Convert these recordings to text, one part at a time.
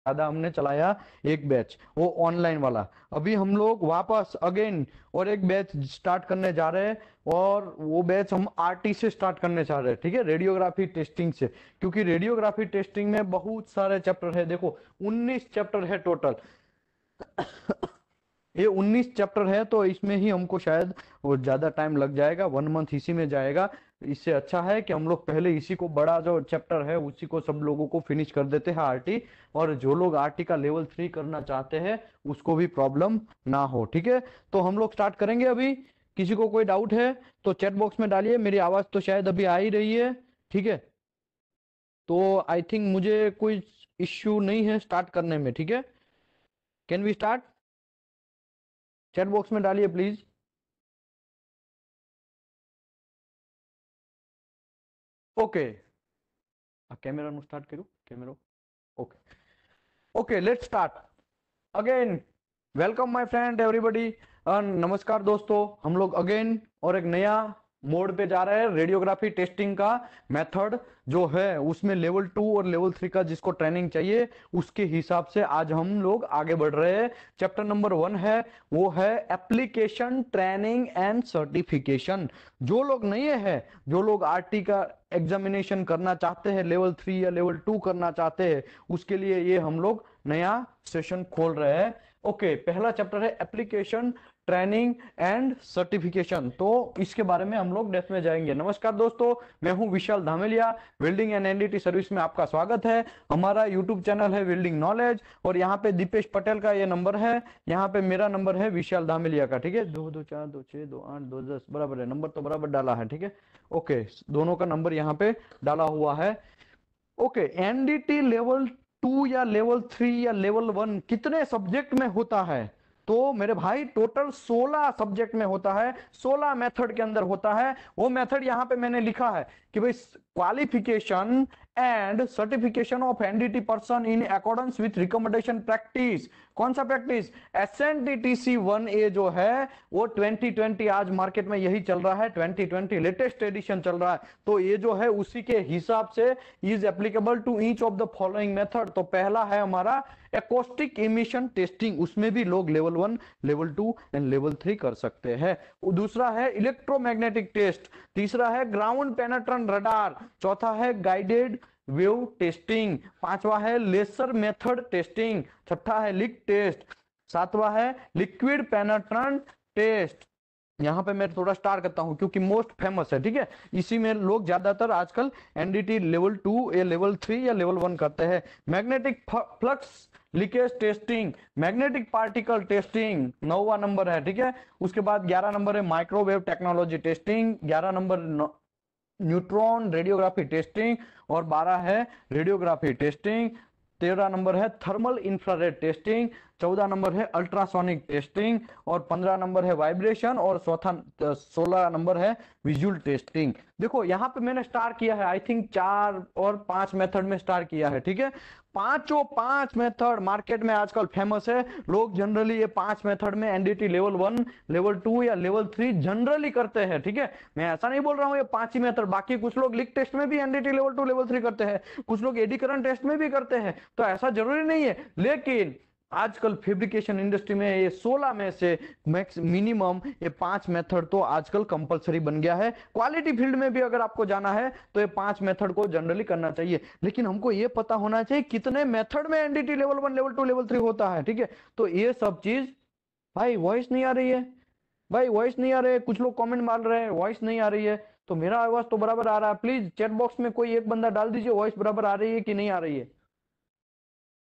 ज्यादा हमने चलाया एक बैच वो ऑनलाइन वाला। अभी हम लोग वापस अगेन और एक बैच स्टार्ट करने जा रहे हैं, और वो बैच हम आरटी से स्टार्ट करने जा रहे हैं, ठीक है, रेडियोग्राफी टेस्टिंग से। क्योंकि रेडियोग्राफी टेस्टिंग में बहुत सारे चैप्टर है, देखो 19 चैप्टर है टोटल। ये 19 चैप्टर है, तो इसमें ही हमको शायद वो ज्यादा टाइम लग जाएगा, 1 मंथ इसी में जाएगा। इससे अच्छा है कि हम लोग पहले इसी को, बड़ा जो चैप्टर है उसी को सब लोगों को फिनिश कर देते हैं आरटी। और जो लोग आरटी का लेवल 3 करना चाहते हैं उसको भी प्रॉब्लम ना हो, ठीक है। तो हम लोग स्टार्ट करेंगे अभी। किसी को कोई डाउट है तो चैट बॉक्स में डालिए। मेरी आवाज तो शायद अभी आ ही रही है, ठीक है। तो आई थिंक मुझे कोई इश्यू नहीं है स्टार्ट करने में, ठीक है। Can we start? Chat box में डालिए प्लीज। ओके, कैमरा નું સ્ટાર્ટ કર્યું કેમેરો? Okay okay, let's start again. Welcome my friend everybody. नमस्कार दोस्तों, हम लोग अगेन और एक नया मोड पे जा रहे हैं। रेडियोग्राफी टेस्टिंग का मेथड जो है उसमें लेवल 2 और लेवल 3 का जिसको ट्रेनिंग चाहिए उसके हिसाब से आज हम लोग आगे बढ़ रहे हैं। चैप्टर नंबर 1 है, वो है एप्लीकेशन ट्रेनिंग एंड सर्टिफिकेशन। जो लोग नए हैं, जो लोग आरटी का एग्जामिनेशन करना चाहते हैं, लेवल 3 या लेवल 2 करना चाहते हैं, उसके लिए ये हम लोग नया सेशन खोल रहे हैं। ओके, पहला चैप्टर है एप्लीकेशन ट्रेनिंग एंड सर्टिफिकेशन। तो इसके बारे में हम लोग डेप्थ में जाएंगे। नमस्कार दोस्तों, मैं हूं Vishal Dhameliya. Welding and NDT service में आपका स्वागत है। हमारा यूट्यूब चैनल है वेल्डिंग नॉलेज, और यहाँ पे दीपेश पटेल का ये नंबर है, यहाँ पे मेरा नंबर है विशाल धामेलिया का, ठीक है। 2242626210 बराबर है, नंबर तो बराबर डाला है, ठीक है। ओके, दोनों का नंबर यहाँ पे डाला हुआ है। ओके, एनडीटी लेवल 2 या लेवल 3 या लेवल 1 कितने सब्जेक्ट में होता है? तो मेरे भाई टोटल 16 सब्जेक्ट में होता है, 16 मेथड के अंदर होता है। वो मेथड यहां पे मैंने लिखा है कि भाई qualification and certification of NDT person in accordance with recommendation practice. कौन सा प्रैक्टिस? एसएनडीटीसी 1A जो है वो 2020 आज मार्केट में यही चल रहा है, 2020 लेटेस्ट एडिशन चल रहा है। तो ये जो है उसी के हिसाब से is applicable to each of the following method. तो पहला है हमारा एकॉस्टिक इमिशन टेस्टिंग, उसमें भी लोग लेवल 1, लेवल 2 एंड लेवल 3 कर सकते हैं। दूसरा है इलेक्ट्रोमैग्नेटिक टेस्ट, तीसरा है ग्राउंड पेनेट्रेंट रडार, चौथा है गाइडेड वेव टेस्टिंग, पांचवा है लेसर मेथड टेस्टिंग, छठा है लीक टेस्ट, सातवां है लिक्विड पेनेट्रेंट टेस्ट। यहां पे मैं थोड़ा स्टार करता हूं क्योंकि मोस्ट फेमस है, ठीक है। इसी में लोग ज्यादातर आजकल एनडीटी लेवल 2 या लेवल 3 या लेवल 1 करते हैं। Magnetic flux leakage testing, magnetic particle testing 9वां नंबर है, ठीक है। उसके बाद 11 नंबर है microwave technology testing, 11 number neutron radiography testing, और 12 है रेडियोग्राफी टेस्टिंग, 13 नंबर है थर्मल इंफ्रारेड टेस्टिंग, 14 नंबर है अल्ट्रासोनिक टेस्टिंग, और 15 नंबर है वाइब्रेशन, और 16 नंबर है विजुअल टेस्टिंग। देखो यहाँ पे मैंने स्टार किया है, आई थिंक 4 और 5 मेथड में स्टार किया है, ठीक है। पांचों 5 मेथड मार्केट में आजकल फेमस है। लोग जनरली ये 5 मेथड में एनडीटी लेवल 1, लेवल 2 या लेवल 3 जनरली करते हैं, ठीक है। मैं ऐसा नहीं बोल रहा हूं ये 5 ही मेथड, बाकी कुछ लोग लीक टेस्ट में भी एनडीटी लेवल 2 लेवल 3 करते हैं, कुछ लोग एडी करंट टेस्ट में भी करते हैं, तो ऐसा जरूरी नहीं है। लेकिन आजकल फैब्रिकेशन इंडस्ट्री में ये 16 में से मैक्स मिनिमम ये 5 मेथड तो आजकल कंपलसरी बन गया है। क्वालिटी फील्ड में भी अगर आपको जाना है तो ये 5 मेथड को जनरली करना चाहिए। लेकिन हमको ये पता होना चाहिए कितने मेथड में एनडीटी लेवल 1, लेवल 2, लेवल 3 होता है, ठीक है। तो ये सब चीज, भाई वॉइस नहीं आ रही है, भाई वॉइस नहीं आ रही है, कुछ लोग कमेंट मार रहे हैं वॉइस नहीं आ रही है। तो मेरा आवाज तो बराबर आ रहा है, प्लीज चैट बॉक्स में कोई एक बंदा डाल दीजिए वॉइस बराबर आ रही है कि नहीं आ रही है।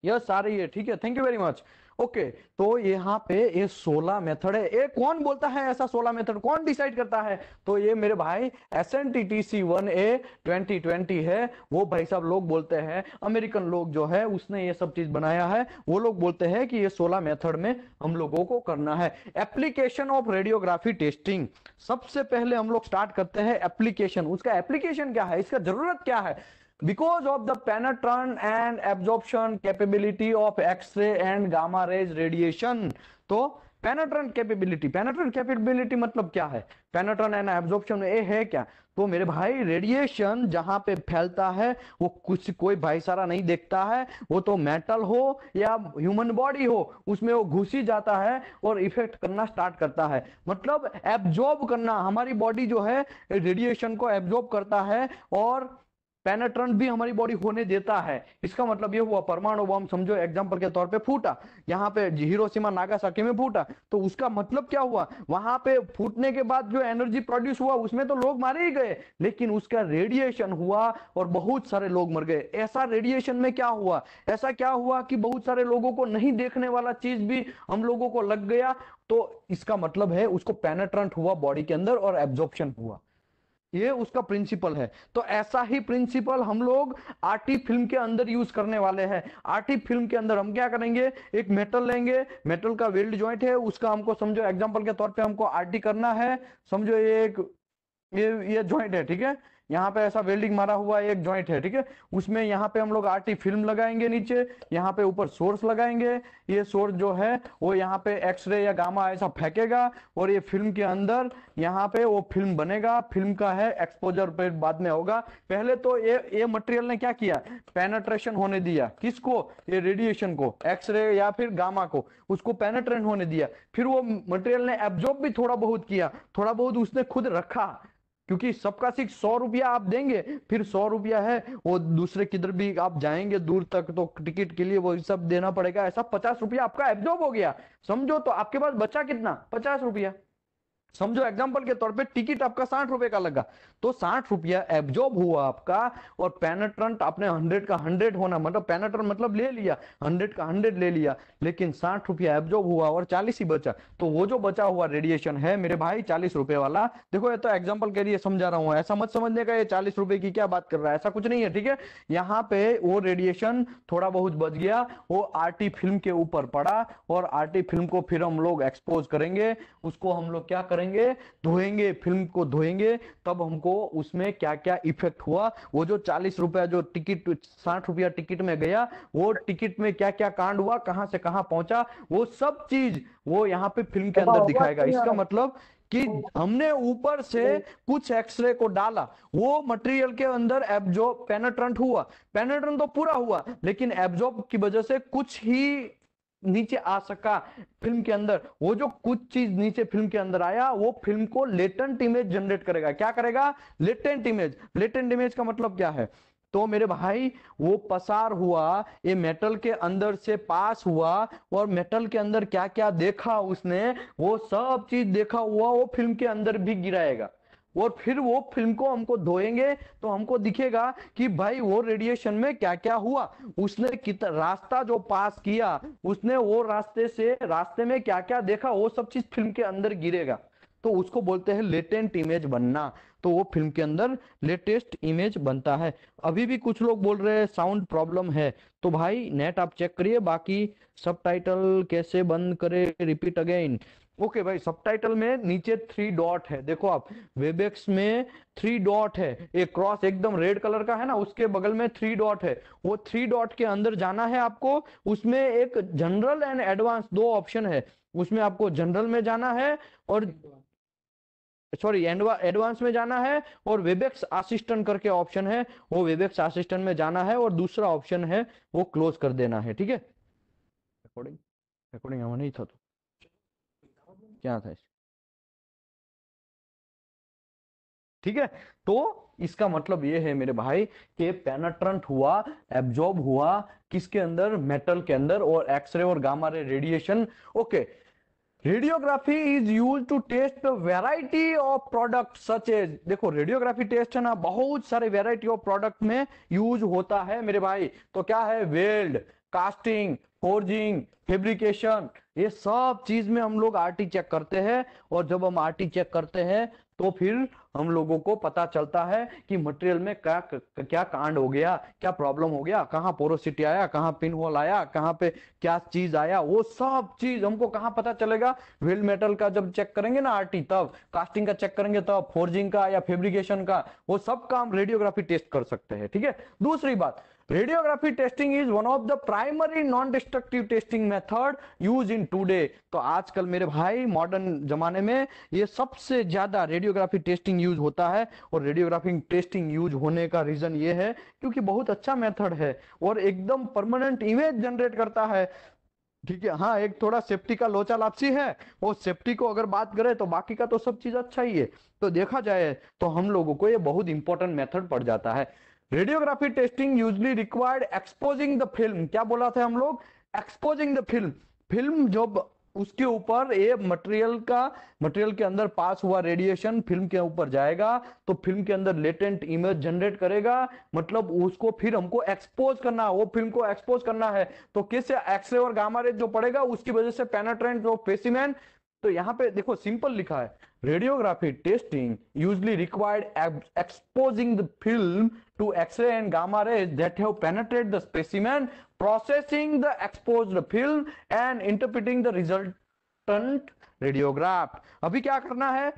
यस आ रही है, ठीक है, thank you very much. Okay, तो यहाँ पे ये 16 मेथड है। ये कौन बोलता है ऐसा 16 मेथड, कौन डिसाइड करता है? तो ये मेरे भाई एसएनटीटीसी 1A 2020 है, वो भाई साहब लोग बोलते हैं, अमेरिकन लोग जो है उसने ये सब चीज बनाया है, वो लोग बोलते हैं कि ये 16 मेथड में हम लोगों को करना है। एप्लीकेशन ऑफ रेडियोग्राफी टेस्टिंग, सबसे पहले हम लोग स्टार्ट करते हैं एप्लीकेशन। उसका एप्लीकेशन क्या है, इसका जरूरत क्या है? Because of the penetrant and absorption capability of X-ray and gamma rays radiation, तो पेनेट्रेंट कैपेबिलिटी मतलब क्या है? पेनेट्रेंट एंड एब्जॉर्प्शन ये है क्या? तो मेरे भाई रेडिएशन जहां पे फैलता है वो कुछ कोई भाईचारा नहीं देखता है, वो तो मेटल हो या ह्यूमन बॉडी हो, उसमें वो घुस ही जाता है और इफेक्ट करना स्टार्ट करता है। मतलब एब्जॉर्ब करना, हमारी बॉडी जो है रेडिएशन को एब्जॉर्ब करता है और पेनेट्रेंट भी हमारी बॉडी होने देता है। इसका मतलब ये हुआ परमाणु बम समझो एग्जांपल के तौर पे फूटा, यहाँ पे हिरोशिमा नागासाकी में फूटा, तो उसका मतलब क्या हुआ? वहां पे फूटने के बाद जो एनर्जी प्रोड्यूस हुआ उसमें तो लोग मारे ही गए, लेकिन उसका रेडिएशन हुआ और बहुत सारे लोग मर गए। ऐसा रेडिएशन में क्या हुआ? ऐसा क्या हुआ कि बहुत सारे लोगों को नहीं देखने वाला चीज भी हम लोगों को लग गया। तो इसका मतलब है उसको पेनेट्रेंट हुआ बॉडी के अंदर और एब्जॉर्प्शन हुआ। ये उसका प्रिंसिपल है। तो ऐसा ही प्रिंसिपल हम लोग आरटी फिल्म के अंदर यूज करने वाले हैं। आरटी फिल्म के अंदर हम क्या करेंगे, एक मेटल लेंगे, मेटल का वेल्ड जॉइंट है, उसका हमको समझो एग्जांपल के तौर पे हमको आरटी करना है। समझो ये एक ये जॉइंट है, ठीक है, यहाँ पे ऐसा वेल्डिंग मारा हुआ एक जॉइंट है, ठीक है, उसमें यहाँ पे हम लोग आरटी फिल्म लगाएंगे नीचे, यहाँ पे ऊपर सोर्स लगाएंगे। ये सोर्स जो है वो यहाँ पे एक्सरे या गामा ऐसा फेंकेगा और ये फिल्म के अंदर यहाँ पे वो फिल्म बनेगा। फिल्म का है एक्सपोजर पे बाद में होगा। पहले तो ये मटेरियल ने क्या किया, पेनेट्रेशन होने दिया। किसको? ये रेडिएशन को, एक्सरे या फिर गामा को, उसको पेनेट्रेट होने दिया। फिर वो मटेरियल ने एब्जॉर्ब भी थोड़ा बहुत किया, थोड़ा बहुत उसने खुद रखा, क्योंकि सबका सिर्फ 100 रुपया आप देंगे, फिर 100 रुपया है वो दूसरे किधर भी आप जाएंगे दूर तक तो टिकट के लिए वो सब देना पड़ेगा। ऐसा 50 रुपया आपका एब्जॉर्ब हो गया समझो, तो आपके पास बचा कितना? 50 रुपया। समझो एग्जांपल के तौर पे टिकट आपका 60 रुपए का लगा, तो 60 रुपया एब्जॉर्ब हुआ आपका। और पेनेट्रेंट आपने 100 का 100 होना, मतलब पेनेट्रेंट मतलब ले लिया, 100 का 100 ले लिया, लेकिन 60 रुपया एब्जॉर्ब हुआ और 40 ही बचा। तो वो जो बचा हुआ रेडिएशन है मेरे भाई 40 रुपए वाला, देखो ये तो एग्जाम्पल के लिए समझा रहा हूं, ऐसा मत समझने का ये 40 रुपए की क्या बात कर रहा है, ऐसा कुछ नहीं है, ठीक है। यहाँ पे वो रेडिएशन थोड़ा बहुत बच गया, वो आरटी फिल्म के ऊपर पड़ा और आरटी फिल्म को फिर हम लोग एक्सपोज करेंगे। उसको हम लोग क्या करेंगे, धोएंगे, फिल्म को धोएंगे, तब हमको उसमें क्या क्या इफेक्ट हुआ, वो जो 40 रुपया जो टिकट 60 रुपया टिकट में गया, वो टिकट में क्या क्या कांड हुआ, कहां से कहां पहुंचा, वो सब चीज वो यहाँ पे फिल्म के अंदर दिखाएगा। इसका मतलब कि हमने ऊपर से कुछ एक्सरे को डाला, वो मटेरियल के अंदर एब्जॉर्ब पेनेट्रेंट हुआ, पेनेट्रेंट तो पूरा हुआ, लेकिन एब्जॉर्ब की वजह से कुछ ही नीचे आ सका फिल्म के अंदर। वो जो कुछ चीज नीचे फिल्म के अंदर आया वो फिल्म को लेटेंट इमेज जनरेट करेगा। क्या करेगा? Latent image. लेटेंट इमेज का मतलब क्या है? तो मेरे भाई वो पसार हुआ, ये मेटल के अंदर से पास हुआ और मेटल के अंदर क्या क्या देखा उसने, वो सब चीज देखा हुआ वो फिल्म के अंदर भी गिराएगा। और फिर वो फिल्म को हमको धोएंगे तो हमको दिखेगा कि भाई वो रेडिएशन में क्या क्या हुआ, उसने कितना रास्ता जो पास किया, उसने वो रास्ते में क्या क्या देखा, वो सब चीज फिल्म के अंदर गिरेगा। तो उसको बोलते हैं लेटेंट इमेज बनना। तो वो फिल्म के अंदर लेटेस्ट इमेज बनता है। अभी भी कुछ लोग बोल रहे हैं साउंड प्रॉब्लम है, तो भाई नेट आप चेक करिए। बाकी सबटाइटल कैसे बंद करे, रिपीट अगेन। ओके भाई, सबटाइटल में नीचे 3 डॉट है, देखो आप वेबएक्स में 3 डॉट है, एक क्रॉस एकदम रेड कलर का है ना, उसके बगल में 3 डॉट है। वो 3 डॉट के अंदर जाना है आपको, उसमें एक जनरल एंड एडवांस 2 ऑप्शन है, उसमें आपको जनरल में जाना है और सॉरी एडवांस में जाना है, और वेबएक्स असिस्टेंट करके ऑप्शन है, वो वेबएक्स असिस्टेंट में जाना है, और दूसरा ऑप्शन है वो क्लोज कर देना है, ठीक है। रिकॉर्डिंग रिकॉर्डिंग हमें नहीं था तो क्या था ठीक है। तो इसका मतलब ये है मेरे भाई कि पेनेट्रेंट हुआ, एब्जॉर्ब हुआ किसके अंदर, मेटल के अंदर, और एक्सरे और gamma ray radiation. Okay, radiography is use to test variety of product such as, देखो रेडियोग्राफी टेस्ट है ना बहुत सारे वेराइटी ऑफ प्रोडक्ट में यूज होता है मेरे भाई। तो क्या है, वेल्ड, कास्टिंग, फोर्जिंग, फैब्रिकेशन, ये सब चीज में हम लोग आरटी चेक करते हैं। और जब हम आरटी चेक करते हैं तो फिर हम लोगों को पता चलता है कि मटेरियल में क्या क्या कांड हो गया, क्या प्रॉब्लम हो गया, कहाँ पोरोसिटी आया, कहाँ पिन होल आया, कहाँ पे क्या चीज आया, वो सब चीज हमको कहाँ पता चलेगा, वेल्ड मेटल का जब चेक करेंगे ना आरटी, तब कास्टिंग का चेक करेंगे, तब फोर्जिंग का या फैब्रिकेशन का, वो सब काम रेडियोग्राफी टेस्ट कर सकते हैं, ठीक है। दूसरी बात, radiography testing is one of the primary non destructive testing method use in today. तो आजकल मेरे भाई मॉडर्न जमाने में ये सबसे ज्यादा रेडियोग्राफी टेस्टिंग यूज होता है। और रेडियोग्राफी टेस्टिंग यूज होने का रीजन ये है क्योंकि बहुत अच्छा मेथड है और एकदम परमानेंट इमेज जनरेट करता है। ठीक है, हाँ एक थोड़ा सेफ्टी का लोचा लापसी है, वो सेफ्टी को अगर बात करें तो बाकी का तो सब चीज अच्छा ही है। तो देखा जाए तो हम लोगों को ये बहुत इंपॉर्टेंट मेथड पड़ जाता है। Radiography testing usually required exposing the film, क्या बोला था हम लोग, एक्सपोजिंग द फिल्म। फिल्म जब उसके ऊपर ये मटेरियल के अंदर पास हुआ रेडिएशन फिल्म के ऊपर जाएगा तो फिल्म के अंदर लेटेंट इमेज जनरेट करेगा, मतलब उसको फिर हमको एक्सपोज करना, वो फिल्म को एक्सपोज करना है। तो किससे, एक्सरे और गामा रेज जो पड़ेगा उसकी वजह से पेनेट्रेंट जो स्पेसिमेन। तो यहाँ पे देखो सिंपल लिखा है, radiography testing usually required exposing the film to X-ray and gamma rays that have penetrated the specimen, processing the exposed film and interpreting the resultant radiograph। अभी क्या करना है,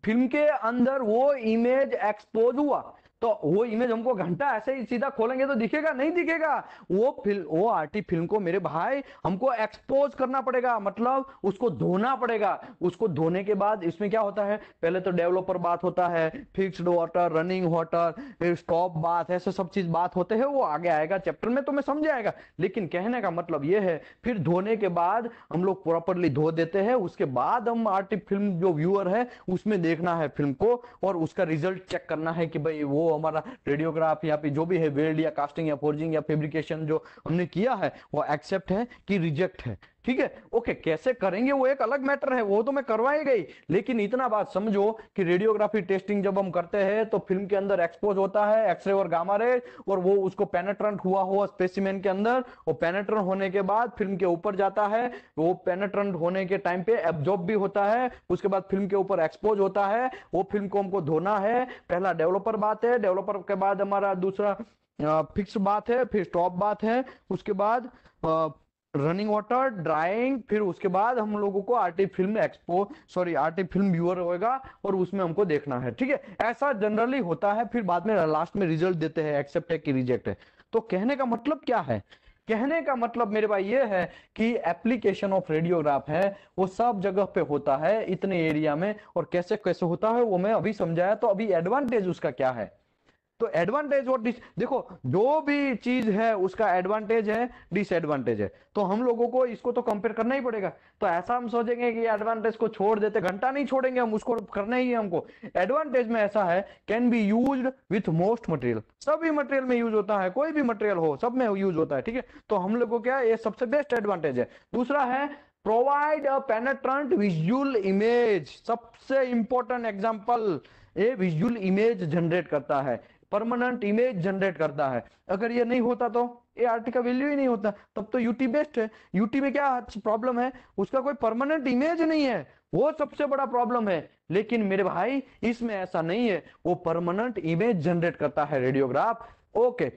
फिल्म के अंदर वो इमेज एक्सपोज हुआ तो वो इमेज हमको घंटा ऐसे ही सीधा खोलेंगे तो दिखेगा, नहीं दिखेगा। वो आरटी फिल्म को मेरे भाई हमको एक्सपोज करना पड़ेगा, मतलब उसको धोना पड़ेगा। उसको धोने के बाद इसमें क्या होता है, पहले तो डेवलपर बात होता है, fixed water, running water, stop बात, ऐसे सब चीज बात होते हैं, वो आगे आएगा चैप्टर में तो मैं समझ आएगा। लेकिन कहने का मतलब ये है, फिर धोने के बाद हम लोग प्रॉपरली धो देते हैं, उसके बाद हम आरटी फिल्म जो व्यूअर है उसमें देखना है फिल्म को और उसका रिजल्ट चेक करना है कि भाई वो हमारा रेडियोग्राफ या फिर जो भी है वेल्ड या कास्टिंग या फोर्जिंग या फैब्रिकेशन जो हमने किया है वो एक्सेप्ट है कि रिजेक्ट है। ठीक है, ओके, कैसे करेंगे वो एक अलग मैटर है, वो तो मैं करवाई गई। लेकिन इतना बात समझो कि रेडियोग्राफी टेस्टिंग जब हम करते हैं तो फिल्म के अंदर एक्सपोज होता है एक्सरे और गामा रे, और वो उसको पेनेट्रेंट हुआ स्पेसिमेन के अंदर, वो पेनेट्रेंट होने के बाद फिल्म के ऊपर जाता है, वो पेनेट्रेंट होने के टाइम पे एब्जॉर्ब भी होता है, उसके बाद फिल्म के ऊपर एक्सपोज होता है। वो फिल्म को हमको धोना है, पहला डेवलपर बात है, डेवलपर के बाद हमारा दूसरा फिक्स बात है, फिर स्टॉप बात है, उसके बाद रनिंग वाटर, ड्राइंग, फिर उसके बाद हम लोगों को आरटी फिल्म व्यूअर होएगा और उसमें हमको देखना है। ठीक है, ऐसा जनरली होता है, फिर बाद में लास्ट में रिजल्ट देते हैं एक्सेप्ट है कि रिजेक्ट है। तो कहने का मतलब क्या है, कहने का मतलब मेरे भाई ये है कि एप्लीकेशन ऑफ रेडियोग्राफ है वो सब जगह पे होता है इतने एरिया में, और कैसे कैसे होता है वो मैं अभी समझाया। तो अभी एडवांटेज उसका क्या है, तो एडवांटेज और देखो जो भी चीज है उसका एडवांटेज है डिसएडवांटेज है, तो हम लोगों को इसको तो कंपेयर करना ही पड़ेगा। तो ऐसा हम सोचेंगे कि एडवांटेज को छोड़ देते, घंटा नहीं छोड़ेंगे हम, उसको करना ही है हमको। एडवांटेज में ऐसा है, can be used with most material, सभी मटेरियल में यूज होता है, कोई भी मटेरियल हो सब में यूज होता है। ठीक है, तो हम लोगों को क्या, ये सबसे बेस्ट एडवांटेज है। दूसरा है प्रोवाइड अ पेनेट्रेंट विजुअल इमेज, सबसे इंपॉर्टेंट एग्जांपल, ये विजुअल इमेज जनरेट करता है, परमानेंट इमेज जनरेट करता है। अगर ये नहीं होता तो ये आरटी का वैल्यू ही नहीं होता, तब तो यूटी बेस्ट है। यूटी में क्या प्रॉब्लम है, उसका कोई परमानेंट इमेज नहीं है, वो सबसे बड़ा प्रॉब्लम है। लेकिन मेरे भाई इसमें ऐसा नहीं है, वो परमानेंट इमेज जनरेट करता है radiograph. Okay,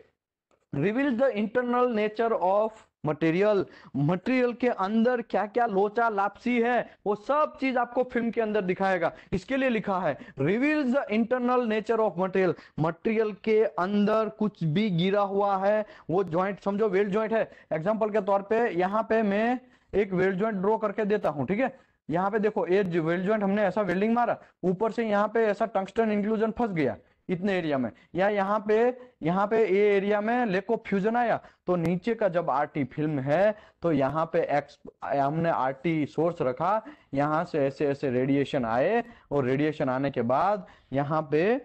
reveal the internal nature of material, material के अंदर क्या क्या लोचा लापसी है वो सब चीज आपको फिल्म के अंदर दिखाएगा। इसके लिए लिखा है reveal the internal nature of material, material के अंदर कुछ भी गिरा हुआ है, वो जॉइंट समझो वेल्ड जॉइंट है, एग्जांपल के तौर पे यहाँ पे मैं एक वेल्ड जॉइंट ड्रॉ करके देता हूँ। ठीक है, यहाँ पे देखो ये वेल्ड जॉइंट हमने ऐसा वेल्डिंग मारा, ऊपर से यहाँ पे ऐसा टंगस्टन इंक्लूजन फंस गया इतने एरिया में, या यहाँ पे ये एरिया में लेको फ्यूजन आया, तो नीचे का जब आरटी फिल्म है तो यहाँ पे हमने आरटी सोर्स रखा, यहाँ से ऐसे ऐसे रेडिएशन आए, और रेडिएशन आने के बाद यहाँ पे,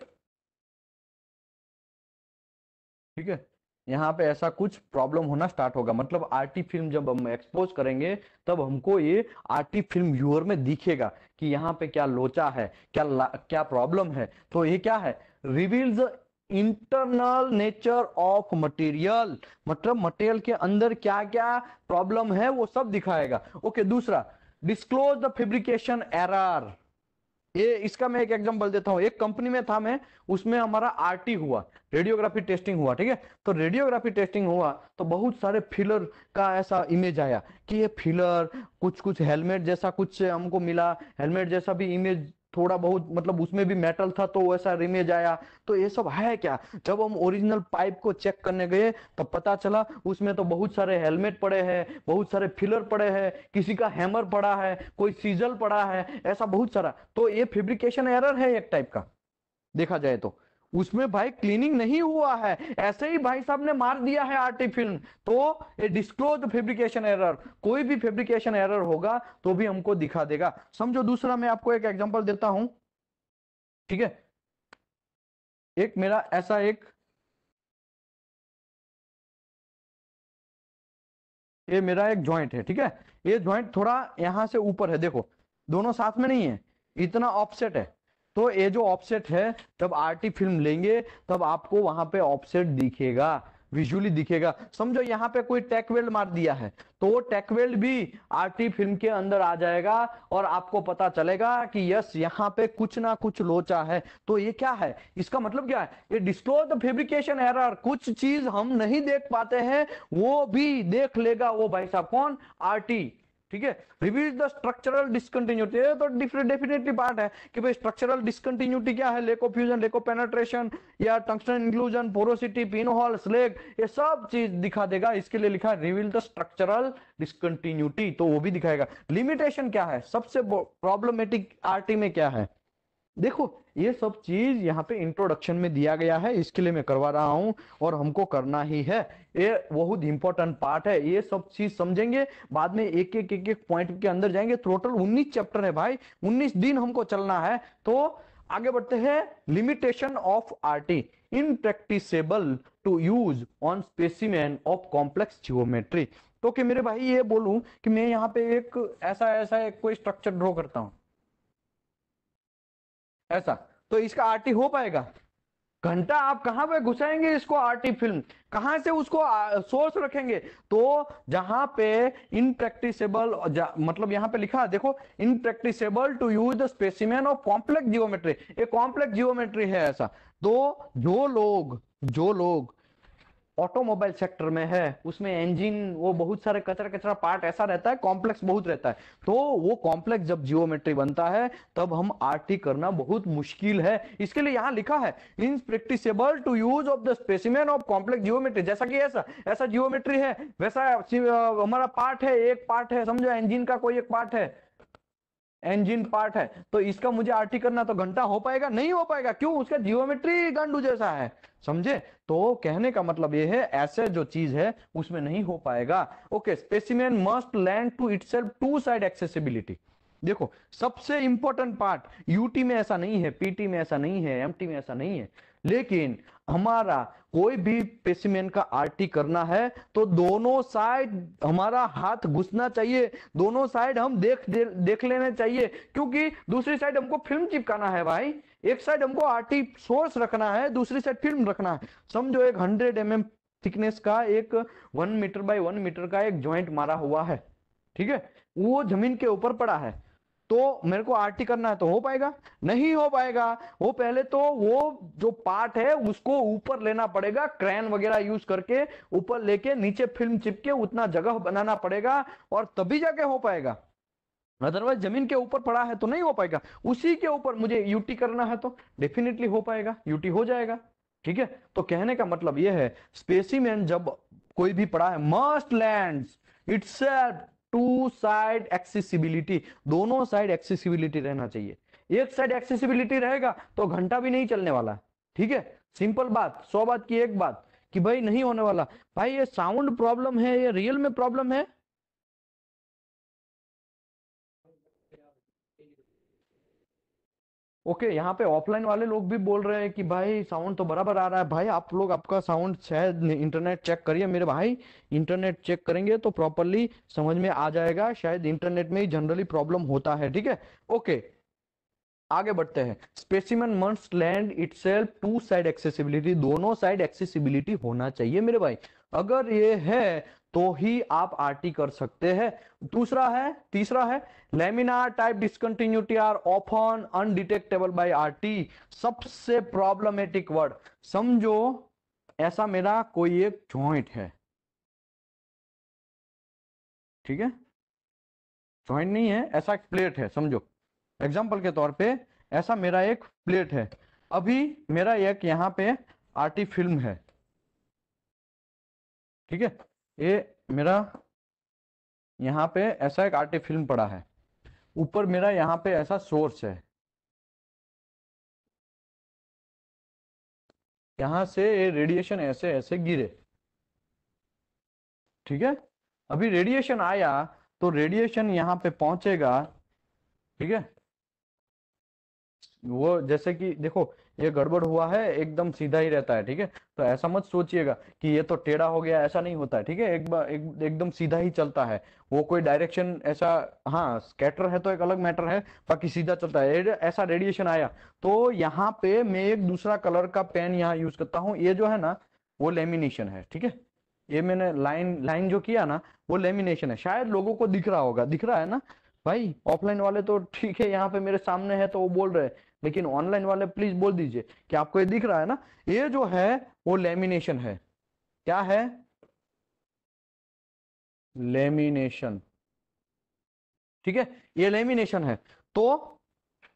ठीक है, यहाँ पे ऐसा कुछ प्रॉब्लम होना स्टार्ट होगा। मतलब आरटी फिल्म जब हम एक्सपोज करेंगे तब हमको ये आरटी फिल्म व्यूअर में दिखेगा कि यहाँ पे क्या लोचा है, क्या प्रॉब्लम है। तो ये क्या है, reveals internal nature of material, मतलब मटेरियल के अंदर क्या क्या प्रॉब्लम है वो सब दिखाएगा। ओके, दूसरा डिस्क्लोज द फैब्रिकेशन एरर, ये इसका मैं एक एग्जांपल देता हूं। एक कंपनी में था मैं, उसमें हमारा आरटी हुआ, रेडियोग्राफी टेस्टिंग हुआ। ठीक है, तो रेडियोग्राफी टेस्टिंग हुआ तो बहुत सारे फिलर का ऐसा इमेज आया कि ये फिलर कुछ हेलमेट जैसा कुछ हमको मिला, हेलमेट जैसा भी इमेज थोड़ा बहुत मतलब उसमें भी मेटल था तो वैसा इमेज आया। तो ये सब है क्या? जब हम ओरिजिनल पाइप को चेक करने गए तब पता चला उसमें तो बहुत सारे हेलमेट पड़े हैं, बहुत सारे फिलर पड़े हैं, किसी का हैमर पड़ा है, कोई सीजल पड़ा है, ऐसा बहुत सारा। तो ये फेब्रिकेशन एरर है एक टाइप का, देखा जाए तो। उसमें भाई क्लीनिंग नहीं हुआ है, ऐसे ही भाई साहब ने मार दिया है आरटी फिल्म। तो ये डिस्क्लोज फेब्रिकेशन एरर, कोई भी फेब्रिकेशन एरर होगा तो भी हमको दिखा देगा। समझो दूसरा मैं आपको एक एग्जांपल देता हूं, ठीक है। एक मेरा ऐसा एक, ये मेरा एक जॉइंट है, ठीक है। ये जॉइंट थोड़ा यहां से ऊपर है, देखो दोनों साथ में नहीं है, इतना ऑफसेट है। तो ये जो ऑफसेट है, जब आरटी फिल्म लेंगे तब आपको वहां पे ऑफसेट दिखेगा, विजुअली दिखेगा। समझो यहाँ पे कोई टेक वेल्ड मार दिया है, तो वो टेक वेल्ड भी आरटी फिल्म के अंदर आ जाएगा और आपको पता चलेगा कि यस यहाँ पे कुछ ना कुछ लोचा है। तो ये क्या है, इसका मतलब क्या है? ये डिस्क्लोज द फैब्रिकेशन एरर, कुछ चीज हम नहीं देख पाते हैं वो भी देख लेगा वो भाई साहब, कौन? आरटी, ठीक है। रिवील द स्ट्रक्चरल डिसकंटिन्यूटी, ये तो डेफिनेटली पार्ट है कि भाई स्ट्रक्चरल डिसकंटिन्यूटी क्या है, lack of fusion, lack of penetration या tungsten inclusion, porosity, pinhole, slag, ये सब चीज दिखा देगा। इसके लिए लिखा है रिवील द स्ट्रक्चरल डिसकंटिन्यूटी, तो वो भी दिखाएगा। लिमिटेशन क्या है, सबसे प्रॉब्लमेटिक आरटी में क्या है, देखो ये सब चीज यहाँ पे इंट्रोडक्शन में दिया गया है, इसके लिए मैं करवा रहा हूं और हमको करना ही है। ये बहुत इंपॉर्टेंट पार्ट है, ये सब चीज समझेंगे, बाद में एक एक पॉइंट के अंदर जाएंगे। टोटल 19 चैप्टर है भाई, 19 दिन हमको चलना है। तो आगे बढ़ते हैं। Limitation of RT, impracticable to use on specimen of complex geometry. तो कि मेरे भाई ये बोलूं कि मैं यहाँ पे एक ऐसा ऐसा एक कोई स्ट्रक्चर ड्रॉ करता हूं ऐसा, तो इसका आरटी हो पाएगा? घंटा आप कहां पे घुसाएंगे इसको, आरटी फिल्म कहां से उसको सोर्स रखेंगे? तो जहां पे इनप्रैक्टिसेबल, मतलब यहां पे लिखा देखो, impracticable to use the specimen of complex geometry, ये कॉम्प्लेक्स जियोमेट्री है ऐसा। तो जो लोग ऑटोमोबाइल सेक्टर में है, उसमें इंजन, वो बहुत सारे कचरा कचरा पार्ट ऐसा रहता है, कॉम्प्लेक्स बहुत रहता है। तो वो कॉम्प्लेक्स जब जियोमेट्री बनता है तब हम आरटी करना बहुत मुश्किल है। इसके लिए यहां लिखा है impracticable to use of the specimen of complex geometry, जैसा कि ऐसा ऐसा जियोमेट्री है वैसा हमारा पार्ट है, एक पार्ट है, समझो इंजन का कोई एक पार्ट है, इंजन पार्ट है, तो इसका मुझे आरटी करना तो घंटा हो पाएगा? नहीं हो पाएगा। क्यों? उसका जियोमेट्री गांडू जैसा है, समझे? तो कहने का मतलब ये है ऐसे जो चीज है उसमें नहीं हो पाएगा। Okay, specimen must lend to itself two side accessibility. देखो सबसे इंपॉर्टेंट पार्ट, यूटी में ऐसा नहीं है, पीटी में ऐसा नहीं है, एमटी में ऐसा नहीं है, लेकिन हमारा कोई भी स्पेसिमेन का आरटी करना है तो दोनों साइड हमारा हाथ घुसना चाहिए, दोनों साइड हम देख लेने चाहिए, क्योंकि दूसरी साइड हमको फिल्म चिपकाना है भाई। एक साइड हमको आरटी सोर्स रखना है, दूसरी साइड फिल्म रखना है। समझो एक 100 mm थिकनेस का एक 1 मीटर बाय 1 मीटर का एक ज्वाइंट मारा हुआ है, ठीक है, वो जमीन के ऊपर पड़ा है। तो मेरे को आरटी करना है तो हो पाएगा? नहीं हो पाएगा। वो पहले तो वो जो पार्ट है उसको ऊपर लेना पड़ेगा, क्रेन वगैरह यूज करके ऊपर लेके नीचे फिल्म चिपके उतना जगह बनाना पड़ेगा और तभी जाके हो पाएगा। अदरवाइज जमीन के ऊपर पड़ा है तो नहीं हो पाएगा। उसी के ऊपर मुझे यूटी करना है तो डेफिनेटली हो पाएगा, यूटी हो जाएगा, ठीक है। तो कहने का मतलब यह है स्पेसिमेन जब कोई भी पड़ा है must lends itself two side accessibility, दोनों साइड एक्सेसिबिलिटी रहना चाहिए। एक साइड एक्सेसिबिलिटी रहेगा तो घंटा भी नहीं चलने वाला, ठीक है। सिंपल बात, 100 बात की एक बात कि भाई नहीं होने वाला। भाई ये साउंड प्रॉब्लम है, ये रियल में प्रॉब्लम है। ओके, यहाँ पे ऑफलाइन वाले लोग भी बोल रहे हैं कि भाई साउंड तो बराबर आ रहा है। भाई आप लोग आपका साउंड शायद इंटरनेट चेक करिए मेरे भाई, इंटरनेट चेक करेंगे तो प्रॉपरली समझ में आ जाएगा, शायद इंटरनेट में ही जनरली प्रॉब्लम होता है, ठीक है। ओके, आगे बढ़ते हैं। Specimen must lend itself two side accessibility, दोनों साइड एक्सेसिबिलिटी होना चाहिए मेरे भाई। अगर ये है तो ही आप आरटी कर सकते हैं। दूसरा है, तीसरा है, laminar type discontinuity are often undetectable by RT. सबसे प्रॉब्लमेटिक वर्ड, समझो ऐसा मेरा कोई एक जॉइंट है, ठीक है, जॉइंट नहीं है, ऐसा एक प्लेट है, समझो एग्जांपल के तौर पे ऐसा मेरा एक प्लेट है, अभी मेरा एक यहाँ पे आरटी फिल्म है, ठीक है, ये मेरा यहाँ पे ऐसा एक आरटी फिल्म पड़ा है, ऊपर मेरा यहाँ पे ऐसा सोर्स है, यहां से ये रेडिएशन ऐसे ऐसे गिरे, ठीक है। अभी रेडिएशन आया तो रेडिएशन यहाँ पे पहुंचेगा, ठीक है। वो जैसे कि देखो ये गड़बड़ हुआ है, एकदम सीधा ही रहता है, ठीक है। तो ऐसा मत सोचिएगा कि ये तो टेढ़ा हो गया, ऐसा नहीं होता है, ठीक है। एक बार एकदम सीधा ही चलता है, वो कोई डायरेक्शन ऐसा, हाँ स्कैटर है तो एक अलग मैटर है, बाकी सीधा चलता है। ऐसा रेडिएशन आया तो यहाँ पे मैं एक दूसरा कलर का पेन यहाँ यूज करता हूँ, ये जो है ना वो लेमिनेशन है, ठीक है। ये मैंने लाइन लाइन जो किया ना वो लेमिनेशन है, शायद लोगों को दिख रहा होगा, दिख रहा है ना भाई। ऑफलाइन वाले तो ठीक है, यहाँ पे मेरे सामने है तो वो बोल रहे हैं, लेकिन ऑनलाइन वाले प्लीज बोल दीजिए कि आपको ये दिख रहा है ना। ये जो है वो लेमिनेशन है, क्या है, लेमिनेशन, ठीक है, ये लेमिनेशन है। तो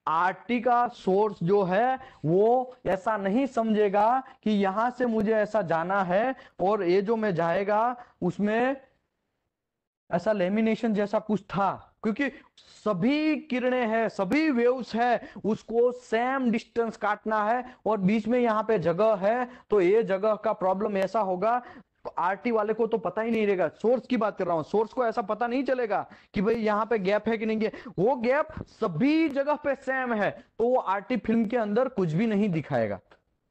आरटी का सोर्स जो है वो ऐसा नहीं समझेगा कि यहां से मुझे ऐसा जाना है और ये जो मैं जाएगा उसमें ऐसा लेमिनेशन जैसा कुछ था, क्योंकि सभी किरणें हैं, सभी वेव्स है, उसको सेम डिस्टेंस काटना है और बीच में यहाँ पे जगह है, तो ये जगह का प्रॉब्लम ऐसा होगा, आरटी वाले को तो पता ही नहीं रहेगा। सोर्स की बात कर रहा हूं, सोर्स को ऐसा पता नहीं चलेगा कि भाई यहाँ पे गैप है कि नहीं है, वो गैप सभी जगह पे सेम है, तो वो आरटी फिल्म के अंदर कुछ भी नहीं दिखाएगा।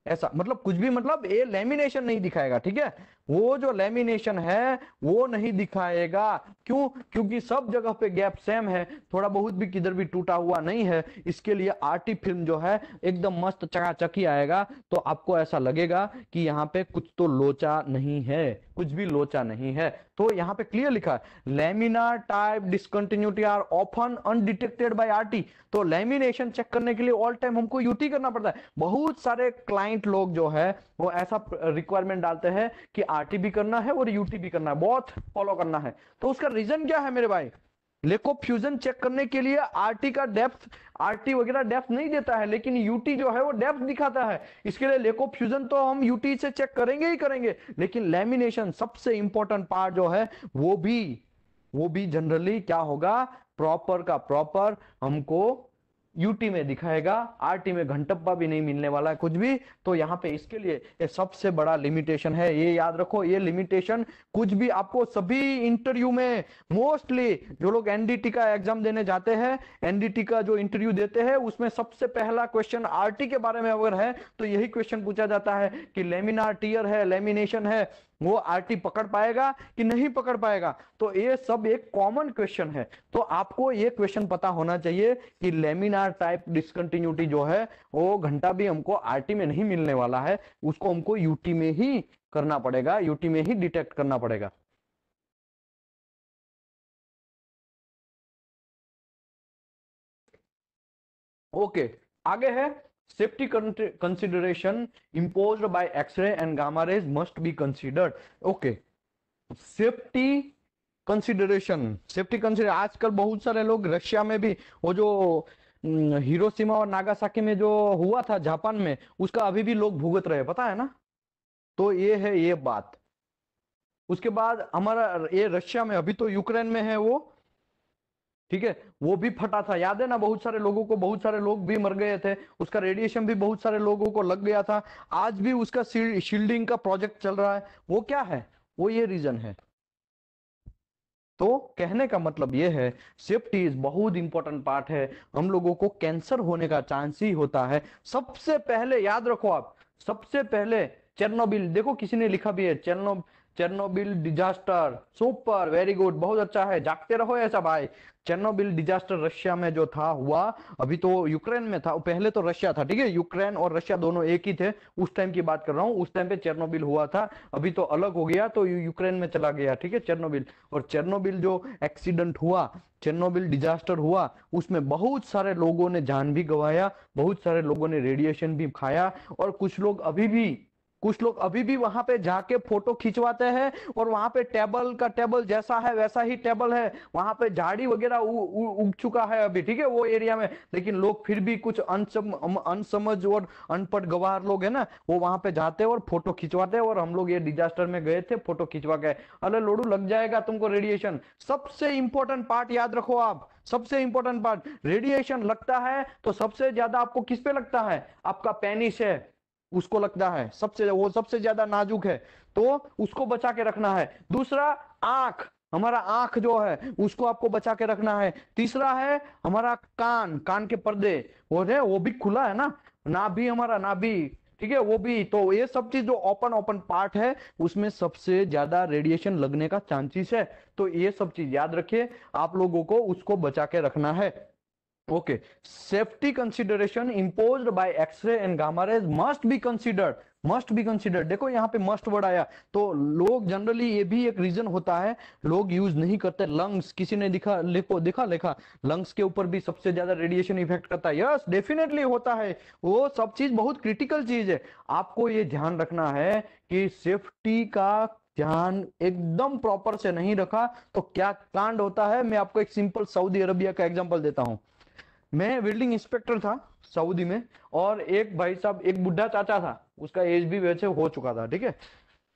ऐसा मतलब कुछ भी मतलब ये लेमिनेशन नहीं दिखाएगा, ठीक है। वो जो लेमिनेशन है वो नहीं दिखाएगा, क्यों, क्योंकि सब जगह पे गैप सेम है, थोड़ा बहुत भी किधर भी टूटा हुआ नहीं है। इसके लिए आरटी फिल्म जो है एकदम मस्त चकाचक ही आएगा, तो आपको ऐसा लगेगा कि यहाँ पे कुछ तो लोचा नहीं है, कुछ भी लोचा नहीं है। तो यहाँ पे क्लियर लिखा है laminar type discontinuity are often undetected by RT. तो लेमिनेशन चेक करने के लिए ऑल टाइम हमको यूटी करना पड़ता है। बहुत सारे क्लाइंट लोग जो है वो ऐसा रिक्वायरमेंट डालते हैं कि आरटी भी करना है और यूटी भी करना है, बहुत फॉलो करना है। तो उसका रीजन क्या है मेरे भाई, लेको फ्यूजन चेक करने के लिए आरटी का डेप्थ, आरटी वगैरह डेप्थ नहीं देता है, लेकिन यूटी जो है वो डेप्थ दिखाता है। इसके लिए लेको फ्यूजन तो हम यूटी से चेक करेंगे ही करेंगे, लेकिन लेमिनेशन सबसे इंपॉर्टेंट पार्ट जो है वो भी जनरली क्या होगा, प्रॉपर का प्रॉपर हमको यूटी में दिखाएगा, आरटी में घंटप्पा भी नहीं मिलने वाला है कुछ भी। तो यहाँ पे इसके लिए ये सबसे बड़ा लिमिटेशन है, ये याद रखो। ये लिमिटेशन कुछ भी आपको सभी इंटरव्यू में, मोस्टली जो लोग एनडीटी का एग्जाम देने जाते हैं, एनडीटी का जो इंटरव्यू देते हैं उसमें सबसे पहला क्वेश्चन आरटी के बारे में अगर है तो यही क्वेश्चन पूछा जाता है कि लेमिनार टीयर है, लेमिनेशन है, वो आरटी पकड़ पाएगा कि नहीं पकड़ पाएगा। तो ये सब एक कॉमन क्वेश्चन है, तो आपको ये क्वेश्चन पता होना चाहिए कि लेमिनार टाइप डिसकंटिन्यूटी जो है वो घंटा भी हमको आरटी में नहीं मिलने वाला है, उसको हमको यूटी में ही करना पड़ेगा, यूटी में ही डिटेक्ट करना पड़ेगा। ओके, आगे है safety consideration imposed by x-ray and gamma rays must be considered। Okay, safety consideration, safety consider, आजकल बहुत सारे लोग रशिया में भी वो जो हिरोशिमा और नागासाकी में जो हुआ था जापान में, उसका अभी भी लोग भुगत रहे, पता है ना। तो ये है ये बात। उसके बाद हमारा ये रशिया में, अभी तो यूक्रेन में है वो, ठीक है, वो भी फटा था, याद है ना, बहुत सारे लोगों को, बहुत सारे लोग भी मर गए थे, उसका रेडिएशन भी बहुत सारे लोगों को लग गया था। आज भी उसका शील्डिंग का प्रोजेक्ट चल रहा है। वो क्या है, वो ये रीजन है। तो कहने का मतलब ये है सेफ्टी इज बहुत इंपॉर्टेंट पार्ट है। हम लोगों को कैंसर होने का चांस ही होता है। सबसे पहले याद रखो आप, सबसे पहले चेरनोबिल, देखो किसी ने लिखा भी है Chernobyl disaster, super, very good, बहुत अच्छा है, जागते रहो ऐसा भाई। चेरनोबिल डिजास्टर रशिया में जो था हुआ, अभी तो यूक्रेन में था, पहले तो रशिया था, ठीक है, यूक्रेन और रशिया दोनों एक ही थे, उस टाइम की बात कर रहा हूँ। उस टाइम पे चेरनोबिल हुआ था, अभी तो अलग हो गया, तो यूक्रेन में चला गया, ठीक है, चेरनोबिल। और चेरनोबिल जो एक्सीडेंट हुआ, चेरनोबिल डिजास्टर हुआ, उसमें बहुत सारे लोगों ने जान भी गंवाया, बहुत सारे लोगों ने रेडिएशन भी खाया, और कुछ लोग अभी भी, कुछ लोग अभी भी वहां पे जाके फोटो खिंचवाते हैं, और वहां पे टेबल का टेबल जैसा है वैसा ही टेबल है, वहां पे झाड़ी वगैरह उग चुका है अभी, ठीक है, वो एरिया में, लेकिन लोग फिर भी कुछ अनसमझ और अनपढ़ गवार लोग है ना, वो वहां पे जाते हैं और फोटो खिंचवाते हैं, और हम लोग ये डिजास्टर में गए थे, फोटो खिंचवा गए, अरे लोडू लग जाएगा तुमको रेडिएशन। सबसे इंपॉर्टेंट पार्ट याद रखो आप, सबसे इंपॉर्टेंट पार्ट, रेडिएशन लगता है तो सबसे ज्यादा आपको किस पे लगता है, आपका पेनिस है उसको लगता है, सबसे वो सबसे ज्यादा नाजुक है, तो उसको बचा के रखना है। दूसरा, आंख, हमारा आंख जो है उसको आपको बचा के रखना है। तीसरा है हमारा कान, कान के पर्दे वो भी खुला है ना, नाभि, हमारा नाभि, ठीक है, वो भी, तो ये सब चीज जो ओपन ओपन पार्ट है उसमें सबसे ज्यादा रेडिएशन लगने का चांसेस है, तो ये सब चीज याद रखिए, आप लोगों को उसको बचा के रखना है। Okay, safety consideration imposed by X-ray and gamma rays must be considered, must be considered, देखो यहाँ पे मस्ट वर्ड आया, तो लोग जनरली, ये भी एक रीजन होता है, लोग यूज नहीं करते। लंग्स, किसी ने दिखा लिखा लंग्स के ऊपर भी सबसे ज्यादा रेडिएशन इफेक्ट करता है, यस डेफिनेटली होता है, वो सब चीज बहुत क्रिटिकल चीज है, आपको ये ध्यान रखना है कि सेफ्टी का ध्यान एकदम प्रॉपर से नहीं रखा तो क्या कांड होता है। मैं आपको एक सिंपल सऊदी अरबिया का एग्जांपल देता हूं। मैं बिल्डिंग इंस्पेक्टर था सऊदी में, और एक भाई साहब, एक बुढ़ा चाचा था, उसका एज भी वैसे हो चुका था, ठीक है,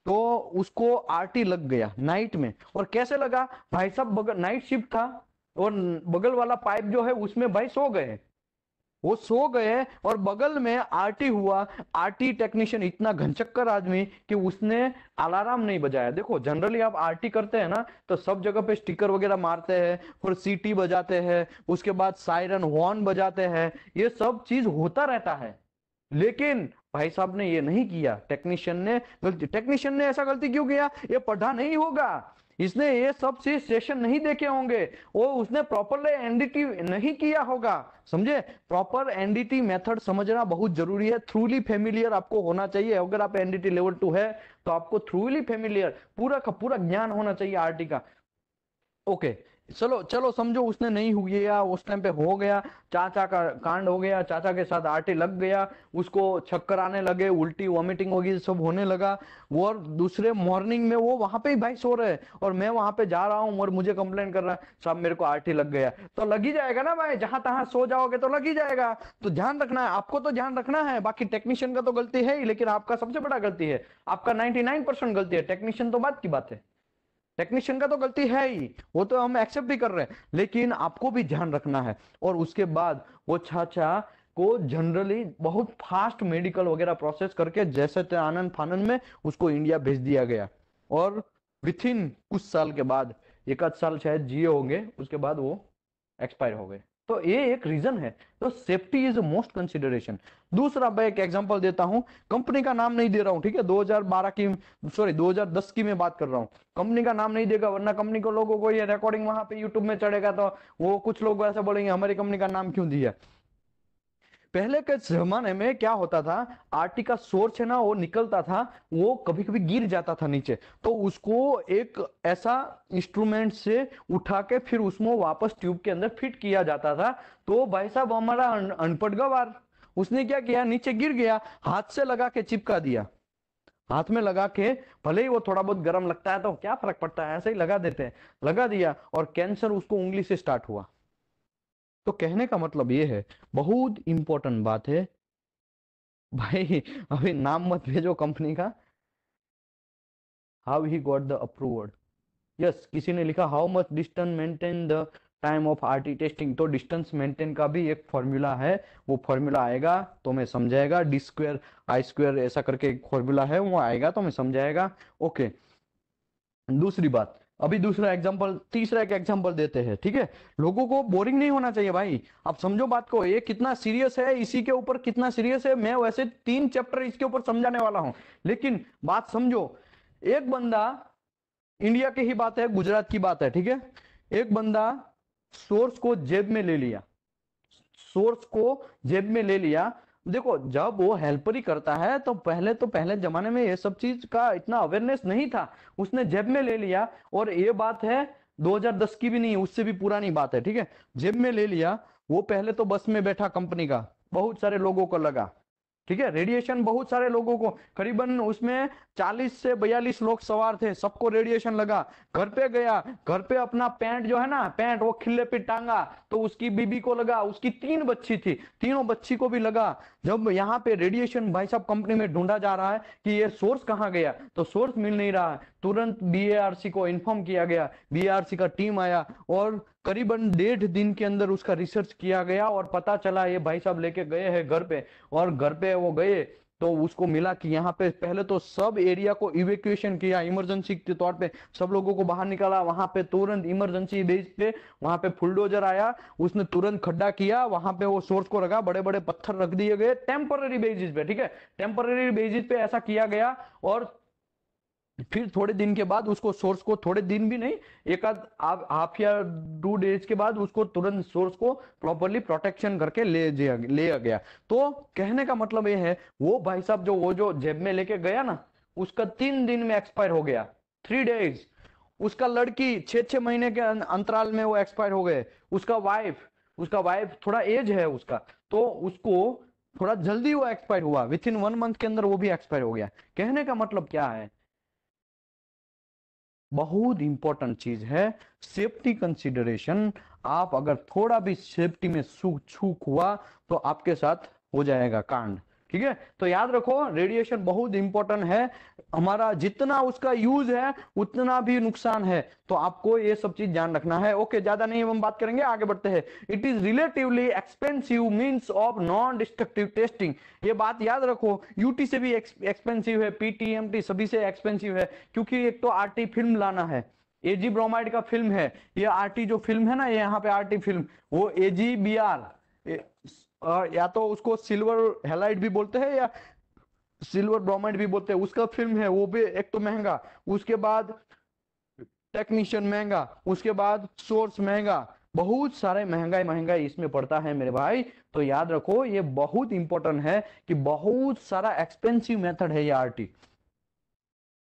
तो उसको आरटी लग गया नाइट में, और कैसे लगा, भाई साहब बगल नाइट शिफ्ट था, और बगल वाला पाइप जो है उसमें भाई सो गए, वो सो गए, और बगल में आरटी हुआ। आरटी टेक्नीशियन इतना घनचक्कर आदमी कि उसने अलार्म नहीं बजाया। देखो जनरली आप आरटी करते हैं ना तो सब जगह पे स्टिकर वगैरह मारते हैं, और सीटी बजाते हैं, उसके बाद सायरन हॉर्न बजाते हैं, ये सब चीज होता रहता है, लेकिन भाई साहब ने ये नहीं किया, टेक्नीशियन ने ऐसा गलती क्यों किया, ये पढ़ा नहीं होगा, इसने ये सब चीज सेशन नहीं देखे होंगे, वो उसने प्रॉपरली एनडीटी नहीं किया होगा, समझे, प्रॉपर एनडीटी मेथड समझना बहुत जरूरी है, थ्रूली फेमिलियर आपको होना चाहिए, अगर आप एनडीटी लेवल 2 है तो आपको थ्रूली फेमिलियर पूरा का पूरा ज्ञान होना चाहिए आरटी का। ओके, चलो चलो समझो उसने नहीं हुआ, उस टाइम पे हो गया, चाचा का कांड हो गया, चाचा के साथ आटे लग गया, उसको चक्कर आने लगे, उल्टी वॉमिटिंग होगी, सब होने लगा, वो और दूसरे मॉर्निंग में वो वहां पे ही भाई सो रहे, और मैं वहां पे जा रहा हूँ और मुझे कंप्लेन कर रहा है, साहब मेरे को आरटी लग गया, तो लग ही जाएगा ना भाई, जहां तहां सो जाओगे तो लग ही जाएगा, तो ध्यान रखना है, आपको तो ध्यान रखना है, बाकी टेक्नीशियन का तो गलती है ही, लेकिन आपका सबसे बड़ा गलती है, आपका 99% गलती है, टेक्नीशियन तो बात की बात है, टेक्नीशियन का तो गलती है ही, वो तो हम एक्सेप्ट भी कर रहे हैं, लेकिन आपको भी ध्यान रखना है। और उसके बाद वो चाचा को जनरली बहुत फास्ट मेडिकल वगैरह प्रोसेस करके जैसे थे आनंद फानंद में उसको इंडिया भेज दिया गया, और विथ इन कुछ साल के बाद, एक आध साल शायद जिए होंगे, उसके बाद वो एक्सपायर हो गए, तो ये एक रीजन है, तो सेफ्टी इज मोस्ट कंसिडरेशन। दूसरा मैं एक एग्जांपल देता हूं, कंपनी का नाम नहीं दे रहा हूं, ठीक है, 2012 की, सॉरी 2010 की मैं बात कर रहा हूं, कंपनी का नाम नहीं देगा, वरना कंपनी को लोगों को ये रिकॉर्डिंग वहां पे यूट्यूब में चढ़ेगा तो वो कुछ लोग ऐसे बोलेंगे हमारी कंपनी का नाम क्यों दिया। पहले के जमाने में क्या होता था, आरटी का सोर्स है ना वो निकलता था, वो कभी कभी गिर जाता था नीचे, तो उसको एक ऐसा इंस्ट्रूमेंट से उठा के फिर उसमें वापस ट्यूब के अंदर फिट किया जाता था। तो भाई साहब हमारा अनपढ़ गवार, उसने क्या किया, नीचे गिर गया, हाथ से लगा के चिपका दिया, हाथ में लगा के, भले ही वो थोड़ा बहुत गर्म लगता है तो क्या फर्क पड़ता है, ऐसे ही लगा देते हैं, लगा दिया, और कैंसर उसको उंगली से स्टार्ट हुआ। तो कहने का मतलब ये है, बहुत इंपॉर्टेंट बात है भाई, अभी नाम मत भेजो कंपनी का, how he got the approval, yes, किसी ने लिखा how much distance maintain the time of RT testing, तो डिस्टेंस मेंटेन का भी एक फॉर्मूला है, वो फॉर्मूला आएगा तो मैं समझाएगा, डी स्क्वायर आई स्क्वायर ऐसा करके एक फॉर्मूला है, वो आएगा तो मैं समझाएगा। ओके, दूसरी बात, अभी दूसरा एग्जांपल, तीसरा एक एग्जांपल देते हैं, ठीक है, लोगों को बोरिंग नहीं होना चाहिए भाई, आप समझो बात को, ये कितना सीरियस है, इसी के ऊपर कितना सीरियस है, मैं वैसे 3 चैप्टर इसके ऊपर समझाने वाला हूं, लेकिन बात समझो, एक बंदा, इंडिया की ही बात है, गुजरात की बात है, ठीक है, एक बंदा सोर्स को जेब में ले लिया, सोर्स को जेब में ले लिया, देखो जब वो हेल्पर ही करता है तो पहले जमाने में ये सब चीज का इतना अवेयरनेस नहीं था, उसने जेब में ले लिया, और ये बात है 2010 की भी नहीं, उससे भी पुरानी बात है, ठीक है, जेब में ले लिया, वो पहले तो बस में बैठा कंपनी का, बहुत सारे लोगों को लगा, ठीक है। रेडिएशन बहुत सारे लोगों को, करीबन उसमें 40 से 42 लोग सवार थे, सबको रेडिएशन लगा। घर पे गया, घर पे अपना पैंट जो है ना, पैंट वो खिल्ले पे टांगा, तो उसकी बीबी को लगा, उसकी 3 बच्ची थी, तीनों बच्ची को भी लगा। जब यहाँ पे रेडिएशन भाई साहब कंपनी में ढूंढा जा रहा है कि ये सोर्स कहाँ गया, तो सोर्स मिल नहीं रहा है। तुरंत बीएआरसी को इन्फॉर्म किया गया, बीएआरसी का टीम आया और करीबन 1.5 दिन के अंदर उसका रिसर्च किया गया और पता चला ये भाई साहब लेके गए हैं घर पे। और घर पे वो गए तो उसको मिला कि यहाँ पे पहले तो सब एरिया को इवेक्यूएशन किया, इमरजेंसी के तौर पे सब लोगों को बाहर निकाला। वहां पे तुरंत इमरजेंसी बेस पे वहां पे बुलडोजर आया, उसने तुरंत खड्डा किया, वहां पे वो सोर्स को रखा, बड़े बड़े पत्थर रख दिए गए टेम्पररी बेसिस पे, ठीक है, टेम्पररी बेसिस पे ऐसा किया गया। और फिर थोड़े दिन के बाद उसको सोर्स को, थोड़े दिन भी नहीं, एक आध हाफ या 2 डेज के बाद उसको तुरंत सोर्स को प्रॉपरली प्रोटेक्शन करके ले गया। तो कहने का मतलब ये है, वो भाई साहब जो वो जो जेब में लेके गया ना, उसका 3 दिन में एक्सपायर हो गया, 3 डेज। उसका लड़की 6-6 महीने के अंतराल में वो एक्सपायर हो गए। उसका वाइफ थोड़ा एज है उसका, तो उसको थोड़ा जल्दी वो एक्सपायर हुआ, विथ इन 1 मंथ के अंदर वो भी एक्सपायर हो गया। कहने का मतलब क्या है, बहुत इंपॉर्टेंट चीज है सेफ्टी कंसिडरेशन। आप अगर थोड़ा भी सेफ्टी में चूक हुआ तो आपके साथ हो जाएगा कांड, ठीक है। तो याद रखो रेडिएशन बहुत इंपॉर्टेंट है, हमारा जितना उसका यूज है उतना भी नुकसान है, तो आपको ये सब चीज ध्यान रखना है। ओके, ज्यादा नहीं हम बात करेंगे, आगे बढ़ते हैं। It is relatively expensive means of non destructive testing. ये बात याद रखो, यूटी से भी एक्सपेंसिव है, पीटीएमटी सभी से एक्सपेंसिव है, क्योंकि एक तो आरटी फिल्म लाना है, एजी ब्रोमाइड का फिल्म है, ये आरटी जो फिल्म है ना, ये यहाँ पे आरटी फिल्म, वो एजीबीआर, या तो उसको सिल्वर हैलाइड भी बोलते हैं या सिल्वर ब्रोमाइड भी बोलते हैं, उसका फिल्म है, वो भी एक तो महंगा, उसके बाद टेक्नीशियन महंगा, उसके बाद सोर्स महंगा, बहुत सारे महंगाई इसमें पड़ता है मेरे भाई। तो याद रखो ये बहुत इंपॉर्टेंट है कि बहुत सारा एक्सपेंसिव मेथड है ये आरटी।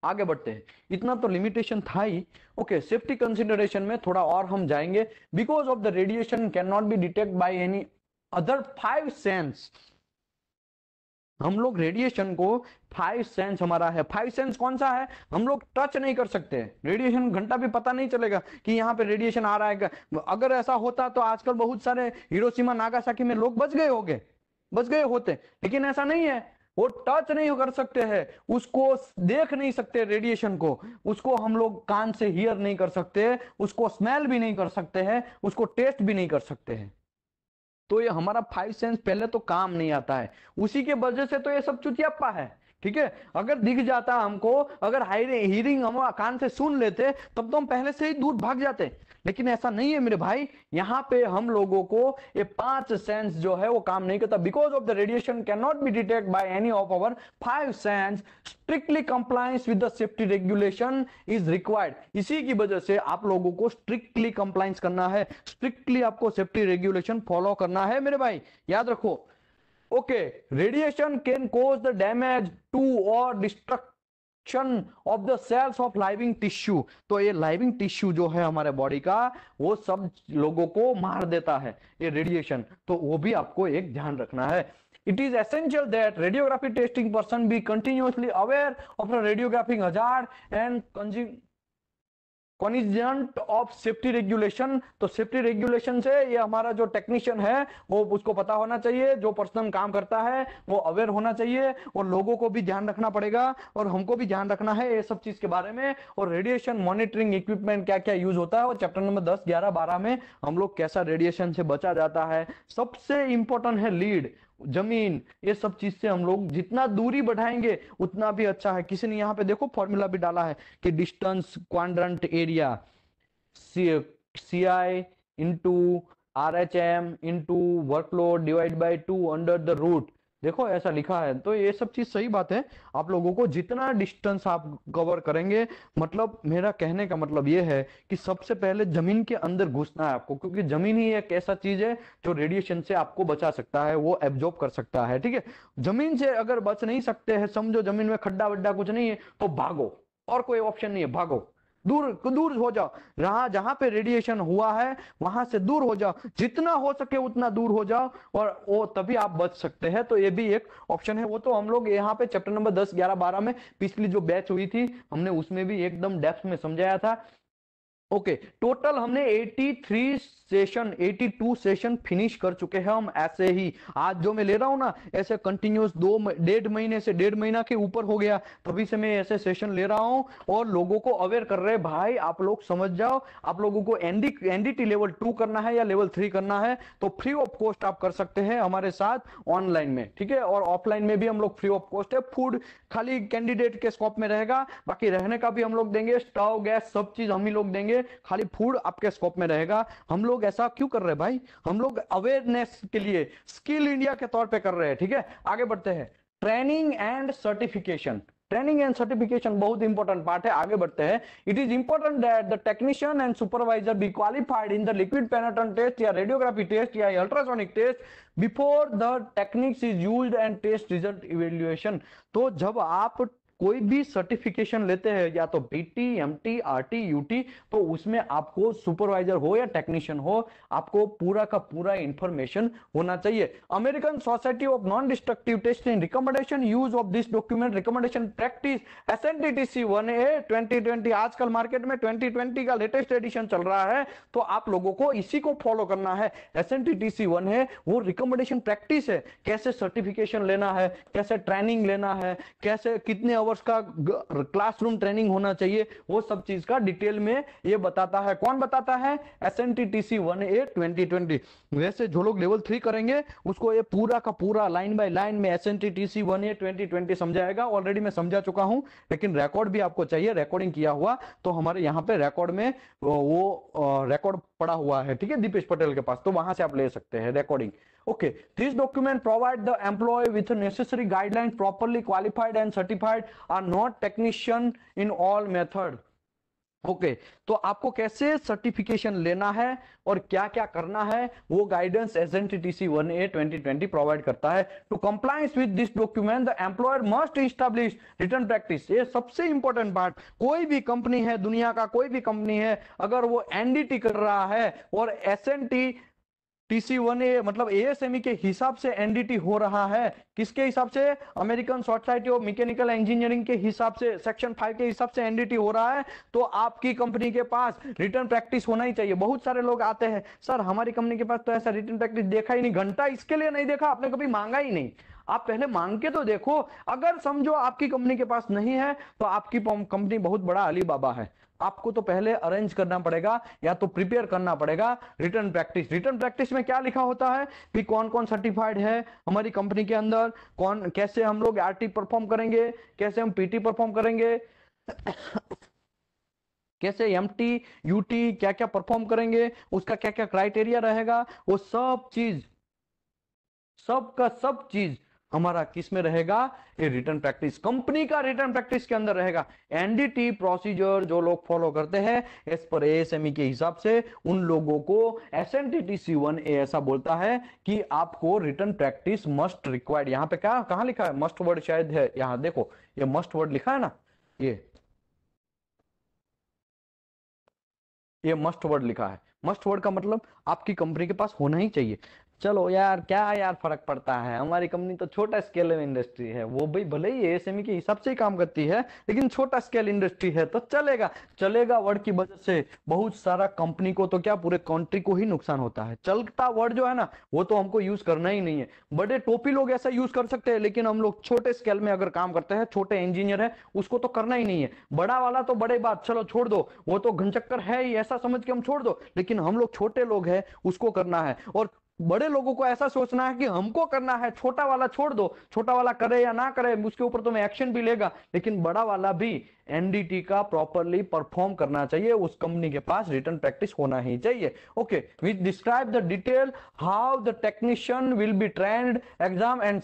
आगे बढ़ते हैं, इतना तो लिमिटेशन था ही। ओके, सेफ्टी कंसिडरेशन में थोड़ा और हम जाएंगे। Because of the radiation can not be detect by any other 5 sense. हम लोग रेडिएशन को 5 सेंस हमारा है, 5 सेंस कौन सा है, हम लोग टच नहीं कर सकते रेडिएशन, घंटा भी पता नहीं चलेगा कि यहाँ पे रेडिएशन आ रहा है। अगर ऐसा होता तो आजकल बहुत सारे हिरोशिमा नागासाकी में लोग बच गए होते, लेकिन ऐसा नहीं है। वो टच नहीं कर सकते हैं, उसको देख नहीं सकते रेडिएशन को, उसको हम लोग कान से हियर नहीं कर सकते, उसको स्मेल भी नहीं कर सकते हैं, उसको टेस्ट भी नहीं कर सकते हैं। तो ये हमारा 5 सेंस पहले तो काम नहीं आता है, उसी के वजह से तो ये सब चुतियाप्पा है, ठीक है। अगर दिख जाता हमको, अगर हीरिंग हम कान से सुन लेते, तब तो हम पहले से ही दूर भाग जाते, लेकिन ऐसा नहीं है मेरे भाई। यहाँ पे हम लोगों को ये 5 सेंस जो है वो काम नहीं करता। Because of the radiation can not be detect by any of our 5 sense, strictly compliance with the safety regulation is required. इसी की वजह से आप लोगों को स्ट्रिक्टली कंप्लायंस करना है, स्ट्रिक्टली आपको सेफ्टी रेगुलेशन फॉलो करना है मेरे भाई, याद रखो। Okay, radiation can cause the damage to और destruction of the cells of living tissue. तो ये लाइविंग टिश्यू जो है हमारे बॉडी का, वो सब लोगों को मार देता है ये रेडिएशन, तो वो भी आपको एक ध्यान रखना है। It is essential that radiography testing person be continuously aware of the radiographic hazard and cognizant of safety regulation. तो सेफ्टी रेगुलेशन से ये हमारा जो टेक्नीशियन है वो उसको पता होना चाहिए, जो पर्सन काम करता है वो अवेयर होना चाहिए, और लोगों को भी ध्यान रखना पड़ेगा और हमको भी ध्यान रखना है ये सब चीज के बारे में। और रेडिएशन मॉनिटरिंग इक्विपमेंट क्या क्या यूज होता है, और चैप्टर नंबर 10, 11, 12 में हम लोग कैसा रेडिएशन से बचा जाता है। सबसे इंपॉर्टेंट है लीड, जमीन, ये सब चीज से हम लोग जितना दूरी बढ़ाएंगे उतना भी अच्छा है। किसी ने यहाँ पे देखो फॉर्मूला भी डाला है कि distance quadrant area CI into RHM into workload divide by 2 under the root, देखो ऐसा लिखा है। तो ये सब चीज सही बात है, आप लोगों को जितना डिस्टेंस आप कवर करेंगे, मतलब मेरा कहने का मतलब ये है कि सबसे पहले जमीन के अंदर घुसना है आपको, क्योंकि जमीन ही एक ऐसा चीज है जो रेडिएशन से आपको बचा सकता है, वो एब्जॉर्ब कर सकता है, ठीक है। जमीन से अगर बच नहीं सकते हैं, समझो जमीन में खड्डा वड्डा कुछ नहीं है, तो भागो, और कोई ऑप्शन नहीं है, भागो। दूर दूर हो जाओ, जहां जहां पे रेडिएशन हुआ है वहां से दूर हो जाओ, जितना हो सके उतना दूर हो जाओ, और वो तभी आप बच सकते हैं। तो ये भी एक ऑप्शन है। वो तो हम लोग यहाँ पे चैप्टर नंबर 10, 11, 12 में पिछली जो बैच हुई थी हमने उसमें भी एकदम डेप्थ में समझाया था। ओके, टोटल हमने 83 सेशन, 82 सेशन फिनिश कर चुके हैं हम ऐसे ही। आज जो मैं ले रहा हूं ना, ऐसे कंटिन्यूस 1.5 महीने से 1.5 महीना के ऊपर हो गया, तभी से मैं ऐसे सेशन ले रहा हूं और लोगों को अवेयर कर रहे हैं। भाई आप लोग समझ जाओ, आप लोगों को एनडीटी लेवल 2 करना है या लेवल 3 करना है तो फ्री ऑफ कॉस्ट आप कर सकते हैं हमारे साथ ऑनलाइन में, ठीक है। और ऑफलाइन में भी हम लोग फ्री ऑफ कॉस्ट है। फूड खाली कैंडिडेट के स्कोप में रहेगा, बाकी रहने का भी हम लोग देंगे, स्टोव गैस सब चीज हम ही लोग देंगे, खाली फूड आपके स्कोप में रहेगा। हम लोग ऐसा क्यों कर रहे हैं भाई? हम लोग अवेयरनेस के लिए, स्किल इंडिया के तौर पे कर रहे हैं, ठीक है। आगे बढ़ते हैं, training and certification. Training and certification बहुत इंपॉर्टेंट पार्ट है। आगे बढ़ते हैं, it is important that the technician and supervisor be qualified in the liquid penetrant test या रेडियोग्राफी टेस्ट या ultrasonic test before the techniques is used and test result evaluation. तो जब आप कोई भी सर्टिफिकेशन लेते हैं, या तो बीटी, एमटी, आरटी, यूटी, तो उसमें आपको सुपरवाइजर हो या टेक्नीशियन हो, आपको पूरा का पूरा इंफॉर्मेशन होना चाहिए। American Society of non destructive testing recommendation use of this document recommendation practice SNTTC 1A 2020, आजकल मार्केट में 2020 का लेटेस्ट एडिशन चल रहा है, तो आप लोगों को इसी को फॉलो करना है। एसएनटीटीसी 1 है वो रिकमेंडेशन प्रैक्टिस है, कैसे सर्टिफिकेशन लेना है, कैसे ट्रेनिंग लेना है, कैसे कितने का क्लासरूम ट्रेनिंग होना चाहिए, वो सब चीज का डिटेल में ये बताता है। कौन बताता है? एसएनटीटीसी 1A 2020। वैसे जो लोग लेवल 3 करेंगे उसको ये पूरा का पूरा लाइन बाय लाइन में एसएनटीटीसी 1A 2020 समझाएगा। ऑलरेडी मैं समझा चुका हूं, लेकिन रिकॉर्ड भी आपको चाहिए, रिकॉर्डिंग किया हुआ, तो हमारे यहाँ पे रिकॉर्ड में वो रिकॉर्ड पड़ा हुआ है, ठीक है, दीपेश पटेल के पास, तो वहां से आप ले सकते हैं recording. Okay, this document provide the employee with the necessary guidelines, properly qualified and certified, are not technician in all method. Okay, तो आपको कैसे सर्टिफिकेशन लेना है और क्या क्या करना है, वो गाइडेंस एसएनटीटीसी 1A 2020 प्रोवाइड करता है। To compliance with this document the employer must establish written practice. ये सबसे इंपॉर्टेंट पार्ट, कोई भी कंपनी है, दुनिया का कोई भी कंपनी है, अगर वो एनडीटी कर रहा है और एसएनटी टीसी 1A मतलब एएसएमई के हिसाब से एनडीटी हो रहा है, किसके हिसाब से? American Society of mechanical engineering के हिसाब से, सेक्शन 5 के हिसाब से एनडीटी हो रहा है, तो आपकी कंपनी के पास रिटर्न प्रैक्टिस होना ही चाहिए। बहुत सारे लोग आते हैं, सर हमारी कंपनी के पास तो ऐसा रिटर्न प्रैक्टिस देखा ही नहीं, घंटा इसके लिए नहीं देखा, आपने कभी मांगा ही नहीं। आप पहले मांग के तो देखो, अगर समझो आपकी कंपनी के पास नहीं है तो आपकी कंपनी बहुत बड़ा अली बाबा है। आपको तो पहले अरेंज करना पड़ेगा या तो प्रिपेयर करना पड़ेगा रिटर्न प्रैक्टिस। रिटर्न प्रैक्टिस में क्या लिखा होता है कि कौन कौन सर्टिफाइड है हमारी कंपनी के अंदर, कौन, कैसे हम लोग आरटी परफॉर्म करेंगे, कैसे हम पीटी परफॉर्म करेंगे, कैसे एमटी, यूटी क्या क्या परफॉर्म करेंगे, उसका क्या क्या क्राइटेरिया रहेगा, वो सब चीज, सबका सब चीज हमारा किस में रहेगा? ये रिटर्न प्रैक्टिस, कंपनी का रिटर्न प्रैक्टिस के अंदर रहेगा। एनडीटी प्रोसीजर जो लोग फॉलो करते हैं एज पर एएसएमई के हिसाब से, उन लोगों को एसएनटीटीसी 1A ऐसा बोलता है कि आपको रिटर्न प्रैक्टिस मस्ट रिक्वायर्ड। यहाँ पे क्या, कहां लिखा है? मस्ट वर्ड शायद है, यहाँ देखो ये मस्ट वर्ड लिखा है ना, ये मस्ट वर्ड लिखा है। मस्ट वर्ड का मतलब आपकी कंपनी के पास होना ही चाहिए। चलो यार, क्या यार फर्क पड़ता है, हमारी कंपनी तो छोटा स्केल इंडस्ट्री है, वो भी भले ही एएसएमई के हिसाब से ही काम करती है, लेकिन छोटा स्केल इंडस्ट्री है तो चलेगा। चलेगा वर्ड की वजह से बहुत सारा कंपनी को तो क्या पूरे कंट्री को ही नुकसान होता है। चलता वर्ड जो है ना, वो तो हमको यूज करना ही नहीं है। बड़े टोपी लोग ऐसा यूज कर सकते हैं, लेकिन हम लोग छोटे स्केल में अगर काम करते हैं, छोटे इंजीनियर है, उसको तो करना ही नहीं है। बड़ा वाला तो बड़े बात, चलो छोड़ दो, वो तो घनचक्कर है ही, ऐसा समझ के हम छोड़ दो, लेकिन हम लोग छोटे लोग हैं, उसको करना है। और बड़े लोगों को ऐसा सोचना है कि हमको करना है, छोटा वाला छोड़ दो, छोटा वाला करे या ना करे उसके ऊपर तो मैं एक्शन भी लेगा, लेकिन बड़ा वाला भी एनडीटी का प्रॉपरली परफॉर्म करना चाहिए, उस कंपनी के पास रिटर्न प्रैक्टिस होना ही चाहिए। Okay, we describe the detail how the technician will be trained, exam and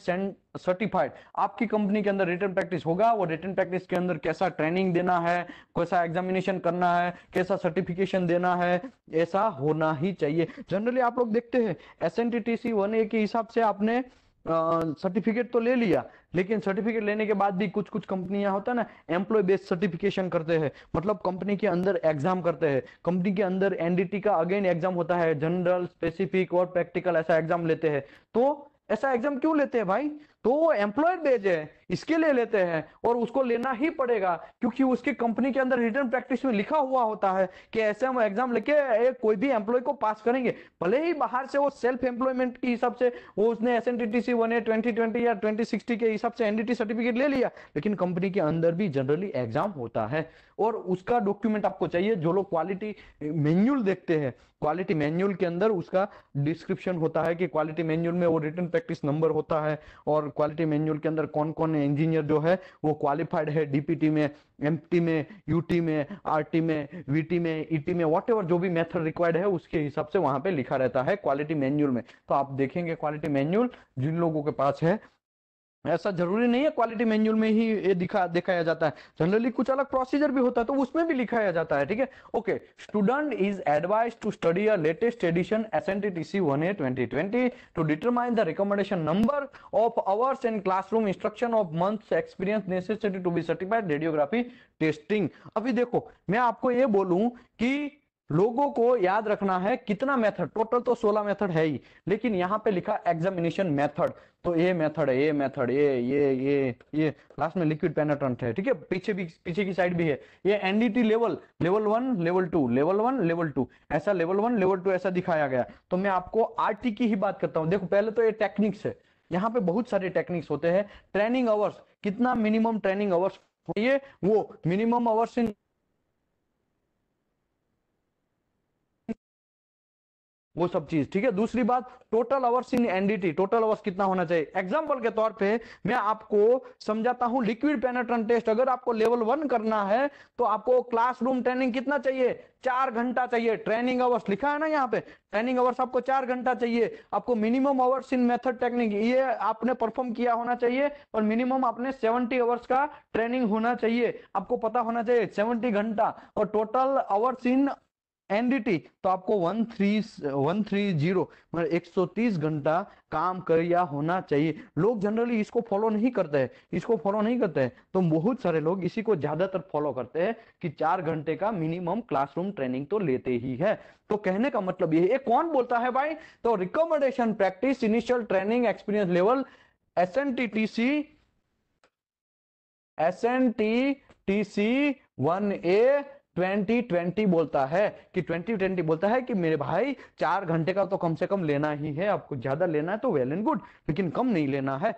certified. आपकी कंपनी के अंदर रिटर्न प्रैक्टिस होगा, वो रिटर्न प्रैक्टिस के अंदर कैसा ट्रेनिंग देना है, कैसा एग्जामिनेशन करना है, कैसा सर्टिफिकेशन देना है, ऐसा होना ही चाहिए। जनरली आप लोग देखते हैं एसएनटीटीसी 1A के हिसाब से आपने सर्टिफिकेट तो ले लिया, लेकिन सर्टिफिकेट लेने के बाद भी कुछ कुछ कंपनियां होता है ना एम्प्लॉय बेस्ड सर्टिफिकेशन करते हैं, मतलब कंपनी के अंदर एग्जाम करते हैं, कंपनी के अंदर एनडीटी का अगेन एग्जाम होता है, जनरल स्पेसिफिक और प्रैक्टिकल ऐसा एग्जाम लेते हैं। तो ऐसा एग्जाम क्यों लेते हैं भाई? तो वो एम्प्लॉयड बेज है, इसके लिए लेते हैं, और उसको लेना ही पड़ेगा क्योंकि उसकी कंपनी के अंदर रिटर्न प्रैक्टिस में लिखा हुआ होता है कि ऐसे हम एग्जाम लेके कोई भी एम्प्लॉय को पास करेंगे। भले ही बाहर से वो सेल्फ एम्प्लॉयमेंट के हिसाब से वो उसने एसएनटीटीसी 1A 2020 या 2060 के हिसाब से एनडीटी सर्टिफिकेट ले लिया, लेकिन कंपनी के अंदर भी जनरली एग्जाम होता है और उसका डॉक्यूमेंट आपको चाहिए। जो लोग क्वालिटी मैन्युअल देखते हैं, क्वालिटी मैन्युअल के अंदर उसका डिस्क्रिप्शन होता है कि क्वालिटी मैन्युअल में वो रिटन प्रैक्टिस नंबर होता है, और क्वालिटी मैन्युअल के अंदर कौन कौन इंजीनियर जो है वो क्वालिफाइड है डीपीटी में, एमटी में, यूटी में, आरटी में, वीटी में, ईटी में, वॉट एवर जो भी मेथड रिक्वायर्ड है उसके हिसाब से वहां पे लिखा रहता है क्वालिटी मैन्युअल में। तो आप देखेंगे क्वालिटी मैन्युअल जिन लोगों के पास है, ऐसा जरूरी नहीं है क्वालिटी मैन्युअल में ही ये दिखाया जाता है, जनरली कुछ अलग प्रोसीजर भी होता है तो उसमें भी लिखाया जाता है, ठीक है। Okay, student is advise to study a latest edition SNTTC 1A 2020 to determine the recommendation number of hours in classroom instruction of months experience necessary to be certified radiography testing. अभी देखो मैं आपको ये बोलूं कि लोगों को याद रखना है कितना मेथड, टोटल तो 16 मेथड है ही, लेकिन यहाँ पे लिखा एग्जामिनेशन मेथड, तो ये मेथड है, ये मेथड, ये लास्ट में लिक्विड पेनिट्रेंट है, ठीक है, पीछे भी पीछे की साइड भी है, ये NDT level, level 1 level 2, level 1 level 2, ऐसा लेवल 1 लेवल 2 ऐसा दिखाया गया। तो मैं आपको आरटी की ही बात करता हूँ। देखो पहले तो ये टेक्निक्स है, यहाँ पे बहुत सारे टेक्निक्स होते हैं। ट्रेनिंग आवर्स, कितना मिनिमम ट्रेनिंग आवर्स चाहिए, वो मिनिमम आवर्स इन वो सब चीज, ठीक है। दूसरी बात, total hours in NDT, total hours कितना होना चाहिए। एग्जांपल के तौर पे मैं आपको समझाता हूं, लिक्विड पेनिट्रेंट टेस्ट अगर आपको लेवल 1 करना है तो आपको क्लासरूम ट्रेनिंग कितना चाहिए, 4 घंटा चाहिए। ट्रेनिंग आवर्स लिखा है ना यहाँ पे, ट्रेनिंग आवर्स आपको 4 घंटा चाहिए। आपको minimum hours in method technique ये आपने परफॉर्म किया होना चाहिए, और मिनिमम आपने 70 आवर्स का ट्रेनिंग होना चाहिए, आपको पता होना चाहिए 70 घंटा। और टोटल आवर्स इन एनडीटी तो आपको 130 मतलब 130 घंटा काम किया होना चाहिए। लोग जनरली इसको फॉलो नहीं करते हैं, इसको फॉलो नहीं करते हैं, तो बहुत सारे लोग इसी को ज्यादातर फॉलो करते हैं कि 4 घंटे का मिनिमम क्लासरूम ट्रेनिंग तो लेते ही है। तो कहने का मतलब ये कौन बोलता है भाई, तो recommendation practice initial training experience level SNTTC, SNTTC 1A 2020 बोलता है कि 2020 बोलता है कि मेरे भाई 4 घंटे का तो कम से कम लेना ही है, आपको ज्यादा लेना है तो वेल एंड गुड, लेकिन कम नहीं लेना है।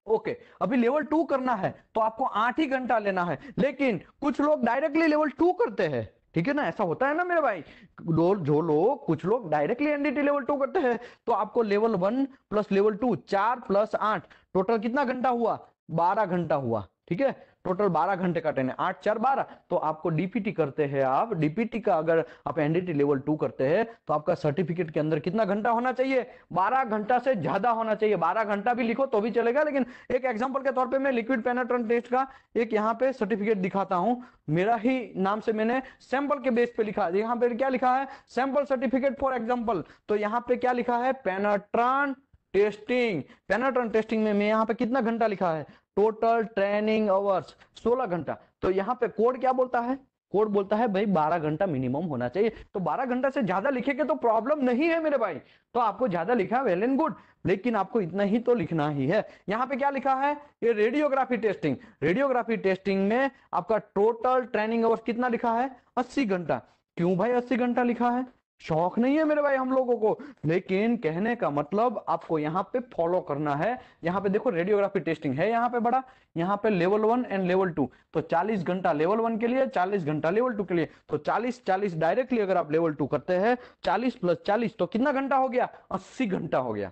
ओके, अभी लेवल 2 करना है तो आपको 8 ही घंटा लेना है, लेकिन कुछ लोग डायरेक्टली लेवल 2 करते हैं, ठीक है ना, ऐसा होता है ना मेरे भाई। जो लोग, कुछ लोग डायरेक्टली एनडीटी लेवल 2 करते हैं, तो आपको लेवल 1 प्लस लेवल 2, 4 + 8, टोटल कितना घंटा हुआ, 12 घंटा हुआ, ठीक है। टोटल 12 घंटे का ट्रेन है, 8 × 4 = 12। तो आपको डीपीटी करते हैं, आप डीपीटी का अगर आप एनडीटी लेवल 2 करते हैं तो आपका सर्टिफिकेट के अंदर कितना घंटा होना चाहिए, 12 घंटा से ज्यादा होना चाहिए। 12 घंटा भी लिखो तो भी चलेगा, लेकिन एक एग्जांपल के तौर पे मैं लिक्विड पेनिट्रेंट टेस्ट का एक यहाँ पे सर्टिफिकेट दिखाता हूं, मेरा ही नाम से मैंने सैंपल के बेस पे लिखा है। यहाँ पे क्या लिखा है, सैंपल सर्टिफिकेट फॉर एग्जांपल, तो यहाँ पे क्या लिखा है, पेनिट्रेंट टेस्टिंग। पेनिट्रेंट टेस्टिंग में मैं यहाँ पे कितना घंटा लिखा है, टोटल ट्रेनिंग आवर्स 16 घंटा। तो यहाँ पे कोड क्या बोलता है, कोड बोलता है भाई 12 घंटा मिनिमम होना चाहिए। तो 12 घंटा से ज्यादा लिखेंगे तो प्रॉब्लम नहीं है मेरे भाई, तो आपको ज्यादा लिखा है वेल एंड गुड, लेकिन आपको इतना ही तो लिखना ही है। यहाँ पे क्या लिखा है, ये रेडियोग्राफी टेस्टिंग, रेडियोग्राफी टेस्टिंग में आपका टोटल ट्रेनिंग आवर्स कितना लिखा है, 80 घंटा। क्यों भाई 80 घंटा लिखा है, शौक नहीं है मेरे भाई हम लोगों को, लेकिन कहने का मतलब आपको यहाँ पे फॉलो करना है। यहाँ पे देखो रेडियोग्राफी टेस्टिंग है यहाँ पे बड़ा, यहाँ पे लेवल 1 एंड लेवल 2, तो 40 घंटा लेवल 1 के लिए, 40 घंटा लेवल 2 के लिए, तो 40 डायरेक्टली अगर आप लेवल 2 करते हैं, 40 + 40 तो कितना घंटा हो गया, 80 घंटा हो गया।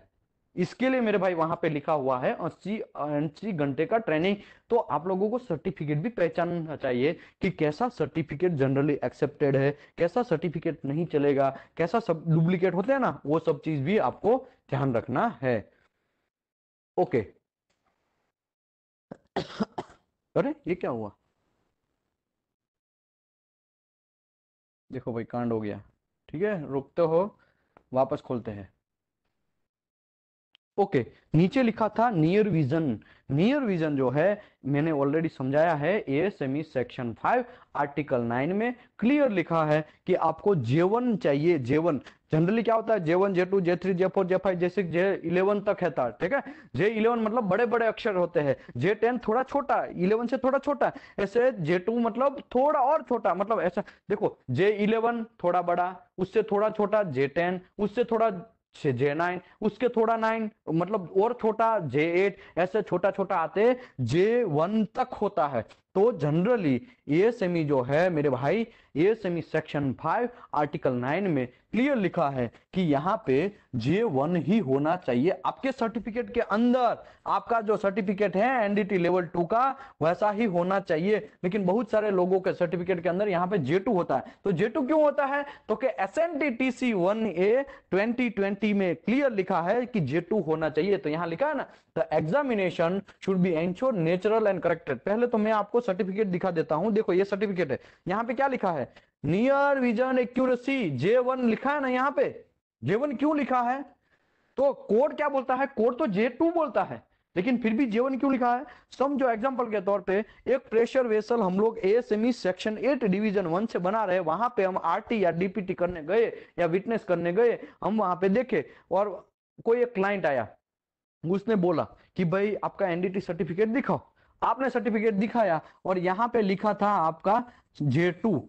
इसके लिए मेरे भाई वहां पे लिखा हुआ है 80 घंटे का ट्रेनिंग। तो आप लोगों को सर्टिफिकेट भी पहचानना चाहिए कि कैसा सर्टिफिकेट जनरली एक्सेप्टेड है, कैसा सर्टिफिकेट नहीं चलेगा, कैसा सब डुप्लीकेट होते हैं ना, वो सब चीज भी आपको ध्यान रखना है। ओके। अरे ये क्या हुआ, देखो भाई कांड हो गया, ठीक है रुकते हो, वापस खोलते हैं। ओके, नीचे लिखा था नियर विजन। नियर विजन जो है मैंने ऑलरेडी समझाया है, एएसएमई सेक्शन 5 आर्टिकल 9 में क्लियर लिखा है कि आपको J1 चाहिए। J1 जनरली क्या होता है, J1 J2 J3 J4 J5 J6 J11 तक है था, ठीक है। J11 मतलब बड़े बड़े अक्षर होते हैं, J10 थोड़ा छोटा, 11 से थोड़ा छोटा, ऐसे J2 मतलब थोड़ा और छोटा, मतलब ऐसा देखो, J11 थोड़ा बड़ा, उससे थोड़ा छोटा J10, उससे थोड़ा J9, उसके थोड़ा 9 मतलब और छोटा J8, ऐसे छोटा छोटा आते J1 तक होता है। तो जनरली एएसएमई जो है मेरे भाई, एएसएमई सेक्शन 5 आर्टिकल 9 में क्लियर लिखा है कि यहाँ पे J1 ही होना चाहिए आपके सर्टिफिकेट के अंदर। आपका जो सर्टिफिकेट है एनडीटी लेवल 2 का वैसा ही होना चाहिए, लेकिन बहुत सारे लोगों के सर्टिफिकेट के अंदर यहाँ पे J2 होता है। तो J2 क्यों होता है, तो कि SNTTC 1A 2020 में क्लियर लिखा है कि J2 होना चाहिए। तो यहाँ लिखा है ना, the examination should be ensure natural and corrected. पहले तो मैं आपको सर्टिफिकेट दिखा देता हूं, देखो ये सर्टिफिकेट है, यहाँ पे क्या लिखा है, नियर विजन एक्यूरेसी J1 लिखा है ना यहाँ पे। J1 क्यों लिखा है, तो कोड क्या बोलता है, कोड तो J2 बोलता है, लेकिन फिर भी J1 क्यों लिखा है। समझो एग्जांपल के तौर पे, एक प्रेशर वेसल हम लोग एएसएमई सेक्शन 8 डिवीजन 1 से बना रहे, वहां पे हम आरटी या डीपीटी करने गए या विटनेस करने गए, हम वहां पे देखे और कोई एक क्लाइंट आया, उसने बोला कि भाई आपका एनडीटी सर्टिफिकेट दिखाओ। आपने सर्टिफिकेट दिखाया और यहाँ पे लिखा था आपका J2।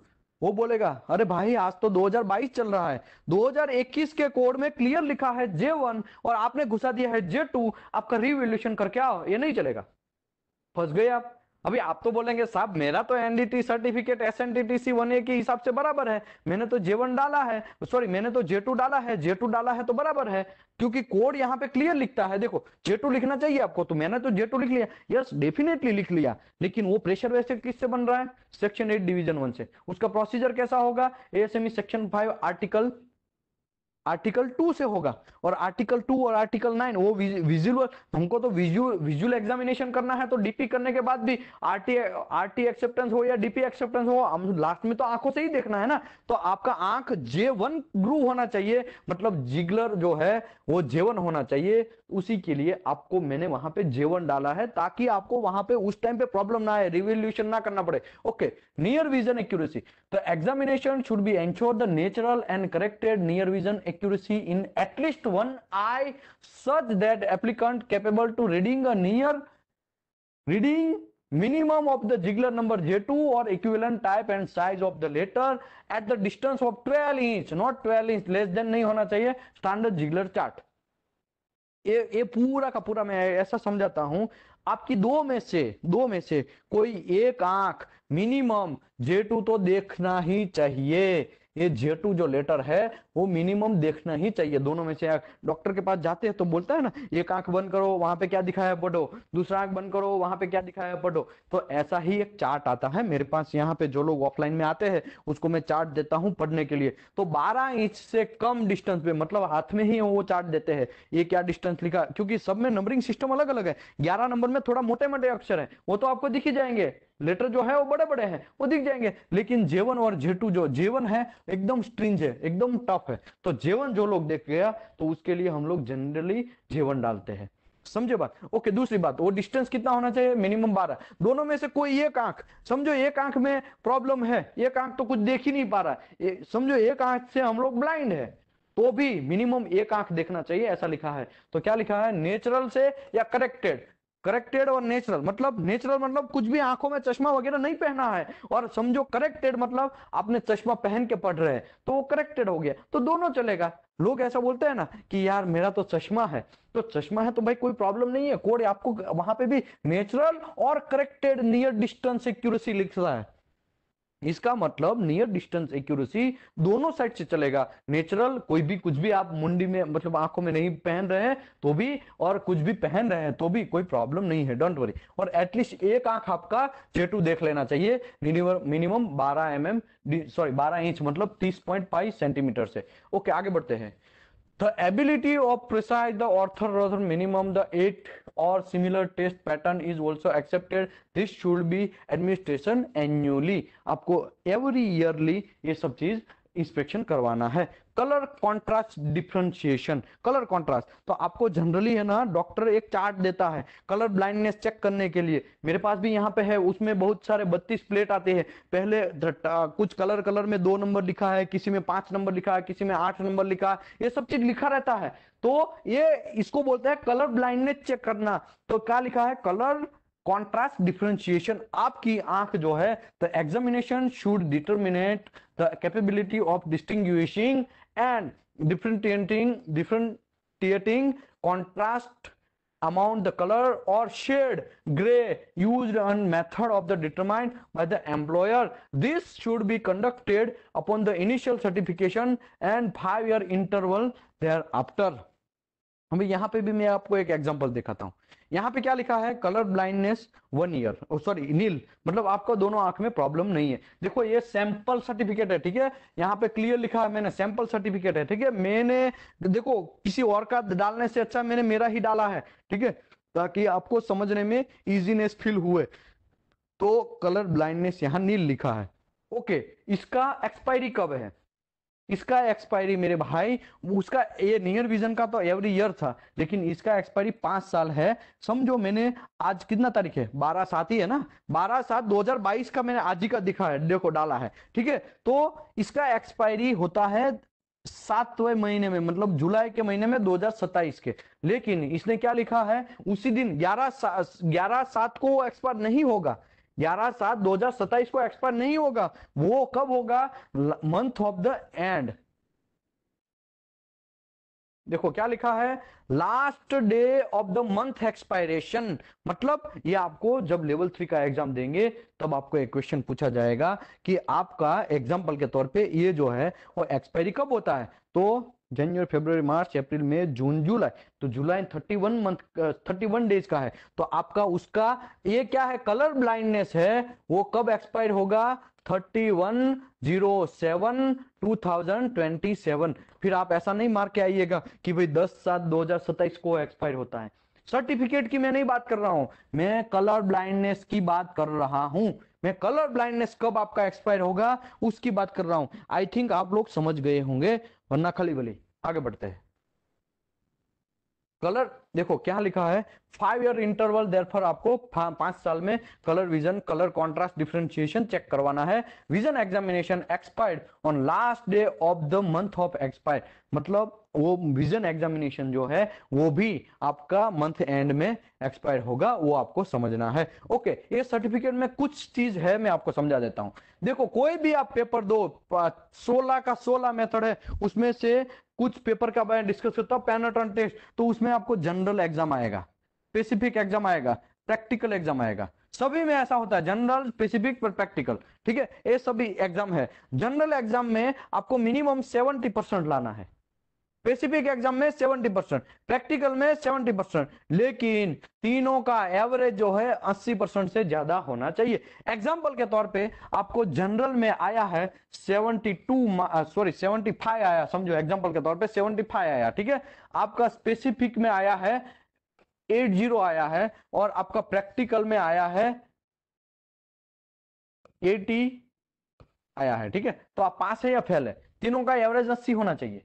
वो बोलेगा अरे भाई आज तो 2022 चल रहा है, 2021 के कोड में क्लियर लिखा है J1 और आपने घुसा दिया है J2, आपका रिवैल्यूएशन करके आओ, ये नहीं चलेगा, फंस गए आप। अभी आप तो बोलेंगे साहब मेरा तो एनडीटी सर्टिफिकेट एसएनटीटीसी 1A के हिसाब से बराबर है, मैंने तो J1 डाला है, सॉरी मैंने तो J2 डाला है, J2 डाला है तो बराबर है, क्योंकि कोड यहाँ पे क्लियर लिखता है। देखो J2 लिखना चाहिए आपको, तो मैंने तो J2 लिख लिया, यस डेफिनेटली लिख लिया, लेकिन वो प्रेशर वेसल किससे बन रहा है, सेक्शन 8 डिवीजन 1 से। उसका प्रोसीजर कैसा होगा, एएसएमई सेक्शन 5 आर्टिकल 2 से होगा, और आर्टिकल 2 और आर्टिकल 9 वो विजुअल, हमको तो विजुअल एग्जामिनेशन करना है, तो डीपी करने के बाद भी आरटी एक्सेप्टेंस हो या डीपी एक्सेप्टेंस हो, हम लास्ट में तो आंखों से ही देखना है ना। तो आपका आंख J1 ग्रू होना चाहिए, मतलब जिगलर जो है वो J1 होना चाहिए, उसी के लिए आपको मैंने वहां पे J1 डाला है, ताकि आपको वहां पे उस टाइम पे प्रॉब्लम ना आए, रिवैल्यूएशन ना करना पड़े। Okay, near vision accuracy, the examination should be ensure the natural and corrected near vision accuracy in at least one eye, such that applicant capable to reading minimum of the Ziegler number J2 or equivalent type and size of the letter at the distance of 12 inch, not 12 inch, less than नहीं होना चाहिए standard Ziegler chart। ये पूरा का पूरा मैं ऐसा समझाता हूं, आपकी दो में से कोई एक आंख मिनिमम J2 तो देखना ही चाहिए। ये J2 जो लेटर है वो मिनिमम देखना ही चाहिए, दोनों में से। डॉक्टर के पास जाते हैं तो बोलता है ना, एक आंख बंद करो वहां पे क्या दिखा है पढ़ो, दूसरा आंख बंद करो वहां पे क्या दिखा है पढ़ो। तो ऐसा ही एक चार्ट आता है मेरे पास, यहाँ पे जो लोग ऑफलाइन में आते हैं उसको मैं चार्ट देता हूँ पढ़ने के लिए। तो 12 इंच से कम डिस्टेंस पे, मतलब हाथ में ही वो चार्ट देते हैं, ये क्या डिस्टेंस लिखा, क्योंकि सब में नंबरिंग सिस्टम अलग अलग है। 11 नंबर में थोड़ा मोटे मोटे अक्षर है, वो तो आपको दिख ही जाएंगे, लेटर जो है वो बड़े बड़े हैं वो दिख जाएंगे, लेकिन J1 और J2, जो J1 है एकदम स्ट्रिंज है, एकदम टफ है, तो J1 जो लोग देख गया तो उसके लिए हम लोग जनरली J1 डालते हैं। समझे बात। ओके, दूसरी बात, वो डिस्टेंस कितना होना चाहिए, मिनिमम 12। दोनों में से कोई एक आंख, समझो एक आंख में प्रॉब्लम है, एक आंख तो कुछ देख ही नहीं पा रहा है, समझो एक आंख से हम लोग ब्लाइंड है, तो भी मिनिमम एक आंख देखना चाहिए, ऐसा लिखा है। तो क्या लिखा है, नेचुरल से या करेक्टेड। करेक्टेड और नेचुरल मतलब कुछ भी आंखों में चश्मा वगैरह नहीं पहना है, और समझो करेक्टेड मतलब आपने चश्मा पहन के पढ़ रहे हैं तो वो करेक्टेड हो गया, तो दोनों चलेगा। लोग ऐसा बोलते हैं ना कि यार मेरा तो चश्मा है, तो चश्मा है तो भाई कोई प्रॉब्लम नहीं है, कोड आपको वहां पे भी नेचुरल और करेक्टेड नियर डिस्टेंस एक्यूरेसी लिख रहा है। इसका मतलब नियर डिस्टेंस एक्यूरेसी दोनों साइड से चलेगा, नेचुरल कोई भी कुछ भी आप मुंडी में मतलब आंखों में नहीं पहन रहे हैं तो भी, और कुछ भी पहन रहे हैं तो भी कोई प्रॉब्लम नहीं है, डोंट वरी। और एटलीस्ट एक आंख आपका J2 देख लेना चाहिए, मिनिमम 12 इंच मतलब 30.5 सेंटीमीटर से। ओके, आगे बढ़ते हैं। The ability of precise the author rather minimum the 8 or similar test pattern is also accepted. This should be administration annually. आपको every yearly ये सब चीज इंस्पेक्शन करवाना है। Colour contrast differentiation, colour contrast तो आपको जनरली है ना डॉक्टर एक चार्ट देता है कलर ब्लाइंडनेस चेक करने के लिए। मेरे पास भी यहाँ पे है, उसमें बहुत सारे 32 प्लेट आते हैं। पहले कुछ कलर में 2 नंबर लिखा है, किसी में 5 नंबर लिखा है, किसी में 8 नंबर लिखा है, ये सब चीज लिखा रहता है। तो ये इसको बोलते हैं कलर ब्लाइंडनेस चेक करना। तो क्या लिखा है, कलर कॉन्ट्रास्ट डिफरेंशिएशन। आपकी आंख जो है, the examination should determinate the capability of distinguishing and differentiating contrast among the color or shade gray used on method of the determined by the employer. This should be conducted upon the initial certification and 5-year interval thereafter. अभी यहाँ पे भी मैं आपको एक example दिखाता हूँ। यहाँ पे क्या लिखा है, कलर ब्लाइंडनेस 1 ईयर, सॉरी नील, मतलब आपको दोनों आंख में प्रॉब्लम नहीं है। देखो ये सैंपल सर्टिफिकेट है, ठीक है, यहाँ पे क्लियर लिखा है मैंने सैंपल सर्टिफिकेट है, ठीक है। मैंने देखो किसी और का डालने से अच्छा मैंने मेरा ही डाला है, ठीक है, ताकि आपको समझने में इजीनेस फील हुए। तो कलर ब्लाइंडनेस यहाँ नील लिखा है। ओके, इसका एक्सपायरी कब है, इसका एक्सपायरी मेरे भाई, उसका ये नियर विजन का तो एवरी ईयर था, लेकिन इसका एक्सपायरी 5 साल है। समझो मैंने आज कितना तारीख है, 12/7 ही है ना, 12/7/2022 का मैंने आज ही का दिखा है, देखो डाला है, ठीक है। तो इसका एक्सपायरी होता है 7वें महीने में, मतलब जुलाई के महीने में 2027 के। लेकिन इसने क्या लिखा है, उसी दिन 11/7 को एक्सपायर नहीं होगा, 11/7/2027 को एक्सपायर नहीं होगा। वो कब होगा, मंथ ऑफ द एंड। देखो क्या लिखा है, last day of the month expiration. मतलब ये आपको जब लेवल 3 का एग्जाम देंगे तब आपको एक क्वेश्चन पूछा जाएगा कि आपका एग्जाम्पल के तौर पे ये जो है वो एक्सपायरी कब होता है। तो जनवरी, फरवरी, मार्च, अप्रैल, मई, जून, जुलाई, तो जुलाई 31 डेज का है। तो आपका उसका ये क्या है, कलर ब्लाइंडनेस है, वो कब एक्सपायर होगा, 31/07/2027। फिर आप ऐसा नहीं मार के आइएगा कि भाई 10/7/2027 को एक्सपायर होता है। सर्टिफिकेट की मैं नहीं बात कर रहा हूं, मैं कलर ब्लाइंडनेस की बात कर रहा हूं। मैं कलर ब्लाइंडनेस कब आपका एक्सपायर होगा उसकी बात कर रहा हूं। आई थिंक आप लोग समझ गए होंगे, वरना खाली भली आगे बढ़ते हैं। कलर देखो क्या लिखा है, 5-year इंटरवल, देयरफॉर आपको 5 साल में colour vision, colour contrast differentiation check करवाना है। Vision examination expired on last day of the month of expire, मतलब वो विजन एग्जामिनेशन जो है वो भी आपका मंथ एंड में एक्सपायर होगा, वो आपको समझना है। ओके, ये सर्टिफिकेट में कुछ चीज है मैं आपको समझा देता हूं। देखो कोई भी आप पेपर दो, 16 का 16 मेथड है, उसमें से कुछ पेपर का मैं डिस्कस करता हूं, पैटर्न टेस्ट, तो उसमें आपको जनरल एग्जाम आएगा, स्पेसिफिक एग्जाम आएगा, प्रैक्टिकल एग्जाम आएगा। सभी में ऐसा होता है, जनरल, स्पेसिफिक, प्रैक्टिकल, ठीक है, ये सभी एग्जाम है। जनरल एग्जाम में आपको मिनिमम 70% लाना है, स्पेसिफिक एग्जाम में 70%, प्रैक्टिकल में 70%, लेकिन तीनों का एवरेज जो है 80% से ज्यादा होना चाहिए। एग्जाम्पल के तौर पे आपको जनरल में आया है 75 आया, समझो एग्जाम्पल के तौर पे 75 आया, ठीक है। आपका स्पेसिफिक में आया है 80 आया है, और आपका प्रैक्टिकल में आया है 80 आया है, ठीक है। तो आप पास है या फेल है, तीनों का एवरेज 80 होना चाहिए।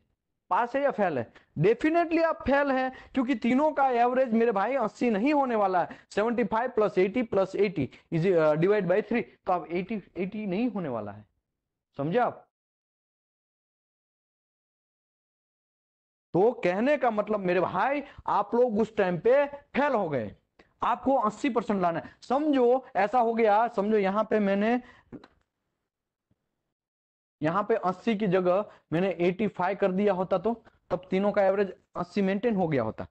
पास है या फेल है, डेफिनेटली आप फेल है, क्योंकि तीनों का एवरेज मेरे भाई 80 नहीं होने वाला है। 75 + 80 + 80 इज डिवाइड बाय 3, तो आप 80 नहीं होने वाला है, समझे आप। तो कहने का मतलब मेरे भाई, आप लोग उस टाइम पे फेल हो गए, आपको 80% लाना है। समझो ऐसा हो गया, समझो यहां पे मैंने, यहां पे 80 की जगह मैंने 85 कर दिया होता, तो तब तीनों का एवरेज 80 मेंटेन हो गया होता।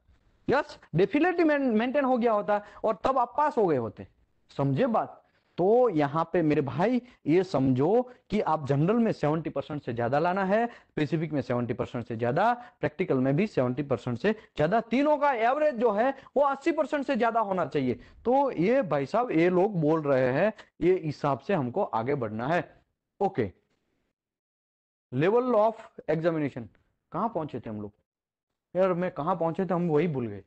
यस, डेफिनेटली मेंटेन हो गया होता, और तब आप पास हो गए होते, समझे बात। तो यहां पे मेरे भाई ये समझो कि आप जनरल में 70% से ज्यादा लाना है, स्पेसिफिक में 70% से ज्यादा, प्रैक्टिकल में भी 70% से ज्यादा, तीनों का एवरेज जो है वो 80% से ज्यादा होना चाहिए। तो ये भाई साहब ये लोग बोल रहे हैं, ये हिसाब से हमको आगे बढ़ना है। ओके, लेवल ऑफ एग्जामिनेशन, कहां पहुंचे थे हम लोग यार, मैं कहां पहुंचे थे, हम वही भूल गए।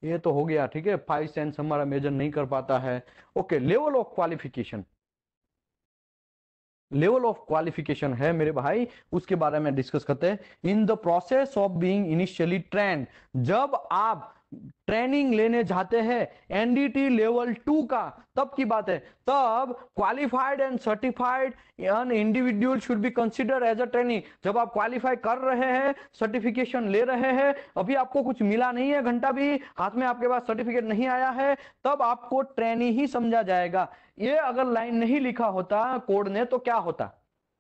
ये तो हो गया, ठीक है, 5 सेंस हमारा मेजर नहीं कर पाता है। Okay, level of qualification, level of qualification है मेरे भाई, उसके बारे में डिस्कस करते हैं। इन the process of being initially trend, जब आप ट्रेनिंग लेने जाते हैं एनडीटी लेवल 2 का, तब की बात है, तब qualified and certified an individual should be consider as a trainee. जब आप क्वालिफाई कर रहे हैं, सर्टिफिकेशन ले रहे हैं, अभी आपको कुछ मिला नहीं है, घंटा भी हाथ में आपके पास सर्टिफिकेट नहीं आया है, तब आपको ट्रेनी ही समझा जाएगा। ये अगर लाइन नहीं लिखा होता कोड ने तो क्या होता?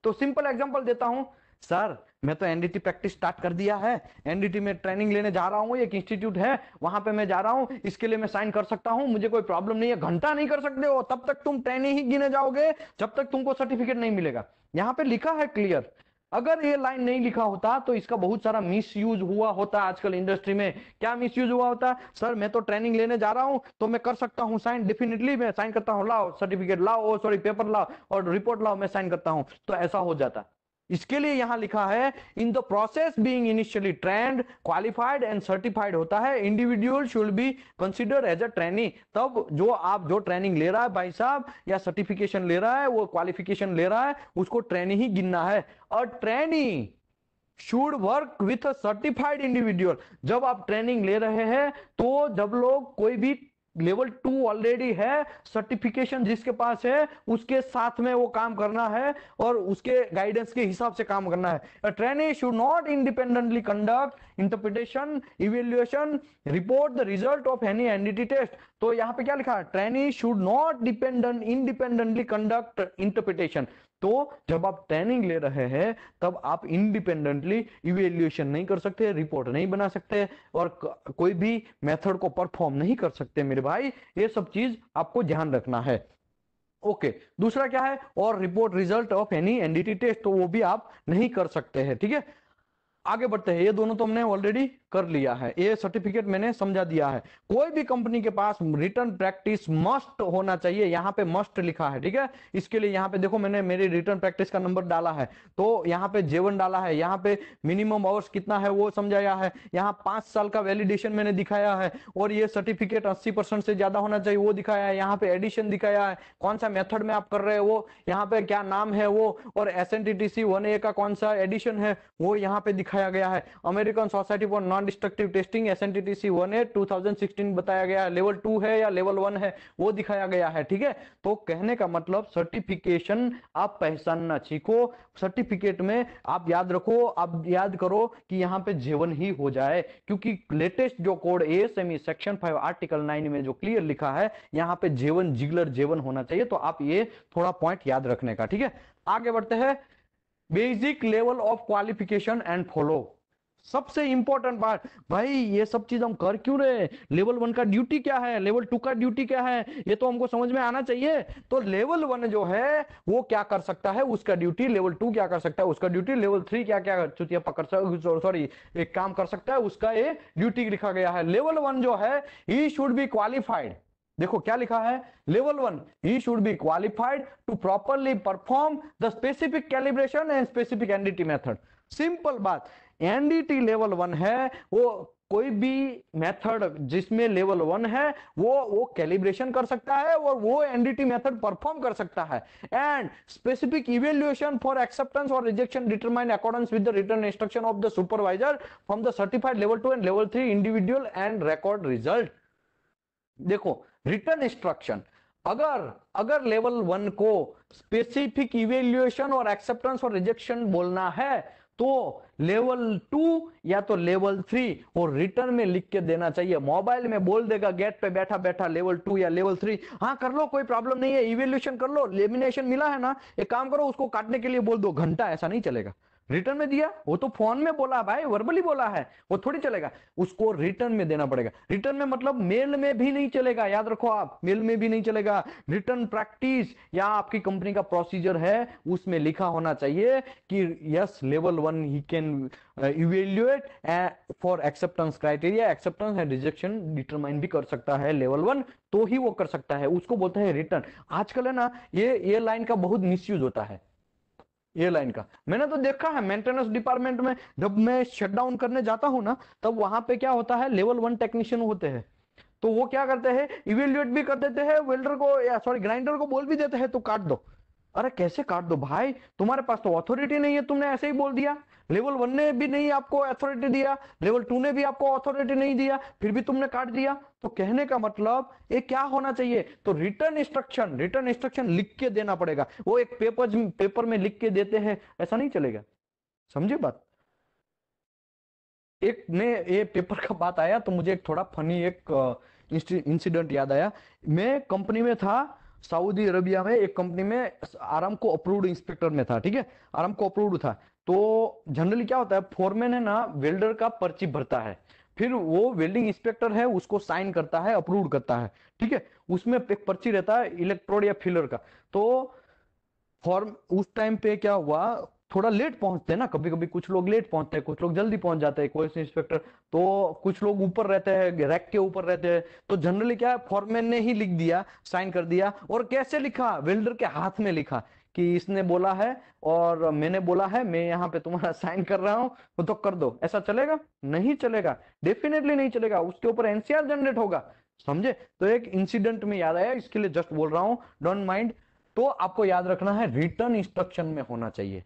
तो सिंपल एग्जांपल देता हूं, सर मैं तो एनडीटी प्रैक्टिस स्टार्ट कर दिया है, एनडीटी में ट्रेनिंग लेने जा रहा हूं, एक इंस्टीट्यूट है वहां पे मैं जा रहा हूं, इसके लिए मैं साइन कर सकता हूं, मुझे कोई प्रॉब्लम नहीं है। घंटा नहीं कर सकते हो, तब तक तुम ट्रेनिंग ही गिने जाओगे जब तक तुमको सर्टिफिकेट नहीं मिलेगा। यहां पे लिखा है क्लियर। अगर ये लाइन नहीं लिखा होता तो इसका बहुत सारा मिस यूज हुआ होता आजकल इंडस्ट्री में। क्या मिस यूज हुआ होता? सर मैं तो ट्रेनिंग लेने जा रहा हूं तो मैं कर सकता हूं साइन, डेफिनेटली मैं साइन करता हूं, लाओ सर्टिफिकेट लाओ, सॉरी पेपर लाओ और रिपोर्ट लाओ, मैं साइन करता हूं। तो ऐसा हो जाता। इसके लिए यहां लिखा है in the process being initially trained, qualified and certified होता है, individual should be consider as a trainee. तब जो ट्रेनिंग ले रहा है भाई साहब, या सर्टिफिकेशन ले रहा है, वो क्वालिफिकेशन ले रहा है, उसको ट्रेनी ही गिनना है। और trainee should work with a certified individual. जब आप ट्रेनिंग ले रहे हैं तो जब लोग कोई भी लेवल 2 ऑलरेडी है, सर्टिफिकेशन जिसके पास है उसके साथ में वो काम करना है और उसके गाइडेंस के हिसाब से काम करना है। Trainee should not independently conduct interpretation, evaluation, report the result of any NDT test. तो यहां पे क्या लिखा है? Trainee should not independently conduct interpretation. तो जब आप ट्रेनिंग ले रहे हैं तब आप इंडिपेंडेंटली इवेल्युएशन नहीं कर सकते, रिपोर्ट नहीं बना सकते और कोई भी मेथड को परफॉर्म नहीं कर सकते मेरे भाई। ये सब चीज आपको ध्यान रखना है। ओके, दूसरा क्या है? और report result of any NDT test, तो वो भी आप नहीं कर सकते हैं। ठीक है, आगे बढ़ते हैं। ये दोनों तो हमने ऑलरेडी कर लिया है, ये सर्टिफिकेट मैंने समझा दिया है। कोई भी कंपनी के पास रिटर्न प्रैक्टिस मस्ट होना चाहिए, यहां पे मस्ट लिखा है। ठीक है, इसके लिए यहां पे देखो मैंने मेरी रिटर्न प्रैक्टिस का नंबर डाला है, तो यहां पे J1 डाला है, यहां पे मिनिमम आवर्स कितना है वो समझाया है, यहाँ 5 साल का वैलिडेशन मैंने दिखाया है, और ये सर्टिफिकेट 80% से ज्यादा होना चाहिए वो दिखाया है। यहाँ पे एडिशन दिखाया है, कौन सा मेथड में आप कर रहे हो वो, यहाँ पे क्या नाम है वो, और SNTTC 1A का कौन सा एडिशन है वो यहाँ पे दिखाया गया है। American society for non destructive testing SNTTC 1A 2016 बताया गया है, लेवल 2 है या लेवल 1 है वो दिखाया गया है। ठीक है, तो कहने का मतलब सर्टिफिकेशन आप पहचानना सीखो। सर्टिफिकेट में आप याद रखो, आप याद करो कि यहाँ पे J1 ही हो जाए, क्योंकि लेटेस्ट जो कोड ASME सेक्शन 5 आर्टिकल 9 में जो क्लियर लिखा है यहाँ पे J1 जिगलर J1 होना चाहिए। तो आप ये थोड़ा पॉइंट याद रखने का। ठीक है, आगे बढ़ते हैं। Basic level of qualification and follow, सबसे इंपॉर्टेंट पार्ट। भाई ये सब चीज हम कर क्यों रहे? लेवल 1 का ड्यूटी क्या है, लेवल 2 का ड्यूटी क्या है, ये तो हमको समझ में आना चाहिए। तो लेवल 1 जो है वो क्या कर सकता है, उसका ड्यूटी, लेवल 2 क्या कर सकता है उसका ड्यूटी, लेवल 3 क्या क्या चुतिया पकड़ सकता, सॉरी एक काम कर सकता है उसका ये ड्यूटी लिखा गया है। लेवल 1 जो है ही शुड बी क्वालिफाइड। देखो क्या लिखा है, लेवल 1 ही should be qualified to properly perform the specific calibration and specific NDT method. Simple बात, एनडीटी लेवल 1 है, वो कोई भी मेथड जिसमें लेवल 1 है वो कैलिब्रेशन कर सकता है और वो एनडीटी मेथड परफॉर्म कर सकता है। And specific evaluation for acceptance और rejection determine accordance with the written instruction of the supervisor from the certified level 2 and level 3 individual and record result. देखो रिटर्न इंस्ट्रक्शन, अगर लेवल 1 को specific evaluation और acceptance और rejection बोलना है तो level 2 या तो लेवल 3 और रिटर्न में लिख के देना चाहिए। मोबाइल में बोल देगा गेट पे बैठा बैठा लेवल 2 या लेवल 3, हाँ कर लो कोई प्रॉब्लम नहीं है, इवेल्युएशन कर लो, लेमिनेशन मिला है ना, एक काम करो उसको काटने के लिए बोल दो, घंटा ऐसा नहीं चलेगा। रिटर्न में दिया, वो तो फोन में बोला भाई, वर्बली बोला है, वो थोड़ी चलेगा, उसको रिटर्न में देना पड़ेगा। रिटर्न में मतलब मेल में भी नहीं चलेगा, याद रखो आप, मेल में भी नहीं चलेगा। रिटर्न प्रैक्टिस या आपकी कंपनी का प्रोसीजर है उसमें लिखा होना चाहिए कि yes level 1 he can evaluate for acceptance criteria, acceptance and rejection determine भी कर सकता है लेवल 1, तो ही वो कर सकता है, उसको बोलते हैं रिटर्न। आजकल है ना ये लाइन का बहुत मिसयूज होता है। ये लाइन का मैंने तो देखा है मेंटेनेंस डिपार्टमेंट में, जब मैं शटडाउन करने जाता हूं ना तब वहां पे क्या होता है, लेवल 1 टेक्नीशियन होते हैं, तो वो क्या करते हैं, इवेल्युएट भी कर देते हैं वेल्डर को, या सॉरी ग्राइंडर को बोल भी देते हैं तो काट दो, अरे कैसे काट दो भाई, तुम्हारे पास तो अथॉरिटी नहीं है, तुमने ऐसे ही बोल दिया। लेवल 1 ने भी नहीं आपको अथॉरिटी दिया, लेवल 2 ने भी आपको अथॉरिटी नहीं दिया, फिर भी तुमने काट दिया। तो कहने का मतलब ये क्या होना चाहिए, तो रिटर्न इंस्ट्रक्शन लिख के देना पड़ेगा। वो एक पेपर में लिख के देते हैं, ऐसा नहीं चलेगा। समझे बात। एक ने ये पेपर का बात आया तो मुझे एक थोड़ा फनी एक इंसिडेंट याद आया। मैं कंपनी में था सऊदी अरबिया में, एक कंपनी में आरामको अप्रूव्ड इंस्पेक्टर में था, ठीक है, आरामको अप्रूव्ड था। तो जनरली क्या होता है, फोरमैन है ना वेल्डर का पर्ची भरता है, फिर वो वेल्डिंग इंस्पेक्टर है उसको साइन करता है, अप्रूव करता है, ठीक है। उसमें एक पर्ची रहता है इलेक्ट्रोड या फिलर का। तो फॉर्म उस टाइम पे क्या हुआ, थोड़ा लेट पहुंचते हैं ना, कभी कभी कुछ लोग लेट पहुंचते हैं, कुछ लोग जल्दी पहुंच जाते हैं, कोई इंस्पेक्टर। तो कुछ लोग ऊपर रहते हैं, रैक के ऊपर रहते हैं। तो जनरली क्या है, फॉरमैन ने ही लिख दिया, साइन कर दिया। और कैसे लिखा, वेल्डर के हाथ में लिखा कि इसने बोला है और मैंने बोला है, मैं यहाँ पे तुम्हारा साइन कर रहा हूं, तो कर दो। ऐसा चलेगा? नहीं चलेगा, डेफिनेटली नहीं चलेगा, उसके ऊपर एनसीआर जनरेट होगा। समझे। तो एक इंसिडेंट में याद आया, इसके लिए जस्ट बोल रहा हूं, डोंट माइंड। तो आपको याद रखना है रिटर्न इंस्ट्रक्शन में होना चाहिए।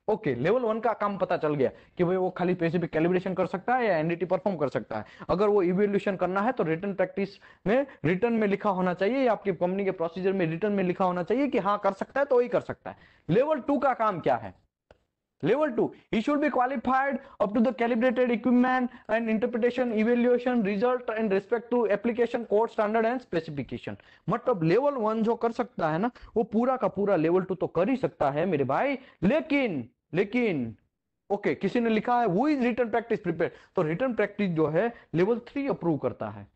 ओके, लेवल 1 का काम पता चल गया कि भाई वो खाली स्पेसिफिक कैलिब्रेशन कर सकता है या एनडीटी परफॉर्म कर सकता है। अगर वो इवैल्यूएशन करना है तो रिटर्न प्रैक्टिस में रिटर्न में लिखा होना चाहिए, या आपकी कंपनी के प्रोसीजर में रिटर्न में लिखा होना चाहिए कि हाँ कर सकता है तो ही कर सकता है। लेवल 2 का काम क्या है? Level 2, he should be qualified up to the calibrated equipment and interpretation, evaluation, result and respect to application code standard and specification। मतलब लेवल 1 जो कर सकता है ना, वो पूरा का पूरा लेवल 2 तो कर ही सकता है मेरे भाई। लेकिन ओके, किसी ने लिखा है वो इज रिटर्न प्रैक्टिस प्रिपेयर, तो रिटर्न प्रैक्टिस जो है लेवल 3 अप्रूव करता है,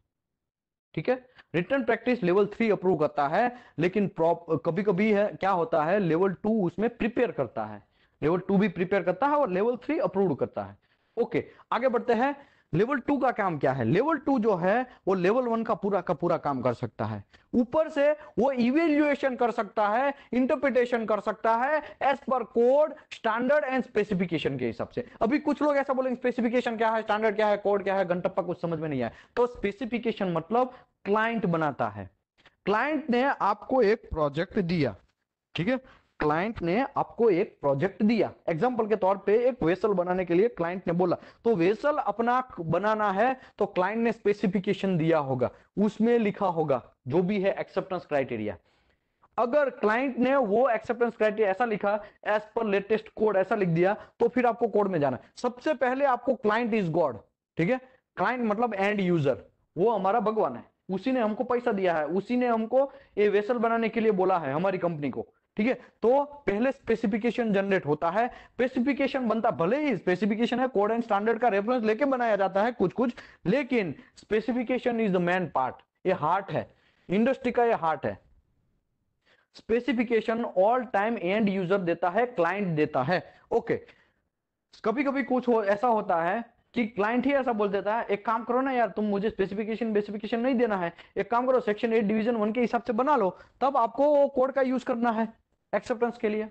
ठीक है। रिटर्न प्रैक्टिस लेवल 3 अप्रूव करता है, लेकिन कभी कभी है क्या होता है, लेवल 2 उसमें प्रिपेयर करता है, लेवल 2 भी प्रिपेयर करता है और लेवल 3 अप्रूव करता है। ओके, आगे बढ़ते हैं। लेवल 2 का काम क्या है? लेवल 2 जो है वो लेवल 1 का पूरा काम कर सकता है। ऊपर से वो इवेल्युएशन कर सकता है, इंटरप्रिटेशन कर सकता है as per code standard and specification के हिसाब से। अभी कुछ लोग ऐसा बोलेंगे स्पेसिफिकेशन क्या है, स्टैंडर्ड क्या है, कोड क्या है, घंटप्पा कुछ समझ में नहीं आया। तो स्पेसिफिकेशन मतलब क्लाइंट बनाता है। क्लाइंट ने आपको एक प्रोजेक्ट दिया, ठीक है, क्लाइंट ने आपको एक प्रोजेक्ट दिया। एग्जांपल के तौर पे एक वेसल बनाने के लिए क्लाइंट ने बोला, तो वेसल अपना बनाना है तो क्लाइंट ने स्पेसिफिकेशन दिया होगा, उसमें लिखा होगा जो भी है एक्सेप्टेंस क्राइटेरिया। अगर क्लाइंट ने वो एक्सेप्टेंस क्राइटेरिया ऐसा लिखा, एज पर लेटेस्ट कोड ऐसा लिख दिया, तो फिर आपको कोड में जाना। सबसे पहले आपको क्लाइंट इज गॉड, ठीक है। क्लाइंट मतलब एंड यूजर, वो हमारा भगवान है, उसी ने हमको पैसा दिया है, उसी ने हमको ये वेसल बनाने के लिए बोला है, हमारी कंपनी को, ठीक है। तो पहले स्पेसिफिकेशन जनरेट होता है, स्पेसिफिकेशन बनता, भले ही स्पेसिफिकेशन है कोड एंड स्टैंडर्ड का रेफरेंस लेके बनाया जाता है कुछ कुछ, लेकिन specification is the main part, ये हार्ट है इंडस्ट्री का, ये हार्ट है। Specification all time and user देता है, क्लाइंट देता है। ओके, कभी कभी ऐसा होता है कि क्लाइंट ही ऐसा बोल देता है, एक काम करो ना यार, तुम मुझे स्पेसिफिकेशन नहीं देना है, एक काम करो सेक्शन 8 डिवीजन 1 के हिसाब से बना लो, तब आपको कोड का यूज करना है एक्सेप्टेंस के लिए।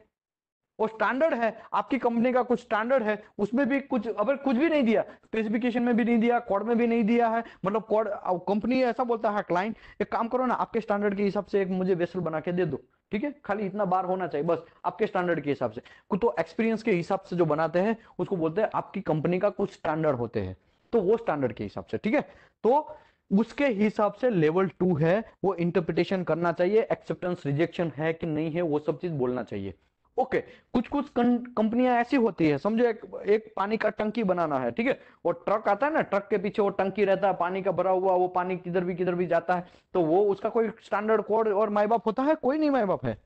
वो स्टैंडर्ड है, आपकी कंपनी का कुछ स्टैंडर्ड है, उसमें भी कुछ, अगर कुछ भी नहीं दिया, स्पेसिफिकेशन में भी नहीं दिया, कोड में भी नहीं दिया है, मतलब कोड, कंपनी ऐसा बोलता है क्लाइंट, एक काम करो ना, आपके स्टैंडर्ड के हिसाब से एक मुझे वेसल बना के दे दो, ठीक है, खाली इतना बार होना चाहिए बस, आपके स्टैंडर्ड के हिसाब से। तो एक्सपीरियंस के हिसाब से जो बनाते हैं उसको बोलते हैं आपकी कंपनी का कुछ स्टैंडर्ड होते हैं, तो वो स्टैंडर्ड के हिसाब से, ठीक है। तो उसके हिसाब से लेवल 2 है, वो इंटरप्रिटेशन करना चाहिए, एक्सेप्टेंस रिजेक्शन है कि नहीं है वो सब चीज बोलना चाहिए। ओके, कुछ कुछ कंपनियां ऐसी होती है, समझो एक पानी का टंकी बनाना है, ठीक है, वो ट्रक आता है ना, ट्रक के पीछे वो टंकी रहता है पानी का भरा हुआ, वो पानी किधर भी जाता है, तो वो उसका कोई स्टैंडर्ड कोड और माई बाप होता है? कोई नहीं माई बाप है।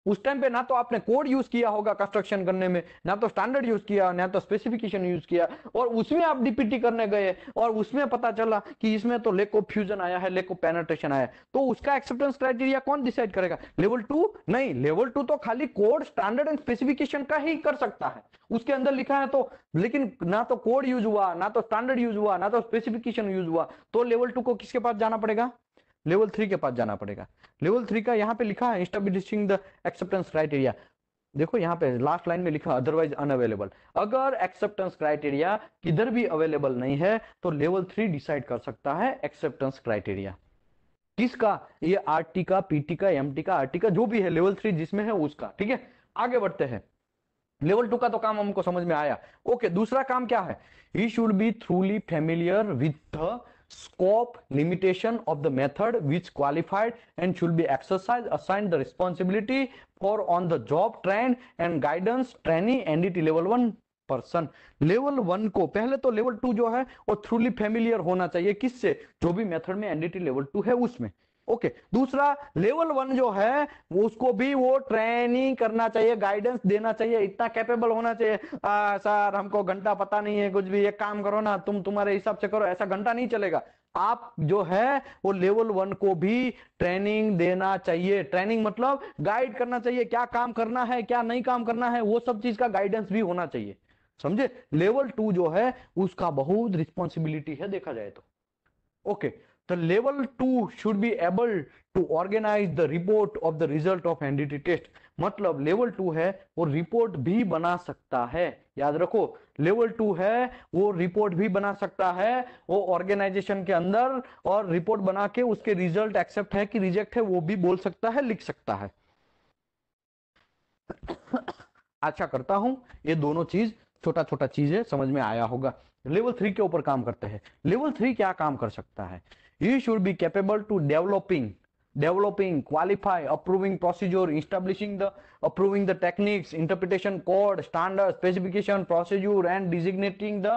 उस टाइम पे ना तो आपने कोड यूज किया होगा कंस्ट्रक्शन करने में, ना तो स्टैंडर्ड यूज किया, ना तो स्पेसिफिकेशन यूज किया, और उसमें आप डीपीटी करने गए और उसमें पता चला कि इसमें तो लैक ऑफ फ्यूजन आया है, लैक ऑफ पेनिट्रेशन आया है, तो उसका एक्सेप्टेंस क्राइटेरिया कौन डिसाइड करेगा? लेवल 2 नहीं, लेवल 2 तो खाली कोड स्टैंडर्ड एंड स्पेसिफिकेशन का ही कर सकता है, उसके अंदर लिखा है तो, लेकिन ना तो कोड यूज हुआ, ना तो स्टैंडर्ड यूज हुआ, ना तो स्पेसिफिकेशन यूज हुआ, तो लेवल 2 को किसके पास जाना पड़ेगा? लेवल 3 के पास जाना पड़ेगा। लेवल 3 का यहाँ पे लिखा है एस्टैब्लिशिंग द एक्सेप्टेंस क्राइटेरिया, देखो यहाँ पे लास्ट लाइन में लिखा अदरवाइज अनअवेलेबल। अगर एक्सेप्टेंस क्राइटेरिया किधर भी अवेलेबल नहीं है तो लेवल 3 डिसाइड कर सकता है एक्सेप्टेंस क्राइटेरिया, किसका? ये आरटी का, पीटी का, एमटी का, आरटी का, जो भी है लेवल 3 जिसमें है उसका। ठीक है, आगे बढ़ते हैं। लेवल 2 का तो काम हमको समझ में आया। ओके, दूसरा काम क्या है? ही should B थ्रूली familiar with the scope limitation of the method which qualified and should be exercised, assigned the responsibility for on the job train and guidance trainee NDT level 1 person. Level 1 को पहले तो level 2 जो है वो थ्रूली familiar होना चाहिए, किससे? जो भी मेथड में एनडीटी लेवल 2 है उसमें। ओके, दूसरा लेवल 1 जो है वो उसको भी वो ट्रेनिंग करना चाहिए, गाइडेंस देना चाहिए, इतना कैपेबल होना चाहिए। सर हमको घंटा पता नहीं है कुछ भी, एक काम करो ना, तुम्हारे हिसाब से करो, ऐसा घंटा नहीं चलेगा। आप जो है वो लेवल 1 को भी ट्रेनिंग देना चाहिए। ट्रेनिंग मतलब गाइड करना चाहिए, क्या काम करना है क्या नहीं काम करना है, वो सब चीज का गाइडेंस भी होना चाहिए, समझे? लेवल 2 जो है उसका बहुत रिस्पॉन्सिबिलिटी है देखा जाए तो। Okay, the level 2 should be able to organize the report of the result of NDT test। मतलब लेवल 2 है वो रिपोर्ट भी बना सकता है, याद रखो, लेवल 2 है वो रिपोर्ट भी बना सकता है, वो ऑर्गेनाइजेशन के अंदर, और रिपोर्ट बना के उसके रिजल्ट एक्सेप्ट है कि रिजेक्ट है वो भी बोल सकता है, लिख सकता है। अच्छा करता हूं, ये दोनों चीज छोटा छोटा चीज है, समझ में आया होगा। लेवल 3 के ऊपर काम करते हैं। लेवल 3 क्या काम कर सकता है? You should be capable to developing, qualify, approving procedure, approving the techniques, interpretation code, standard, specification, procedure, and designating the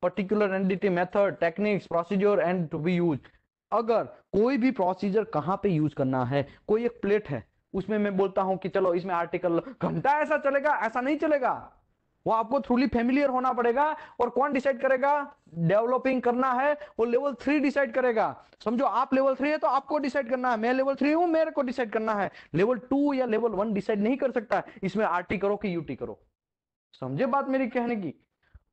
particular entity, method, techniques, procedure, and to be used। अगर कोई भी प्रोसीजर कहाँ पे यूज करना है, कोई एक plate है उसमें मैं बोलता हूं कि चलो इसमें आर्टिकल, घंटा ऐसा चलेगा? ऐसा नहीं चलेगा, वो आपको थ्रूली फेमिलियर होना पड़ेगा। और कौन डिसाइड करेगा? डेवलपिंग करना है वो लेवल 3 डिसाइड करेगा। समझो आप लेवल 3 है तो आपको डिसाइड करना है, मैं लेवल 3 हूं मेरे को डिसाइड करना है। लेवल 2 या लेवल 1 डिसाइड नहीं कर सकता इसमें आरटी करो कि यूटी करो। समझे बात मेरी कहने की?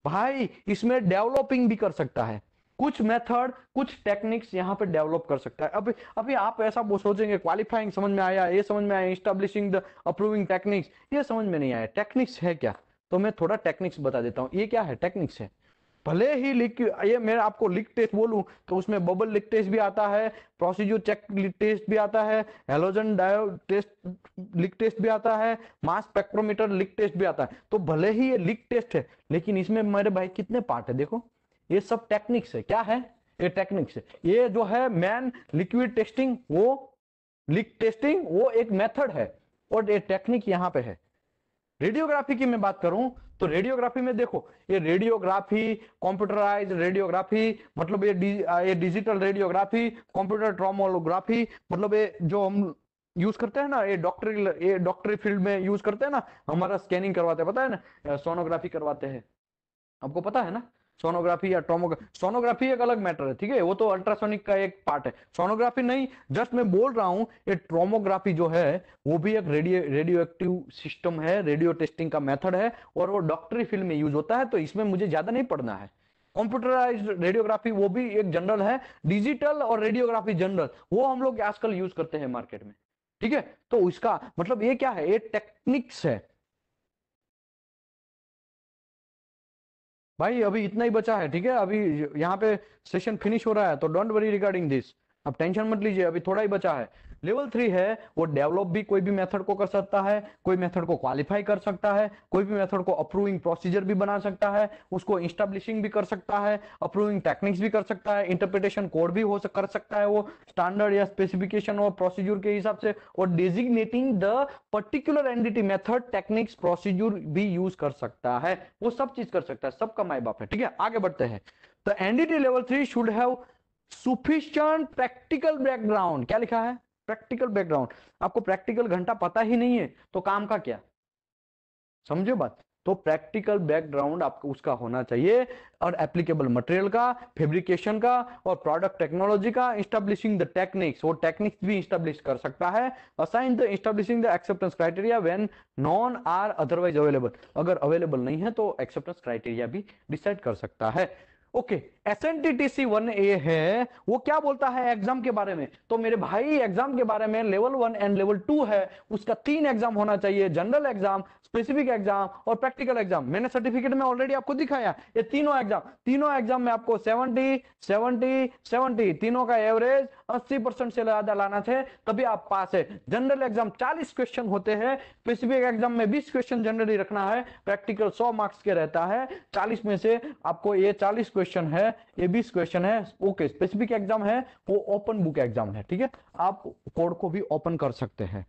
भाई इसमें डेवलपिंग भी कर सकता है, कुछ मेथड कुछ टेक्निक्स यहां पे डेवलप कर सकता है। अभी आप ऐसा सोचेंगे क्वालिफाइंग समझ में आया, ये समझ में आया, एस्टैब्लिशिंग द अप्रूविंग टेक्निक्स, ये समझ में नहीं आया। टेक्निक्स है क्या? तो मैं थोड़ा टेक्निक्स बता देता हूं। ये क्या है? टेक्निक्स है। भले ही लिख, ये मैं आपको लिक टेस्ट बोलूं तो उसमें बबल लिक टेस्ट भी आता है, प्रोसीजर चेक लिक टेस्ट भी आता है, हेलोजन डायोड टेस्ट लिक टेस्ट भी आता है, मास स्पेक्ट्रोमीटर लिक टेस्ट भी आता है। तो भले ही ये लिक टेस्ट है लेकिन इसमें मेरे भाई कितने पार्ट है देखो, ये सब टेक्निक्स है। क्या है? ये टेक्निक्स है। ये जो है मैन लिक्विड टेस्टिंग, वो लिक टेस्टिंग वो एक मेथड है और ये टेक्निक यहां पे है। रेडियोग्राफी की मैं बात करूं तो रेडियोग्राफी में देखो, ये रेडियोग्राफी, कंप्यूटराइज्ड रेडियोग्राफी, मतलब ये डिजिटल रेडियोग्राफी, कंप्यूटर ट्रोमोग्राफी, मतलब ये जो हम यूज करते हैं ना, ये डॉक्टरी फील्ड में यूज करते हैं ना, हमारा स्कैनिंग करवाते हैं, पता है ना, सोनोग्राफी करवाते हैं, आपको पता है ना? सोनोग्राफी या सोनोग्राफी एक अलग मैटर है, ठीक है, वो तो अल्ट्रासोनिक का एक पार्ट है। सोनोग्राफी नहीं, जस्ट मैं बोल रहा हूं ये ट्रोमोग्राफी जो है वो भी एक रेडियो एक्टिव सिस्टम है, रेडियो टेस्टिंग का मेथड है और वो डॉक्टरी फील्ड में यूज होता है, तो इसमें मुझे ज्यादा नहीं पढ़ना है। कंप्यूटराइज्ड रेडियोग्राफी वो भी एक जनरल है, डिजिटल और रेडियोग्राफी जनरल, वो हम लोग आजकल यूज करते हैं मार्केट में, ठीक है। तो इसका मतलब ये क्या है? ये टेक्निक्स है भाई। अभी इतना ही बचा है, ठीक है, अभी यहाँ पे सेशन फिनिश हो रहा है, तो डोंट वरी रिगार्डिंग दिस, अब टेंशन मत लीजिए, अभी थोड़ा ही बचा है। लेवल 3 है वो डेवलप भी कोई भी मेथड को कर सकता है, कोई मेथड को क्वालिफाई कर सकता है, कोई भी मेथड को अप्रूविंग प्रोसीजर भी बना सकता है, उसको इंस्टैब्लिशिंग भी कर सकता है, अप्रूविंग टेक्निक्स भी कर सकता है, इंटरप्रिटेशन कोड भी कर सकता है वो स्टैंडर्ड या स्पेसिफिकेशन और प्रोसीजर के हिसाब से, और designating the particular NDT method techniques procedure भी यूज कर सकता है, वो सब चीज कर सकता है, सबका माई बाप है, ठीक है। आगे बढ़ते हैं। तो NDT level 3 should have sufficient practical background. क्या लिखा है? Practical background. आपको प्रैक्टिकल घंटा पता ही नहीं है तो काम का क्या? समझो बात। तो प्रैक्टिकल बैकग्राउंड आपको उसका होना चाहिए, और एप्लीकेबल मटेरियल का, फैब्रिकेशन का और प्रोडक्ट टेक्नोलॉजी का, एस्टैब्लिशिंग द टेक्निक्स, वो टेक्निक्स भी एस्टैब्लिश कर सकता है, assign the establishing the acceptance criteria when non are otherwise available, अगर अवेलेबल नहीं है तो एक्सेप्टेंस क्राइटेरिया भी डिसाइड कर सकता है। ओके, एसएनटीटीसी 1A है, वो क्या बोलता है एग्जाम के बारे में? तो मेरे भाई एग्जाम के बारे में लेवल 1 एंड लेवल 2 है, उसका 3 एग्जाम होना चाहिए, जनरल एग्जाम, स्पेसिफिक एग्जाम और प्रैक्टिकल एग्जाम। मैंने सर्टिफिकेट में ऑलरेडी आपको दिखाया ये तीनों एग्जाम में आपको 70 70 70 तीनों का एवरेज 80% से ज्यादा लाना थे तभी आप पास है। जनरल एग्जाम 40 क्वेश्चन होते हैं, स्पेसिफिक एग्जाम में 20 क्वेश्चन जनरली रखना है, प्रैक्टिकल 100 मार्क्स के रहता है। 40 में से आपको ये 40 क्वेश्चन है, ये 20 क्वेश्चन है। ओके, स्पेसिफिक एग्जाम है वो ओपन बुक एग्जाम है, ठीक है, आप कोड को भी ओपन कर सकते हैं।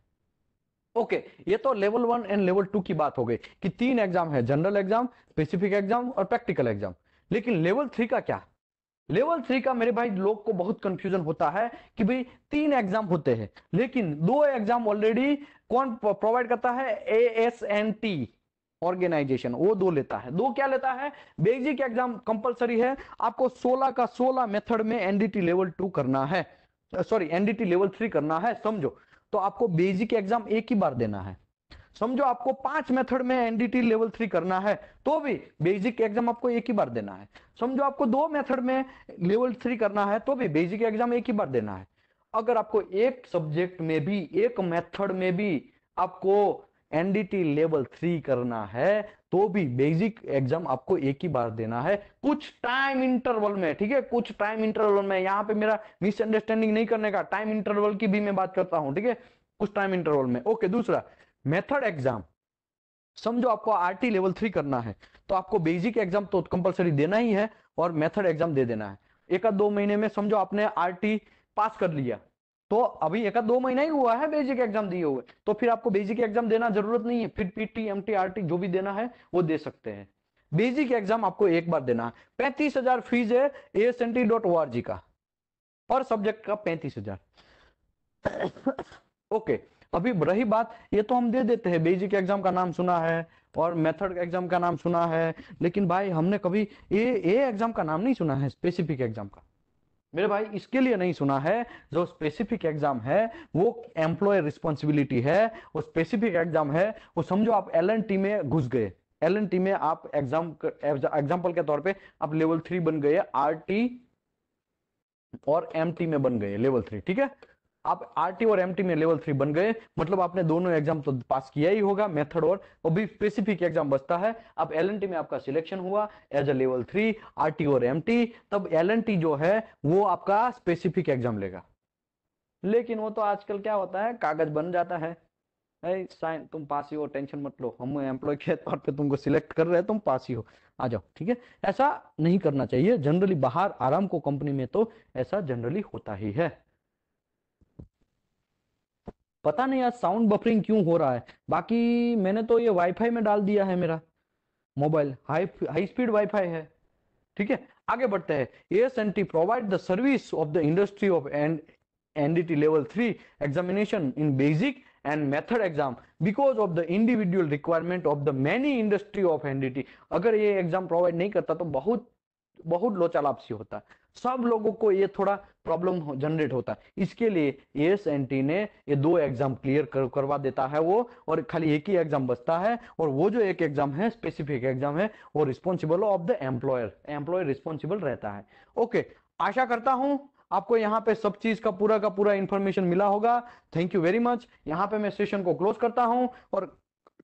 ओके, ये तो लेवल 1 एंड लेवल 2 की बात हो गई कि 3 एग्जाम है, जनरल एग्जाम, स्पेसिफिक एग्जाम और प्रैक्टिकल एग्जाम। लेकिन लेवल 3 का क्या? लेवल 3 का मेरे भाई लोग को बहुत कंफ्यूजन होता है कि भाई 3 एग्जाम होते हैं लेकिन 2 एग्जाम ऑलरेडी कौन प्रोवाइड करता है? ASNT ऑर्गेनाइजेशन, वो 2 लेता है। 2 क्या लेता है? बेसिक एग्जाम कंपलसरी है, आपको 16 का 16 मेथड में एनडीटी लेवल 2 करना है, सॉरी एनडीटी लेवल 3 करना है, समझो। तो आपको बेसिक एग्जाम एक ही बार देना है। समझो आपको 5 मेथड में एनडीटी लेवल 3 करना है तो भी बेसिक एग्जाम आपको एक ही बार देना है। समझो आपको 2 मेथड में लेवल 3 करना है तो भी बेसिक एग्जाम एक ही बार देना है। अगर आपको एक सब्जेक्ट में भी, एक मेथड में भी आपको एनडीटी लेवल 3 करना है तो भी बेसिक एग्जाम आपको एक ही बार देना है, कुछ टाइम इंटरवल में, ठीक है, कुछ टाइम इंटरवल में। यहां पे मेरा मिसअंडरस्टैंडिंग नहीं करने का, टाइम इंटरवल की भी मैं बात करता हूं, ठीक है, कुछ टाइम इंटरवल में। ओके, दूसरा मेथड एग्जाम, समझो आपको आरटी लेवल 3 करना है तो आपको बेसिक एग्जाम तो कंपलसरी देना ही है और मेथड एग्जाम दे देना है। एक आध 2 महीने में समझो आपने आरटी पास कर लिया तो अभी एक आध 2 महीना ही हुआ है बेसिक एग्जाम दिए हुए, तो फिर आपको बेसिक एग्जाम देना जरूरत नहीं है, फिर पीटी एमटी आरटी जो भी देना है वो दे सकते हैं। बेसिक एग्जाम आपको एक बार देना है। 35,000 फीस है asnt.org का और सब्जेक्ट का 35,000। ओके, अभी रही बात, ये तो हम दे देते हैं, बेसिक एग्जाम का नाम सुना है और मेथड एग्जाम का नाम सुना है, लेकिन भाई हमने कभी ये एग्जाम का नाम नहीं सुना है, स्पेसिफिक एग्जाम का। मेरे भाई इसके लिए नहीं सुना है, जो स्पेसिफिक एग्जाम है वो एम्प्लॉयर रिस्पॉन्सिबिलिटी है, वो स्पेसिफिक एग्जाम है। वो समझो आप एलएनटी में घुस गए, एलएनटी में आप एग्जाम्पल के तौर पे आप लेवल 3 बन गए, आरटी और एमटी में बन गए लेवल 3, ठीक है, आप आरटी और एमटी में लेवल 3 बन गए, मतलब आपने दोनों एग्जाम तो पास किया ही होगा, मेथड और भी स्पेसिफिक एग्जाम बचता है। अब एलएनटी में आपका सिलेक्शन हुआ एज अ लेवल 3 आरटी और एमटी, तब एलएनटी जो है वो आपका स्पेसिफिक एग्जाम लेगा। लेकिन वो तो आजकल क्या होता है, कागज बन जाता है, साइन तुम पास ही हो, टेंशन मत लो, हम एम्प्लॉय के तौर पे तुमको सिलेक्ट कर रहे हैं, तुम पास ही हो, आ जाओ, ठीक है। ऐसा नहीं करना चाहिए जनरली, बाहर आराम को कंपनी में तो ऐसा जनरली होता ही है। पता नहीं आज साउंड बफरिंग क्यों हो रहा है, बाकी मैंने तो ये वाईफाई में डाल दिया है, मेरा मोबाइल हाई स्पीड वाईफाई है, ठीक है। आगे बढ़ते हैं। ASNT provide the service of the industry of NDT level 3 examination in basic and method exam because of the individual requirement of the many industry of NDT. अगर ये exam provide नहीं करता तो बहुत बहुत लोचा लापसी होता है, सब लोगों को ये थोड़ा प्रॉब्लम जनरेट होता है। इसके लिए ASNT ने ये 2 एग्जाम क्लियर करवा देता है वो, और खाली एक ही एग्जाम बचता है, और वो जो एक एग्जाम है स्पेसिफिक एग्जाम है वो responsible of the employer responsible रहता है। ओके, आशा करता हूं आपको यहाँ पे सब चीज का पूरा इंफॉर्मेशन मिला होगा। Thank you very much. यहाँ पे मैं सेशन को क्लोज करता हूं और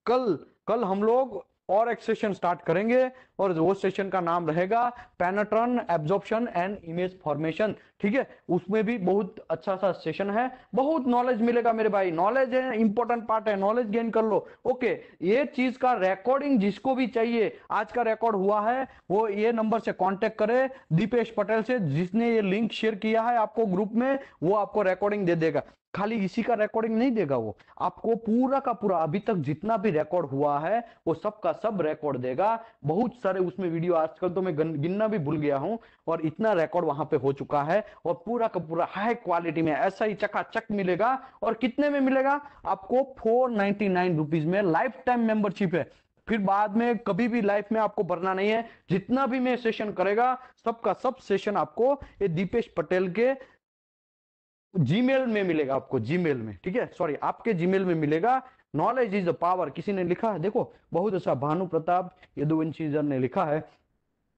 कल कल हम लोग और एक सेशन स्टार्ट करेंगे और वो सेशन का नाम रहेगा pattern absorption and image formation, ठीक है। उसमें भी बहुत अच्छा सा सेशन है, बहुत नॉलेज मिलेगा मेरे भाई, नॉलेज है इंपॉर्टेंट पार्ट है, नॉलेज गेन कर लो। ओके, ये चीज का रिकॉर्डिंग जिसको भी चाहिए, आज का रिकॉर्ड हुआ है वो ये नंबर से कांटेक्ट करे, दीपेश पटेल से, जिसने ये लिंक शेयर किया है आपको ग्रुप में, वो आपको रिकॉर्डिंग दे देगा। खाली इसी का रिकॉर्डिंग नहीं देगा, वो आपको पूरा का पूरा अभी तक जितना भी रिकॉर्ड हुआ है वो सब का सब रिकॉर्ड देगा। बहुत सारे उसमें वीडियो, आजकल तो मैं गिनना भी भूल गया हूं, और इतना रिकॉर्ड वहां पे हो चुका है, और पूरा का पूरा हाई क्वालिटी में ऐसा ही चकाचक मिलेगा। और कितने में मिलेगा आपको? 499 रुपीज में लाइफ टाइम मेंबरशिप है, फिर बाद में कभी भी लाइफ में आपको भरना नहीं है। जितना भी मैं सेशन करेगा सबका सब सेशन आपको ये दीपेश पटेल के जीमेल में मिलेगा, आपको जीमेल में, ठीक है, सॉरी आपके जीमेल में मिलेगा। नॉलेज इज द पावर, किसी ने लिखा है देखो, बहुत अच्छा, भानु प्रताप यदुवंशीधर ने लिखा है,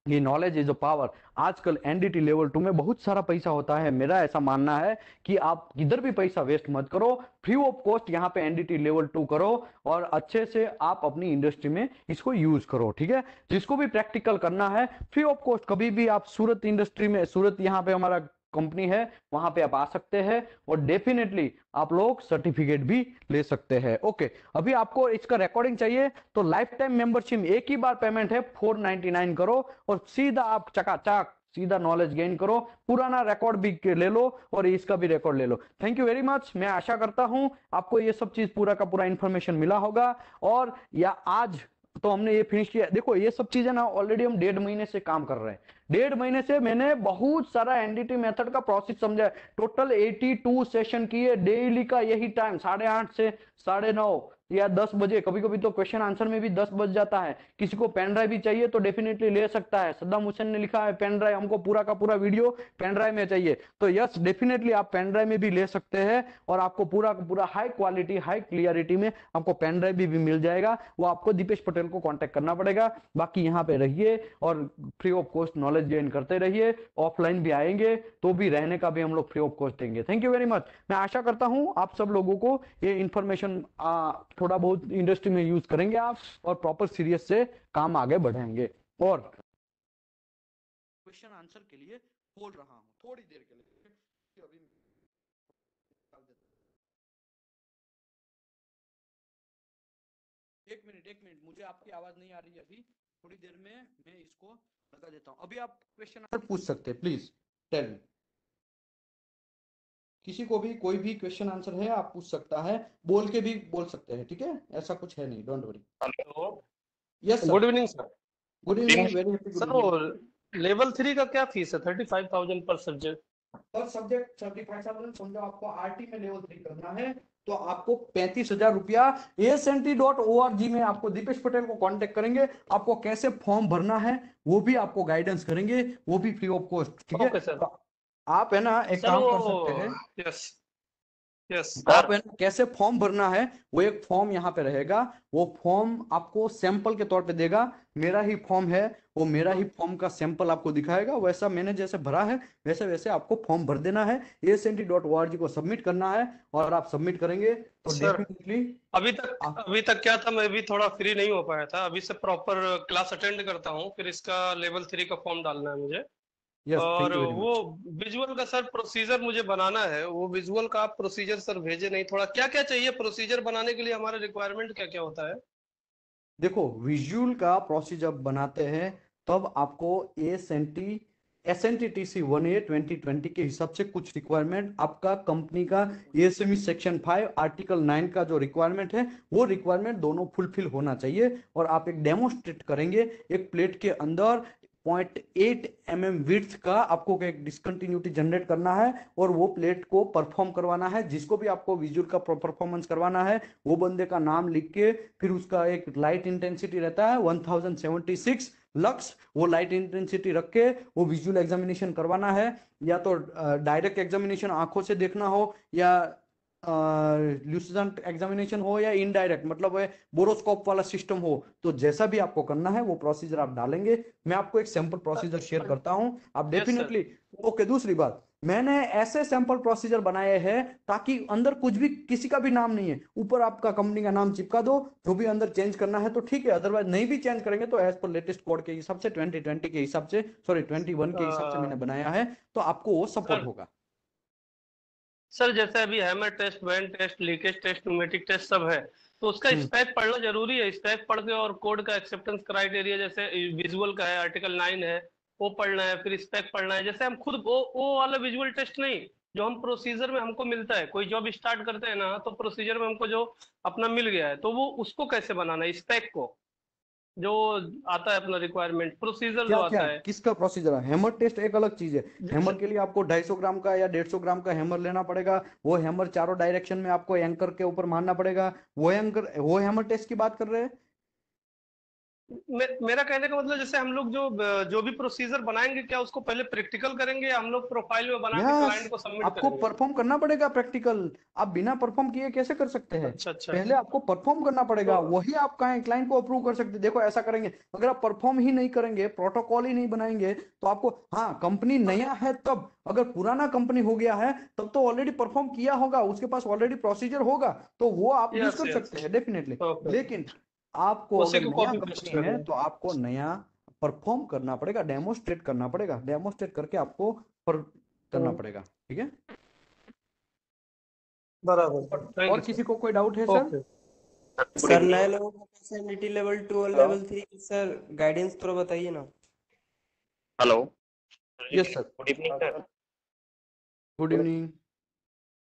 ये नॉलेज इज अ पावर। आजकल एनडीटी लेवल 2 में बहुत सारा पैसा होता है, मेरा ऐसा मानना है कि आप किधर भी पैसा वेस्ट मत करो, फ्री ऑफ कॉस्ट यहाँ पे एनडीटी लेवल 2 करो और अच्छे से आप अपनी इंडस्ट्री में इसको यूज करो, ठीक है। जिसको भी प्रैक्टिकल करना है फ्री ऑफ कॉस्ट, कभी भी आप सूरत इंडस्ट्री में, सूरत यहाँ पे हमारा कंपनी है, वहां पे आप आ सकते हैं और डेफिनेटली आप लोग सर्टिफिकेट भी ले सकते हैं। ओके, अभी आपको इसका रिकॉर्डिंग चाहिए तो लाइफ टाइम मेंबरशिप एक ही बार पेमेंट है, 499 करो और सीधा आप चकाचक सीधा नॉलेज गेन करो, पुराना रिकॉर्ड भी ले लो और इसका भी रिकॉर्ड ले लो। Thank you very much. मैं आशा करता हूं आपको ये सब चीज पूरा का पूरा इंफॉर्मेशन मिला होगा। और या आज तो हमने ये फिनिश किया। देखो ये सब चीजें ना ऑलरेडी हम 1.5 महीने से काम कर रहे हैं। 1.5 महीने से मैंने बहुत सारा एनडीटी मेथड का प्रोसेस समझा है। टोटल 82 सेशन किए, डेली का यही टाइम 8:30 से 9:30 या 10 बजे, कभी कभी तो क्वेश्चन आंसर में भी 10 बज जाता है। किसी को पेन ड्राइव भी चाहिए तो डेफिनेटली ले सकता है। सद्दाम हुसैन ने लिखा है पेन ड्राइव, हमको पूरा का पूरा वीडियो पेन ड्राइव में चाहिए, तो यस डेफिनेटली आप पेन ड्राइव में भी ले सकते हैं और आपको पूरा का पूरा हाई क्वालिटी हाई क्लियरिटी में आपको पेन ड्राइव भी मिल जाएगा। वो आपको दीपेश पटेल को कांटेक्ट करना पड़ेगा। बाकी यहाँ पे रहिए और free of cost knowledge gain करते रहिए। ऑफलाइन भी आएंगे तो भी रहने का भी हम लोग फ्री ऑफ कॉस्ट देंगे। Thank you very much. मैं आशा करता हूं आप सब लोगों को ये इंफॉर्मेशन थोड़ा बहुत इंडस्ट्री में यूज करेंगे आप और प्रॉपर सीरियस से काम आगे बढ़ाएंगे। और क्वेश्चन आंसर के लिए बोल रहा हूं थोड़ी देर के लिए, अभी एक मिनट मुझे आपकी आवाज नहीं आ रही है अभी, थोड़ी देर में मैं इसको लगा देता हूं। अभी आप क्वेश्चन आंसर पूछ सकते हैं, प्लीज टेल मी। किसी को भी कोई भी क्वेश्चन आंसर है आप पूछ सकता है, बोल के भी बोल सकते हैं, ठीक है, ऐसा कुछ है नहीं, don't worry. Hello, yes sir. Good evening sir. Good evening, very happy good sir वो इवनिंग। लेवल 3 का क्या फीस है? 35,000 पर सब्जेक्ट। पर सब्जेक्ट 35,000, समझो आपको आरटी में लेवल 3 करना है तो आपको 35,000 रुपया asnt.org में आपको दीपेश पटेल को कांटेक्ट करेंगे। आपको कैसे फॉर्म भरना है वो भी आपको गाइडेंस करेंगे, वो भी फ्री ऑफ कॉस्ट, ठीक है। Okay sir. तो आप है ना एक सर काम वो कर सकते हैं, यस यस आप सर। है ना कैसे फॉर्म भरना है वो एक फॉर्म यहाँ पे रहेगा। वो फॉर्म आपको सैंपल के तौर पे देगा। मेरा ही फॉर्म है, वो मेरा ही फॉर्म का सैंपल आपको दिखाएगा। वैसा मैंने जैसे भरा है वैसे वैसे आपको फॉर्म भर देना है, asnt.org को सबमिट करना है और आप सबमिट करेंगे तो सर डेफिनेटली अभी तक क्या था, मैं भी थोड़ा फ्री नहीं हो पाया था। अभी से प्रॉपर क्लास अटेंड करता हूँ, फिर इसका लेवल 3 का फॉर्म डालना है मुझे। यस और थैंक यू वेरी वो मच। विजुअल का सर प्रोसीजर मुझे बनाना है। वो विजुअल का आप प्रोसीजर सर भेजे नहीं, थोड़ा क्या क्या चाहिए प्रोसीजर बनाने के लिए, हमारा रिक्वायरमेंट क्या क्या होता है? देखो विजुअल का प्रोसीजर बनाते हैं तब आपको SNTTC 1A 2020 के हिसाब से कुछ रिक्वायरमेंट आपका कंपनी का ASME सेक्शन 5 आर्टिकल 9 का जो रिक्वायरमेंट है वो रिक्वायरमेंट दोनों फुलफिल होना चाहिए। और आप एक डेमोस्ट्रेट करेंगे एक प्लेट के अंदर 0.8 mm विड्थ का आपको एक डिसकंटिन्यूटी जनरेट करना है और वो प्लेट को परफॉर्म करवाना है। जिसको भी आपको विजुअल का परफॉर्मेंस करवाना है वो बंदे का नाम लिख के फिर उसका एक लाइट इंटेंसिटी रहता है 1076 लक्स, वो लाइट इंटेंसिटी रख के वो विजुअल एग्जामिनेशन करवाना है। या तो डायरेक्ट एग्जामिनेशन आंखों से देखना हो या ल्यूसेंट एग्जामिनेशन हो या इनडायरेक्ट मतलब बोरोस्कोप वाला सिस्टम हो, तो जैसा भी आपको करना है वो प्रोसीजर आप डालेंगे। मैं आपको एक सैंपल प्रोसीजर शेयर करता हूं, आप यस सर। डेफिनेटली। ओके, दूसरी बात, मैंने ऐसे सैंपल प्रोसीजर बनाए हैं ताकि अंदर कुछ भी किसी का भी नाम नहीं है, ऊपर आपका कंपनी का नाम चिपका दो। जो भी अंदर चेंज करना है तो ठीक है, अदरवाइज नहीं भी चेंज करेंगे तो एज पर लेटेस्ट कोड के हिसाब से 2020 के हिसाब से, सॉरी 21 के हिसाब से मैंने बनाया है, तो आपको वो सपोर्ट सर होगा। सर जैसे अभी hammer test, van test, leakage test, pneumatic test सब है, तो उसका हम्म। स्पेक पढ़ना जरूरी है? स्पेक पढ़ के और कोड का एक्सेप्टेंस क्राइटेरिया, जैसे विजुअल का है आर्टिकल 9 है, वो पढ़ना है, फिर स्पेक पढ़ना है। जैसे हम खुद वो वाला विजुअल टेस्ट नहीं, जो हम प्रोसीजर में हमको मिलता है, कोई जॉब स्टार्ट करते हैं ना तो प्रोसीजर में हमको जो अपना मिल गया है, तो वो उसको कैसे बनाना है? स्पेक को जो आता है अपना रिक्वायरमेंट, प्रोसीजर जो क्या क्या आता है। किसका प्रोसीजर है? हैमर टेस्ट एक अलग चीज है। जैसे हैमर के लिए आपको 250 ग्राम का या 150 ग्राम का हैमर लेना पड़ेगा। वो हैमर चारों डायरेक्शन में आपको एंकर के ऊपर मारना पड़ेगा। वो हैमर टेस्ट की बात कर रहे हैं। मेरा कहने का मतलब, जैसे हम लोग जो जो भी प्रोसीजर बनाएंगे, क्या उसको पहले प्रैक्टिकल करेंगे या हम लोग प्रोफाइल में बना के यस, क्लाइंट को सबमिट आपको करेंगे? परफॉर्म करना पड़ेगा प्रैक्टिकल। आप बिना परफॉर्म किए कैसे कर सकते हैं? अच्छा अच्छा। पहले आपको परफॉर्म करना तो पड़ेगा, वही आप क्लाइंट को अप्रूव कर सकते हैं। देखो ऐसा करेंगे, अगर आप परफॉर्म ही नहीं करेंगे, प्रोटोकॉल ही नहीं बनाएंगे तो आपको, हाँ कंपनी नया है तब, अगर पुराना कंपनी हो गया है तब तो ऑलरेडी परफॉर्म किया होगा, उसके पास ऑलरेडी प्रोसीजर होगा, तो वो आप यूज यस कर यस। सकते हैं डेफिनेटली। ओके, लेकिन आपको उसी अगर को नया कॉपी पेस्ट कंपनी है करना तो आपको नया परफॉर्म करना पड़ेगा, डेमोस्ट्रेट करना पड़ेगा। डेमोस्ट्रेट करके आपको करना पड़ेगा, ठीक है। बराबर। थैंक और यू किसी सर। को कोई डाउट है सर? ओके। सर नए लोगों का पर्सनैलिटी लेवल 2 और हेलो, लेवल 3 सर गाइडेंस थोड़ा बताइए ना। Hello. Yes sir, good evening sir. Good evening.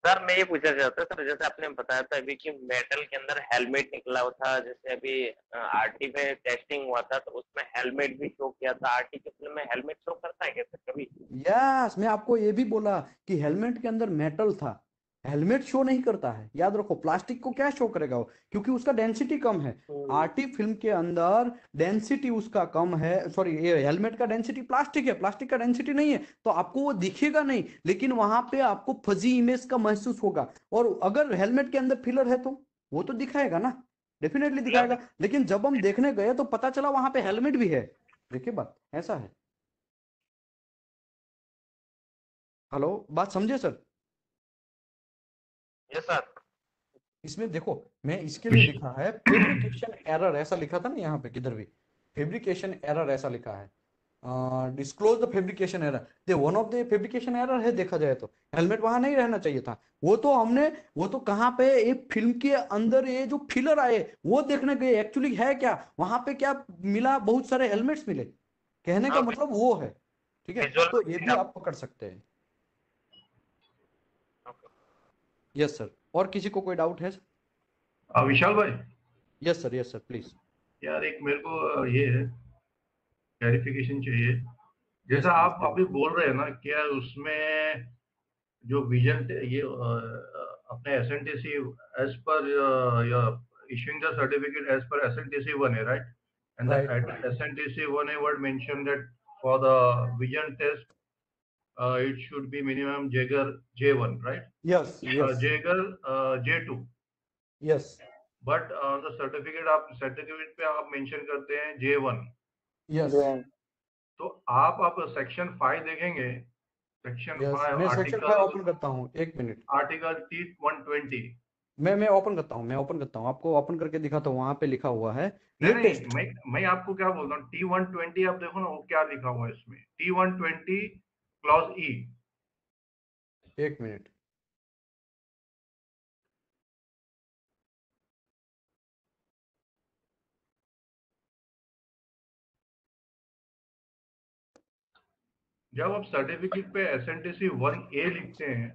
Sir मैं ये पूछना चाहता था, सर जैसे आपने बताया था अभी कि मेटल के अंदर हेलमेट निकला हुआ था, जैसे अभी आरटी में टेस्टिंग हुआ था तो उसमें हेलमेट भी शो किया था। आरटी के फिल्म में हेलमेट शो करता है क्या सर कभी? यस, मैं आपको ये भी बोला कि हेलमेट के अंदर मेटल था, हेलमेट शो नहीं करता है, याद रखो। प्लास्टिक को क्या शो करेगा वो, क्योंकि उसका डेंसिटी कम है। आरटी फिल्म के अंदर डेंसिटी उसका कम है, सॉरी ये हेलमेट का डेंसिटी प्लास्टिक है, प्लास्टिक का डेंसिटी नहीं है, तो आपको वो दिखेगा नहीं, लेकिन वहां पे आपको फजी इमेज का महसूस होगा। और अगर हेलमेट के अंदर फिलर है तो वो तो दिखाएगा ना, डेफिनेटली दिखाएगा। लेकिन जब हम देखने गए तो पता चला वहां पे हेलमेट भी है। देखिए बात ऐसा है। हेलो, बात समझे सर? Yes sir. इसमें देखो, मैं इसके लिए लिखा है फेब्रिकेशन एरर, ऐसा लिखा था ना यहाँ पे, किधर भी फेब्रिकेशन एरर ऐसा लिखा है। Disclose the fabrication error, they one of the fabrication error है। देखा जाए तो हेलमेट वहां नहीं रहना चाहिए था। वो तो हमने, वो तो कहाँ पे, एक फिल्म के अंदर ये जो फिलर आए वो देखने गए, एक्चुअली है क्या वहां पे, क्या मिला, बहुत सारे हेलमेट्स मिले। कहने का हाँ, मतलब वो है, ठीक है। विजुअल तो ये भी आप पकड़ सकते हैं। यस सर, और किसी को कोई डाउट है? विशाल भाई, yes sir, yes sir, please. यार एक मेरे को ये है क्लैरिफिकेशन चाहिए। यस जैसा प्लीज। आप अभी बोल रहे हैं ना, क्या उसमें जो विजन ये अपने एसएनटीसी as per issuing the certificate as per SNTC 1A, right? And right. the SNTC 1A word mentioned that for the vision test, it should be minimum Jaeger J1, right? Yes yes Jaeger J2. Yes But the certificate पे आप mention करते हैं J1. Yes तो आप section 5 देखेंगे, section yes, 5 मैं section 5 article open करता हूँ, एक मिनट। Article T120। मैं ओपन करता हूँ, मैं ओपन करता हूँ, आपको ओपन करके दिखाता हूँ। वहां पे लिखा हुआ है नहीं लेटेस्ट। नहीं, मैं आपको क्या बोल रहा हूँ, T120 आप देखो ना, वो क्या लिखा हुआ है इसमें, T120 क्लॉज ई। एक मिनट। जब आप सर्टिफिकेट पे SNTC 1A लिखते हैं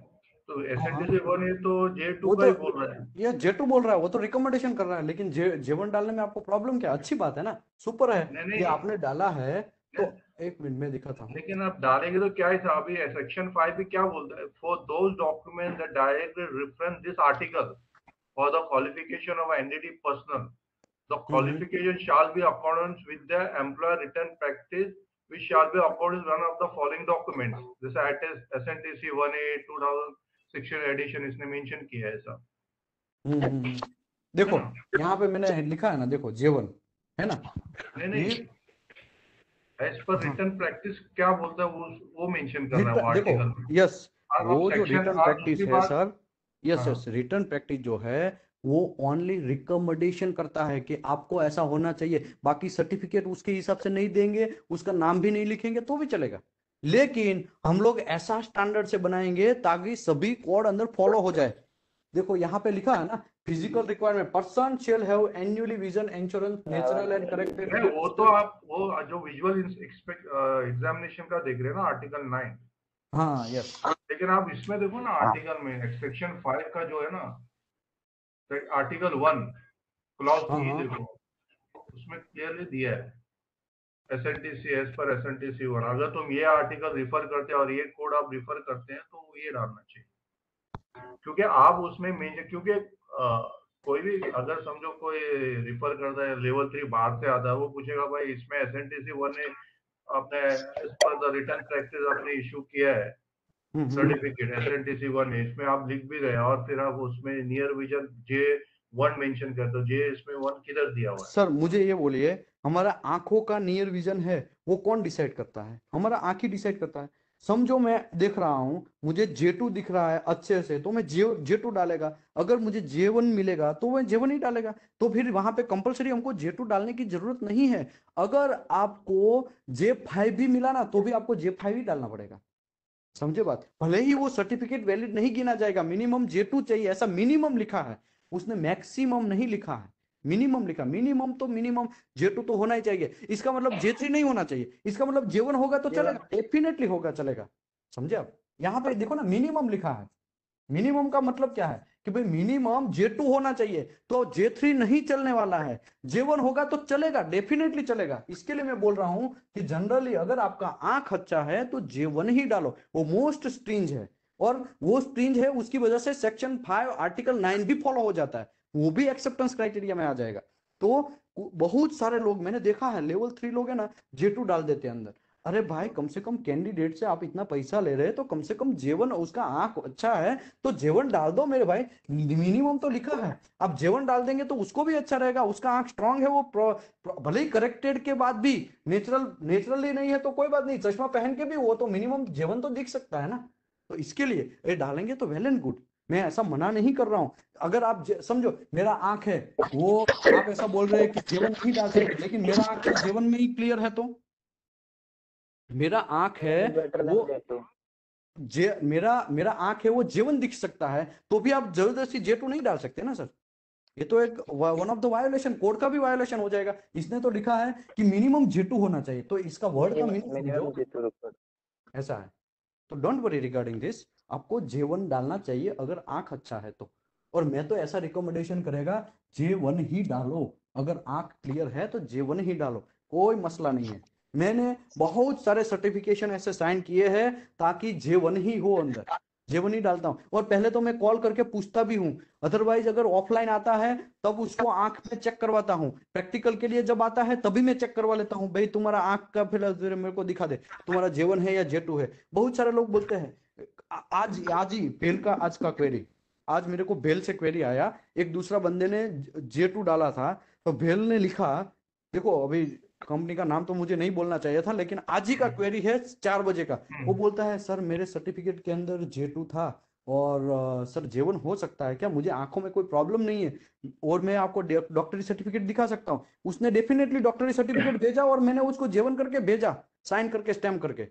तो हाँ हाँ, SNTC 1A तो J2 वो का तो ही बोल रहा है। ये जेटू बोल रहा है, वो तो रिकमेंडेशन कर रहा है, लेकिन जेवन डालने में आपको प्रॉब्लम क्या? अच्छी बात है ना, सुपर है नहीं कि नहीं, आपने डाला है। तो एक मिनट में दिखाता हूँ। लेकिन आप डालेंगे तो क्या है, अभी सेक्शन 5 भी क्या बोलता है, for those document that directly reference this article for the qualification of entity personnel, the qualification shall be accordance with the employer written practice, which shall be according one of the following documents. जैसे SNTC 1A 2016 edition इसने mention किया है ऐसा, है देखो ना? यहाँ पे मैंने लिखा है ना, देखो जेवन है ना नहीं ये। नहीं, एज पर हाँ, रिटर्न प्रैक्टिस क्या बोलता है वो मेंशन कर रहा है वो देखो, आर्टिकल में। यस, आप वो जो सेक्शन रिटर्न आप प्रैक्टिस दूसरी है बात, सर, यस हाँ यस, रिटर्न प्रैक्टिस जो है वो ओनली रिकमेंडेशन करता है कि आपको ऐसा होना चाहिए। बाकी सर्टिफिकेट उसके हिसाब से नहीं देंगे, उसका नाम भी नहीं लिखेंगे तो भी चलेगा। लेकिन हम लोग ऐसा स्टैंडर्ड से बनाएंगे ताकि सभी कोड अंदर फॉलो हो जाए। देखो यहाँ पे लिखा है ना, physical requirement, person shall have annually vision insurance natural and नहीं, वो तो करेक्ट। आप वो जो विजुअल एग्जामिनेशन का देख रहे हैं ना, आर्टिकल 9। हाँ यस। लेकिन आप इसमें देखो ना, आर्टिकल में सेक्शन 5 का जो है ना, आर्टिकल 1 क्लॉज हाँ ई हाँ, देखो, उसमें क्लियरली दिया है एसएनटीसी एज पर एसएनटीसी 1। अगर तुम ये आर्टिकल रिफर करते हैं और ये कोड आप रिफर करते हैं तो ये डालना चाहिए, क्योंकि आप उसमें क्योंकि कोई भी अगर समझो कोई रिफर करता है लेवल 3 बाहर से आता है, वो पूछेगा भाई इसमें एसएनटीसी 1 ने अपने एज पर द रिटर्न प्रैक्टिस आपने इशू किया है सर्टिफिकेट एसएनटीसी 1 है, इसमें आप लिख भी गए और फिर आप उसमें नियर विजन J1 मेंशन करते हो, J इसमें 1 किधर दिया हुआ है? सर मुझे ये बोलिए, हमारा आंखों का नियर विजन है वो कौन डिसाइड करता है? हमारा आंख ही डिसाइड करता है। समझो मैं देख रहा हूं, मुझे J2 दिख रहा है अच्छे से, तो मैं J2 डालेगा। अगर मुझे J1 मिलेगा तो मैं J1 ही डालेगा। तो फिर वहां पे कंपलसरी हमको J2 डालने की जरूरत नहीं है। अगर आपको J5 भी मिला ना तो भी आपको J5 ही डालना पड़ेगा। समझे बात? भले ही वो सर्टिफिकेट वैलिड नहीं गिना जाएगा, मिनिमम J2 चाहिए, ऐसा मिनिमम लिखा है, उसने मैक्सिमम नहीं लिखा है, मिनिमम लिखा। मिनिमम तो मिनिमम J2 तो होना ही चाहिए। इसका मतलब J3 नहीं होना चाहिए, इसका मतलब J1 होगा तो चलेगा, डेफिनेटली होगा, चलेगा। समझे आप? यहाँ पे देखो ना, मिनिमम लिखा है। मिनिमम का मतलब क्या है कि भाई मिनिमम J2 होना चाहिए, तो J3 नहीं चलने वाला है, J1 होगा तो चलेगा, डेफिनेटली चलेगा। इसके लिए मैं बोल रहा हूं कि जनरली अगर आपका आंख अच्छा है तो J1 ही डालो, वो मोस्ट स्ट्रिंज है, और वो स्ट्रिंज है, उसकी वजह से सेक्शन 5 आर्टिकल 9 भी फॉलो हो जाता है, वो भी एक्सेप्टेंस क्राइटेरिया में आ जाएगा। तो बहुत सारे लोग मैंने देखा है, लेवल 3 लोग है ना, J2 डाल देते हैं अंदर। अरे भाई, कम से कम कैंडिडेट से आप इतना पैसा ले रहे हैं तो कम से कम J1, उसका आंख अच्छा है तो J1 डाल दो मेरे भाई, मिनिमम तो लिखा है। आप J1 डाल देंगे तो उसको भी अच्छा रहेगा, उसका आंख स्ट्रांग है, वो भले ही करेक्टेड के बाद भी नेचुरली नहीं है तो कोई बात नहीं, चश्मा पहन के भी वो तो मिनिमम J1 तो दिख सकता है ना। तो इसके लिए ये डालेंगे तो वेल एंड गुड, मैं ऐसा मना नहीं कर रहा हूं। अगर आप समझो मेरा आंख है, वो आप ऐसा बोल रहे हैं कि J1 नहीं डाल सकते, लेकिन मेरा आंख तो J1 में ही क्लियर है, तो मेरा आंख है वो मेरा मेरा आंख है वो J1 दिख सकता है, तो भी आप जबरदस्ती J2 नहीं डाल सकते ना सर। ये तो एक one of the violation, code का भी वायोलेशन हो जाएगा। इसने तो लिखा है कि मिनिमम J2 होना चाहिए, तो इसका वर्ड का मीनिंग समझो, ऐसा है। तो डोंट वरी रिगार्डिंग दिस, आपको J1 डालना चाहिए अगर आंख अच्छा है तो। और मैं तो ऐसा रिकमेंडेशन करेगा, J1 ही डालो, अगर आंख क्लियर है तो J1 ही डालो, कोई मसला नहीं है। मैंने बहुत सारे सर्टिफिकेशन ऐसे साइन किए हैं ताकि J1 ही हो अंदर, J1 ही डालता हूँ। और पहले तो मैं कॉल करके पूछता भी हूँ, अदरवाइज अगर ऑफलाइन आता है तब उसको आंख में चेक करवाता हूँ, प्रैक्टिकल के लिए जब आता है तभी मैं चेक करवा लेता हूँ, भाई तुम्हारा आंख का फिर मेरे को दिखा दे, तुम्हारा J1 है या J2 है। बहुत सारे लोग बोलते हैं, आज आज ही बेल का आज का क्वेरी, आज मेरे को बेल से क्वेरी आया, एक दूसरा बंदे ने J2 डाला था, तो बेल ने लिखा, देखो अभी कंपनी का नाम तो मुझे नहीं बोलना चाहिए था, लेकिन आज ही का क्वेरी है 4 बजे का। वो बोलता है सर मेरे सर्टिफिकेट के अंदर J2 था, और सर J1 हो सकता है क्या, मुझे आंखों में कोई प्रॉब्लम नहीं है, और मैं आपको डॉक्टरी सर्टिफिकेट दिखा सकता हूँ। उसने डेफिनेटली डॉक्टरी सर्टिफिकेट भेजा और मैंने उसको J1 करके भेजा, साइन करके स्टैम्प करके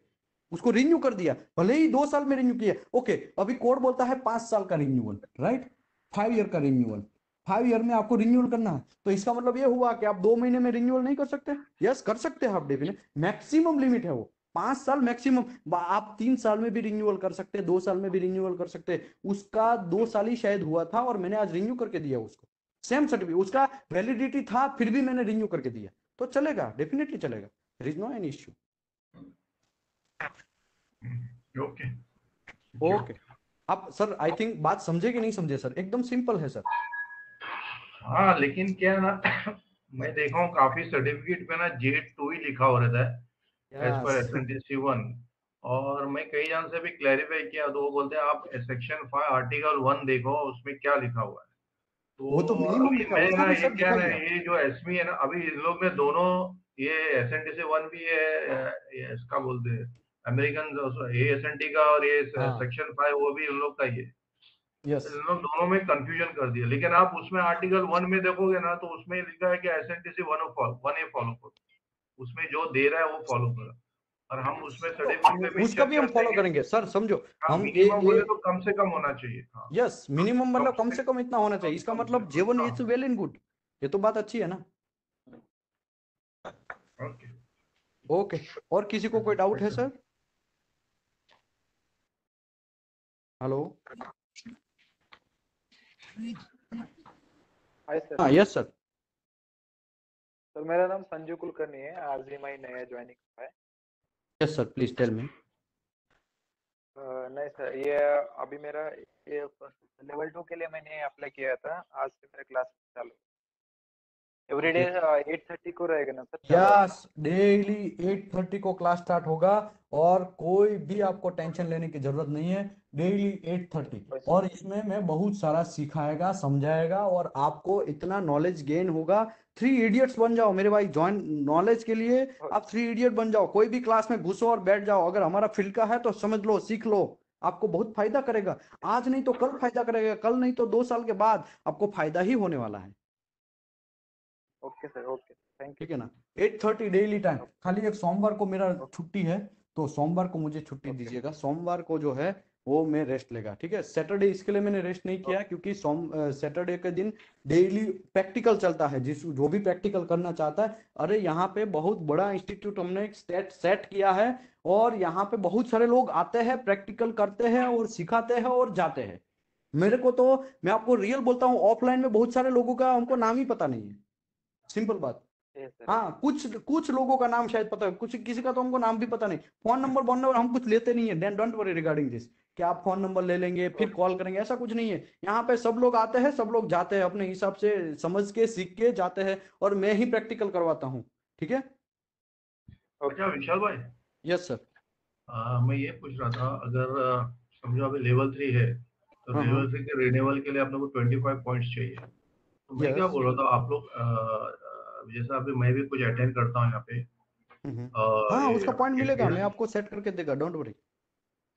उसको रिन्यू कर दिया, भले ही 2 साल में रिन्यू किया। ओके, अभी कोड बोलता है 5 साल का रिन्यूअल, राइट, 5 ईयर का रिन्यूअल, 5 ईयर में आपको रिन्यूअल करना है, तो इसका मतलब ये हुआ कि आप 2 महीने में रिन्यूअल नहीं कर सकते? यस कर सकते हैं आप, डेफिनेट मैक्सिमम लिमिट है वो 5 साल मैक्सिमम। आप 3 साल में भी रिन्यूअल कर सकते हैं, 2 साल में भी रिन्यूअल कर सकते हैं। उसका 2 साल ही शायद हुआ था और मैंने आज रिन्यू करके दिया उसको, सेम सर्टिफिकेट, उसका वैलिडिटी था फिर भी मैंने रिन्यू करके दिया, तो चलेगा, डेफिनेटली चलेगा, there is no any issue. Okay okay, आप सर आई थिंक बात समझे कि नहीं समझे सर? एकदम सिंपल है सर। हाँ, लेकिन क्या है ना मैं देखा हूँ काफी सर्टिफिकेट पे ना J2 ही लिखा हो रहता है एज पर यस, SNTC 1। और मैं कई जन से भी क्लैरिफाई किया तो वो बोलते हैं आप सेक्शन 5 आर्टिकल 1 देखो उसमें क्या लिखा हुआ है। वो तो तो मिनिमम अभी लिखा है, मैं उसको ना भी ये सर क्या है ना, दिखाइए आप। ये जो एसमी है ना, अभी इन लोग ने दोनों ये SNTC 1 भी है, ये इसका बोलते हैं अमेरिकन, ये SNT का, और ये हाँ, सेक्शन 5 वो भी इन लोग का ही है। यस, इन लोग दोनों में कंफ्यूजन कर दिया, लेकिन आप उसमें आर्टिकल 1 में देखोगे ना तो उसमें लिखा है कि SNTC 1 ही फॉलो करो, उसमें जो दे रहा है वो फॉलो करो। और हम उसमें सर्टिफिकेट में तो उसका मेंशन भी हम करते फॉलो हैं कि करेंगे सर, समझो हाँ, हम मिनिमम ये बोले तो कम से कम होना चाहिए। हाँ, यस, मिनिमम मतलब कम से कम इतना होना चाहिए, इसका कम से मतलब J1 हाँ। इज वेल एंड गुड, ये तो बात अच्छी है ना। ओके। ओके, और किसी को कोई डाउट है सर? Hello, hi sir. हाँ यस सर। सर मेरा नाम संजू कुलकर्णी है, आज ही मैं नया ज्वाइनिंग हुआ है। Yes sir, please tell me. नहीं सर, ये अभी मेरा ये लेवल 2 के लिए मैंने अप्लाई किया था, आज से मेरा क्लास चालू। एवरीडे 8:30 को रहेगा ना सर चालू? यस, डेली 8:30 को क्लास स्टार्ट होगा, और कोई भी आपको टेंशन लेने की जरूरत नहीं है, डेली 8:30। और इसमें मैं बहुत सारा सिखाएगा, समझाएगा, और आपको इतना नॉलेज गेन होगा, 3 इडियट्स बन जाओ मेरे भाई, जॉइन नॉलेज के लिए आप 3 इडियट बन जाओ, कोई भी क्लास में घुसो और बैठ जाओ, अगर हमारा फील्ड का है तो समझ लो, सीख लो, आपको बहुत फायदा करेगा, आज नहीं तो कल फायदा करेगा, कल नहीं तो 2 साल के बाद आपको फायदा ही होने वाला है। Okay sir, okay, thank you. ठीक है ना, 8:30 डेली टाइम, खाली एक सोमवार को मेरा छुट्टी है, तो सोमवार को मुझे छुट्टी दीजिएगा। सोमवार को जो है वो मैं रेस्ट लेगा, ठीक है। सैटरडे इसके लिए मैंने रेस्ट नहीं किया क्योंकि सैटरडे के दिन डेली प्रैक्टिकल चलता है, जिस जो भी प्रैक्टिकल करना चाहता है। अरे यहाँ पे बहुत बड़ा इंस्टीट्यूट हमने सेट किया है और यहाँ पे बहुत सारे लोग आते हैं, प्रैक्टिकल करते हैं और सिखाते हैं और जाते हैं। मेरे को तो, मैं आपको रियल बोलता हूँ, ऑफलाइन में बहुत सारे लोगों का हमको नाम ही पता नहीं है, सिंपल बात। Yes sir. हाँ, कुछ कुछ लोगों का नाम शायद पता है, कुछ किसी का तो हमको नाम भी पता नहीं। फोन नंबर हम कुछ लेते नहीं है, डोंट वरी रिगार्डिंग दिस कि आप फोन नंबर ले लेंगे फिर कॉल करेंगे, ऐसा कुछ नहीं है। यहाँ पे सब लोग आते हैं, सब लोग जाते हैं, अपने हिसाब से समझ के सीख के जाते हैं और मैं ही प्रैक्टिकल करवाता हूँ, ठीक है। अच्छा विशाल भाई, यस सर। मैं ये पूछ रहा था, अगर समझो अभी लेवल 3 है तो हाँ, लेवल 3 के रिन्यूअल के लिए अपने को 25 पॉइंट्स चाहिए। तो मैं क्या यस। बोल रहा था, आप लोग जैसा अभी मैं भी कुछ अटेंड करता हूँ यहाँ पे, हाँ, उसका पॉइंट मिलेगा, मैं ये आपको सेट करके देगा, don't worry.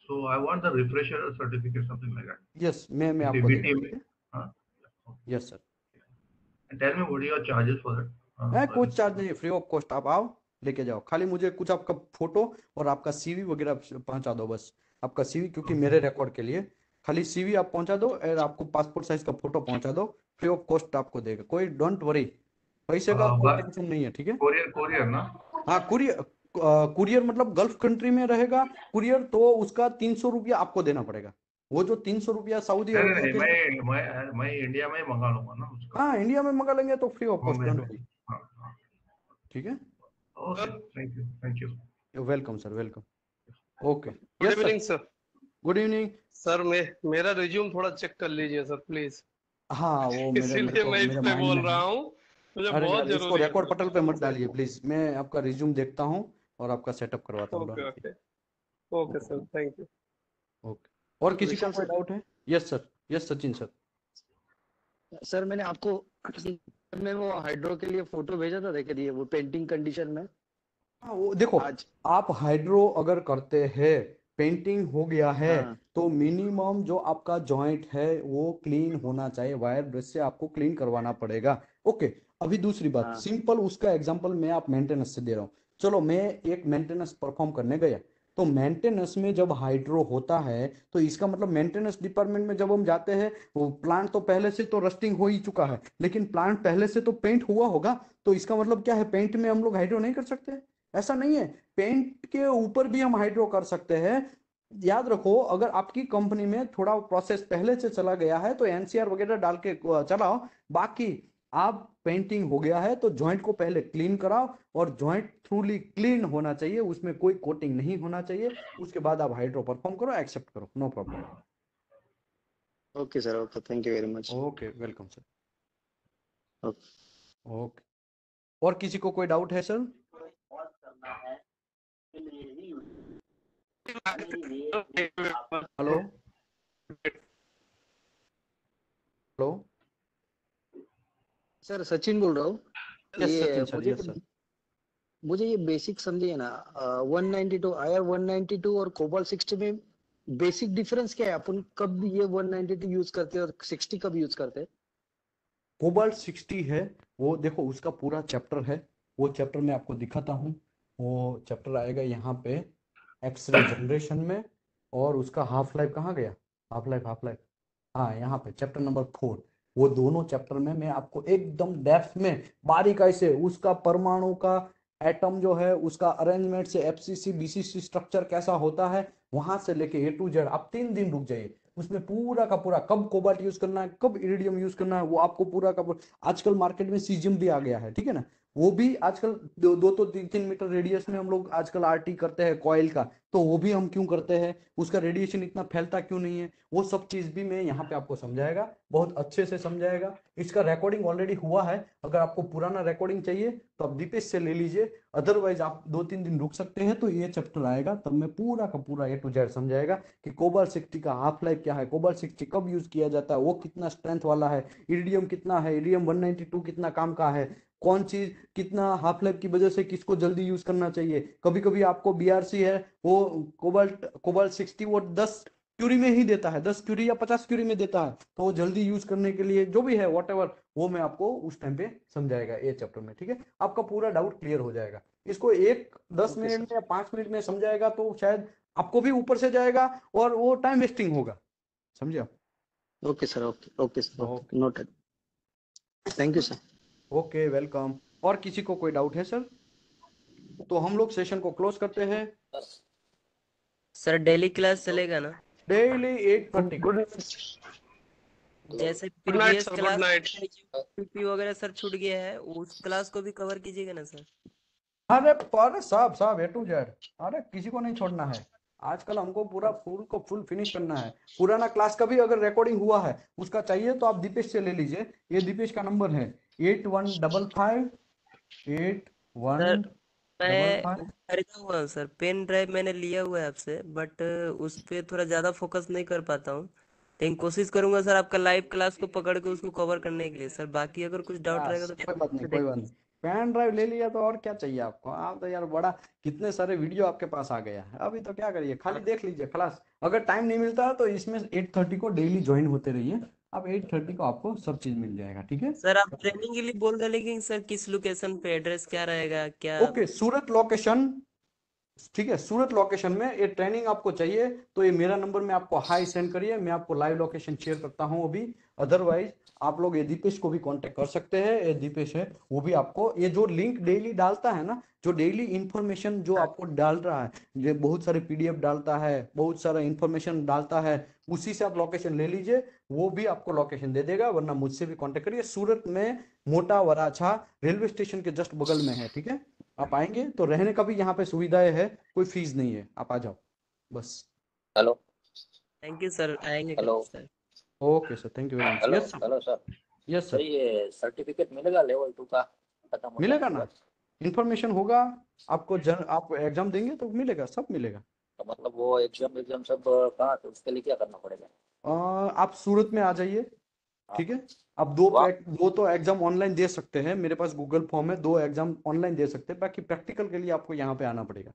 So I want the refresher certificate something like that yes, मैं आपको देगा, सीबीटी ठीक में। है। हाँ, yes sir. Tell me what your charges for है, दैट। कुछ चार्ज नहीं है, फ्री ऑफ कॉस्ट। आप आओ, लेके जाओ, खाली मुझे कुछ आपका फोटो और आपका सीवी वगैरह पहुंचा दो बस। आपका सीवी, क्योंकि मेरे रिकॉर्ड के लिए खाली सीवी आप पहुंचा दो और आपको पासपोर्ट साइज का फोटो पहुंचा दो, फ्री ऑफ कॉस्ट आपको देगा, कोई डोंट वरी, पैसे का कोई टेंशन नहीं है, ठीक है। कोरियर कोरियर ना? हाँ, कुरियर, कुरियर मतलब गल्फ कंट्री में रहेगा कुरियर, तो उसका 300 रुपया आपको देना पड़ेगा। वो जो 300 रुपया सऊदी नहीं अरबिया नहीं के, नहीं, मैं इंडिया में ही मंगा लूंगा ना उसका, हाँ इंडिया में मंगा लेंगे तो free of cost, Bombay don't में। वरी, हाँ हाँ, ठीक है। Okay, thank you thank you. Welcome sir, welcome. Okay. Good yes sir. Evening sir. Good evening. Sir मैं मेरा रिज्यूम थोड़ा चेक कर लीजिए सर प्लीज। हाँ, वो मेरे मेरे इसीलिए को मैं इस मेरे पे माइंड में बोल है। रहा हूँ, मुझे अरे बहुत यार, इसको जरूरी है रिकॉर्ड पटल पे मत सर। डालिए प्लीज, मैं आपका रिज्यूम देखता हूँ और आपका सेटअप करवाता हूँ, okay don't okay okay sir, thank you. Okay. और किसी को विशाल कोई सर, डाउट है? Yes sir, yes Sachin sir. Sir मैंने आपको में वो हाइड्रो के लिए फोटो भेजा था, देखे दिए वो पेंटिंग कंडीशन में हाँ, वो देखो, आज। आप हाइड्रो अगर करते हैं, पेंटिंग हो गया है, हाँ तो मिनिमम जो आपका जॉइंट है वो क्लीन होना चाहिए, वायर ब्रश से आपको क्लीन करवाना पड़ेगा। ओके। अभी दूसरी बात, हाँ सिंपल उसका एग्जांपल मैं आप मेंटेनेंस से दे रहा हूँ। चलो, मैं एक मेंटेनेंस परफॉर्म करने गया, तो मेंटेनेंस में जब हाइड्रो होता है तो इसका मतलब मेंटेनेंस डिपार्टमेंट में जब हम जाते हैं, वो प्लांट तो पहले से तो रस्टिंग हो ही चुका है, लेकिन प्लांट पहले से तो पेंट हुआ होगा, तो इसका मतलब क्या है, पेंट में हम लोग हाइड्रो नहीं कर सकते? ऐसा नहीं है, पेंट के ऊपर भी हम हाइड्रो कर सकते हैं। याद रखो, अगर आपकी कंपनी में थोड़ा प्रोसेस पहले से चला गया है तो एनसीआर वगैरह डाल के चलाओ। बाकी आप पेंटिंग हो गया है तो जॉइंट को पहले क्लीन कराओ, और जॉइंट थ्रूली क्लीन होना चाहिए, उसमें कोई कोटिंग नहीं होना चाहिए। उसके बाद आप हाइड्रो परफॉर्म करो, एक्सेप्ट करो, no problem. Okay sir, okay, thank you very much. Okay, welcome sir. Okay. Okay. और किसी को कोई डाउट है सर? Hello, hello. सर सचिन बोल रहा हूँ। यस ये सचिन सर, यस सर। मुझे ये बेसिक समझिए ना, 192 आईआर 192 और कोबाल 60 में बेसिक डिफरेंस क्या है? अपन कब ये 192 यूज करते हैं और 60 कब यूज करते हैं? कोबाल्ट 60 है, वो देखो उसका पूरा चैप्टर है, वो चैप्टर मैं आपको दिखाता हूँ। वो चैप्टर आएगा यहाँ पे एक्सरे जनरेशन में, और उसका हाफ लाइफ कहाँ गया, हाफ लाइफ, हाँ यहाँ पे चैप्टर नंबर 4। वो दोनों चैप्टर में मैं आपको एकदम डेप्थ में बारीकाई से उसका परमाणु का एटम जो है उसका अरेंजमेंट से एफसीसी बीसीसी स्ट्रक्चर कैसा होता है, वहां से लेके ए टू जेड। आप 3 दिन रुक जाइए, उसमें पूरा का पूरा कब कोबाल्ट यूज करना है, कब इरिडियम यूज करना है, वो आपको पूरा का पूरा। आजकल मार्केट में सीजियम भी आ गया है, ठीक है ना, वो भी आजकल 2-3 मीटर रेडियस में हम लोग आजकल आरटी करते हैं कॉइल का, तो वो भी हम क्यों करते हैं, उसका रेडिएशन इतना फैलता क्यों नहीं है, वो सब चीज भी मैं यहाँ पे आपको समझाएगा, बहुत अच्छे से समझाएगा। इसका रिकॉर्डिंग ऑलरेडी हुआ है, अगर आपको पुराना रिकॉर्डिंग चाहिए तो आप दीपेश से ले लीजिए, अदरवाइज आप 2-3 दिन रुक सकते हैं, तो ये चैप्टर आएगा तब मैं पूरा का पूरा ए टू जेड समझाएगा कि कोबाल्ट 60 का हाफ लाइफ क्या है, कोबाल्ट 60 कब यूज किया जाता है, वो कितना स्ट्रेंथ वाला है, इरिडियम कितना है, इरिडियम 192 कितना काम का है, कौन चीज कितना हाफ लाइफ की वजह से किसको जल्दी यूज करना चाहिए। कभी कभी आपको बीआरसी है, वो कोबाल्ट 60 वो 10 क्यूरी में ही देता है, 10 क्यूरी या 50 क्यूरी में देता है, तो वो जल्दी यूज करने के लिए जो भी है वॉट एवर, वो मैं आपको उस टाइम पे समझाएगा ये चैप्टर में, ठीक है। आपका पूरा डाउट क्लियर हो जाएगा। इसको 10 ओके मिनट सर। में या 5 मिनट में समझाएगा तो शायद आपको भी ऊपर से जाएगा और वो टाइम वेस्टिंग होगा, समझे आप? Okay sir, okay sir, okay okay, noted. Thank you sir. Okay, welcome. और किसी को कोई डाउट है सर? तो हम लोग सेशन को क्लोज करते हैं। सर डेली क्लास चलेगा ना? डेली 8:30 गुड जैसे good night previous sir, good class night. UP वगैरह सर छूट गया है, उस क्लास को भी कवर कीजिएगा ना सर? अरे सब सब A to Z। अरे किसी को नहीं छोड़ना है। आजकल हमको पूरा फुल को फुल फिनिश करना है। पुराना क्लास का भी अगर रिकॉर्डिंग हुआ है उसका चाहिए तो आप दीपेश से ले लीजिए। ये दीपेश का नंबर है 8155 सर 8155। मैं खरीदा हुआ हूँ सर, पेन ड्राइव मैंने लिया हुआ है आपसे, बट उस पे थोड़ा ज्यादा फोकस नहीं कर पाता हूँ। लेकिन कोशिश करूंगा सर आपका लाइव क्लास को पकड़ के उसको कवर करने के लिए सर। बाकी अगर कुछ डाउट रहेगा बस तो कोई बात नहीं, कोई देख। बात नहीं। पेन ड्राइव ले लिया तो और क्या चाहिए आपको? आप तो यार बड़ा कितने सारे वीडियो आपके पास आ गया है। अभी तो क्या करिए, खाली देख लीजिए खलास। अगर टाइम नहीं मिलता है तो इसमें 8:30 को डेली ज्वाइन होते रहिए। अब 8:30 को आपको सब चीज मिल जाएगा, ठीक है? सर आप ट्रेनिंग के लिए बोल रहे, लेकिन सर किस लोकेशन पे, एड्रेस क्या रहेगा क्या? ओके, सूरत लोकेशन। ठीक है, सूरत लोकेशन में ये ट्रेनिंग आपको चाहिए तो ये मेरा नंबर में आपको हाई सेंड करिए, मैं आपको लाइव लोकेशन शेयर करता हूं अभी। अदरवाइज आप लोग ये दीपेश को भी कांटेक्ट कर सकते हैं। ये दीपेश है, वो भी आपको ये जो लिंक डेली डालता है ना, जो डेली इंफॉर्मेशन जो आपको डाल रहा है, जो बहुत सारे PDF डालता है, बहुत सारा इंफॉर्मेशन डालता है, उसी से आप लोकेशन ले लीजिए। वो भी आपको लोकेशन दे देगा, वरना मुझसे भी कांटेक्ट करिए। सूरत में मोटा वराछा रेलवे स्टेशन के जस्ट बगल में है, ठीक है? आप आएंगे तो रहने का भी यहाँ पे सुविधाएं है, कोई फीस नहीं है, आप आ जाओ बस। हेलो थैंक यू सर, आएंगे hello sir. Okay sir, thank you very much. Hello yes sir, hello sir. Yes sir sir. ये सर्टिफिकेट मिलेगा लेवल 2 का खत्म हो मिलेगा जाने के ना, बाद? इंफॉर्मेशन होगा आपको। आप एग्जाम देंगे तो मिलेगा, सब मिलेगा। तो मतलब वो एग्जाम एग्जाम सब कहाँ, तो उसके लिए क्या करना पड़ेगा? आप सूरत में आ जाइए, हाँ, ठीक है? आप वाह, दो तो एग्जाम ऑनलाइन दे सकते हैं, मेरे पास गूगल फॉर्म है, 2 एग्जाम ऑनलाइन दे सकते हैं। बाकी प्रैक्टिकल के लिए आपको यहाँ पे आना पड़ेगा।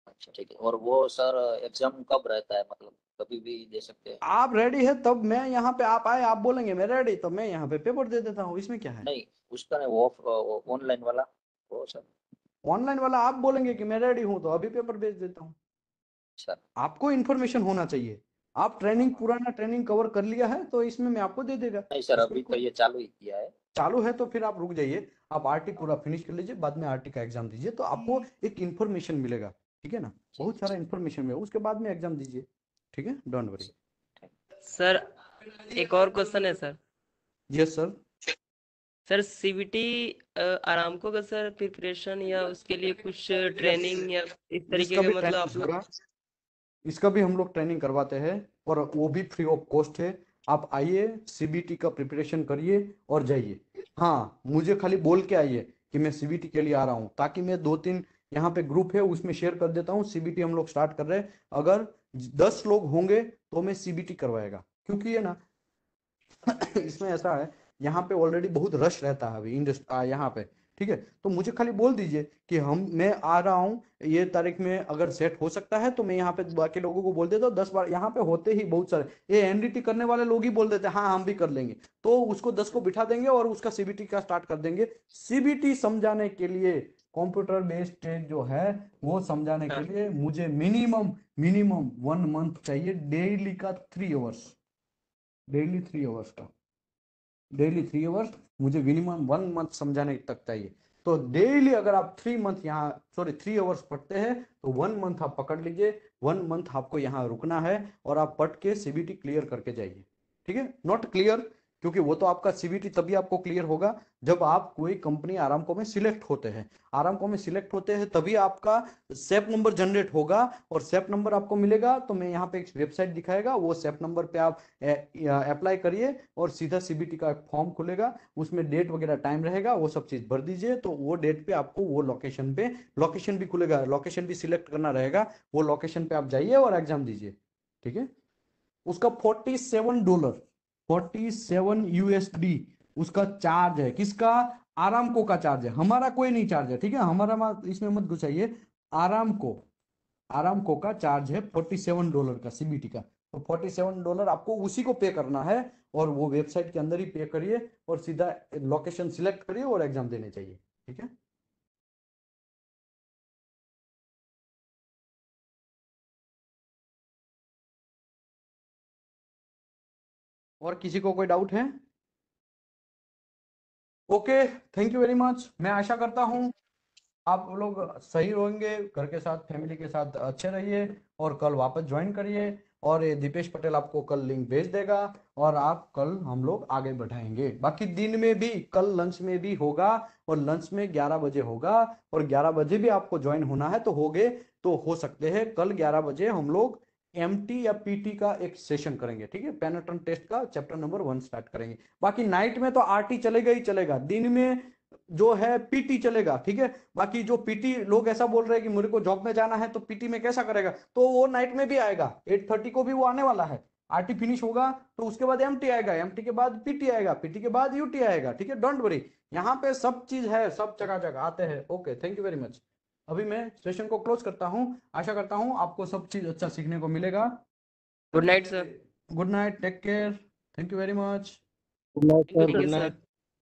अच्छा ठीक है। और वो सर एग्जाम कब रहता है, मतलब कभी भी दे सकते हैं? आप रेडी है तब मैं यहाँ पे, आप आए, आप बोलेंगे मैं रेडी, तो मैं यहाँ पे पेपर दे देता हूँ, इसमें क्या है? नहीं, उसका नहीं, वो ऑनलाइन वाला वो सर। ऑनलाइन वाला आप बोलेंगे कि मैं रेडी हूँ तो अभी पेपर भेज देता हूँ। सर आपको इन्फॉर्मेशन होना चाहिए। आप ट्रेनिंग, पुराना ट्रेनिंग कवर कर लिया है तो इसमें मैं आपको दे देगा। नहीं सर, इसमें अभी तो ये चालू ही किया है। चालू है तो फिर आप रुक जाइए। आप RT पूरा फिनिश कर लीजिए, बाद में RT का एग्जाम दीजिए तो आपको एक इन्फॉर्मेशन मिलेगा, ठीक है ना? बहुत सारा इन्फॉर्मेशन मिलेगा, उसके बाद में एग्जाम दीजिए, ठीक है? Don't worry. सर एक और क्वेश्चन है sir. Yes sir. Sir CBT Aramco का सर प्रिपरेशन या उसके लिए कुछ ट्रेनिंग या इस तरीके इसका के, भी मतलब आप ट्रेनिंग लोग? होगा, इसका भी हम लोग ट्रेनिंग करवाते हैं और वो भी फ्री ऑफ कॉस्ट है। आप आइए, CBT का प्रिपरेशन करिए और जाइए। हाँ, मुझे खाली बोल के आइए कि मैं CBT के लिए आ रहा हूँ, ताकि मैं 2-3 यहाँ पे ग्रुप है उसमें शेयर कर देता हूँ। CBT हम लोग स्टार्ट कर रहे हैं, अगर 10 लोग होंगे तो मैं CBT करवाएगा, क्योंकि ये ना इसमें ऐसा है, यहाँ पे ऑलरेडी बहुत रश रहता है अभी यहाँ पे, ठीक है? तो मुझे खाली बोल दीजिए कि मैं आ रहा हूँ ये तारीख में, अगर सेट हो सकता है तो मैं यहाँ पे बाकी लोगों को बोल देता हूँ। 10 बार यहाँ पे होते ही बहुत सारे ये NDT करने वाले लोग ही बोल देते हैं हाँ हम भी कर लेंगे, तो उसको 10 को बिठा देंगे और उसका CBT का स्टार्ट कर देंगे। CBT समझाने के लिए, कंप्यूटर बेस्ड टेस्ट जो है वो समझाने के लिए मुझे मिनिमम 1 मंथ चाहिए। डेली का 3 आवर्स, डेली 3 आवर्स का, डेली 3 आवर्स मुझे मिनिमम 1 मंथ समझाने तक चाहिए। तो डेली अगर आप 3 आवर्स पढ़ते हैं तो 1 मंथ आप पकड़ लीजिए। 1 मंथ आपको यहाँ रुकना है और आप पढ़ के CBT क्लियर करके जाइए, ठीक है? नॉट क्लियर, क्योंकि वो तो आपका CBT तभी आपको क्लियर होगा जब आप कोई कंपनी आरामको में सिलेक्ट होते हैं। आरामको में सिलेक्ट होते हैं तभी आपका सेप नंबर जनरेट होगा, और सेप नंबर आपको मिलेगा तो मैं यहाँ पे एक वेबसाइट दिखाएगा, वो सेप नंबर पे आप अप्लाई करिए और सीधा CBT का एक फॉर्म खुलेगा, उसमें डेट वगैरह टाइम रहेगा, वो सब चीज भर दीजिए। तो वो डेट पे आपको वो लोकेशन पे, लोकेशन भी खुलेगा, लोकेशन भी सिलेक्ट करना रहेगा, वो लोकेशन पे आप जाइए और एग्जाम दीजिए, ठीक है? उसका $47, 47 USD उसका चार्ज है। किसका? आरामको का चार्ज है, हमारा कोई नहीं चार्ज है, ठीक है? हमारा इसमें मत घुसाइए। आरामको, आरामको का चार्ज है $47 का CBT का। तो $47 आपको उसी को पे करना है, और वो वेबसाइट के अंदर ही पे करिए और सीधा लोकेशन सिलेक्ट करिए और एग्जाम देने चाहिए, ठीक है? और किसी को कोई डाउट है? Okay, thank you very much. मैं आशा करता हूँ आप लोग सही होंगे, घर के साथ फैमिली के साथ अच्छे रहिए और कल वापस ज्वाइन करिए। और ये दीपेश पटेल आपको कल लिंक भेज देगा और आप कल हम लोग आगे बढ़ाएंगे। बाकी दिन में भी कल लंच में भी होगा और लंच में 11 बजे होगा और 11 बजे भी आपको ज्वाइन होना है तो तो हो सकते हैं कल 11 बजे हम लोग एमटी या पीटी का एक सेशन करेंगे, ठीक है। पेनेट्रन टेस्ट का चैप्टर नंबर 1 स्टार्ट करेंगे। बाकी नाइट में तो आरटी चलेगा ही चलेगा, दिन में जो है पीटी चलेगा, ठीक है। बाकी जो पीटी लोग ऐसा बोल रहे हैं कि मेरे को जॉब में जाना है तो पीटी में कैसा करेगा, तो वो नाइट में भी आएगा। 8:30 को भी वो आने वाला है। आरटी फिनिश होगा तो उसके बाद एमटी आएगा, एमटी के बाद पीटी आएगा, पीटी के बाद यूटी आएगा, ठीक है। डोंट वरी, यहाँ पे सब चीज है, सब जगह जगह आते हैं। Okay, thank you very much. अभी मैं सेशन को क्लोज करता हूँ। आशा करता हूँ आपको सब चीज अच्छा सीखने को मिलेगा। Good night sir. Good night, take care, thank you very much. Good night ठीक है सर।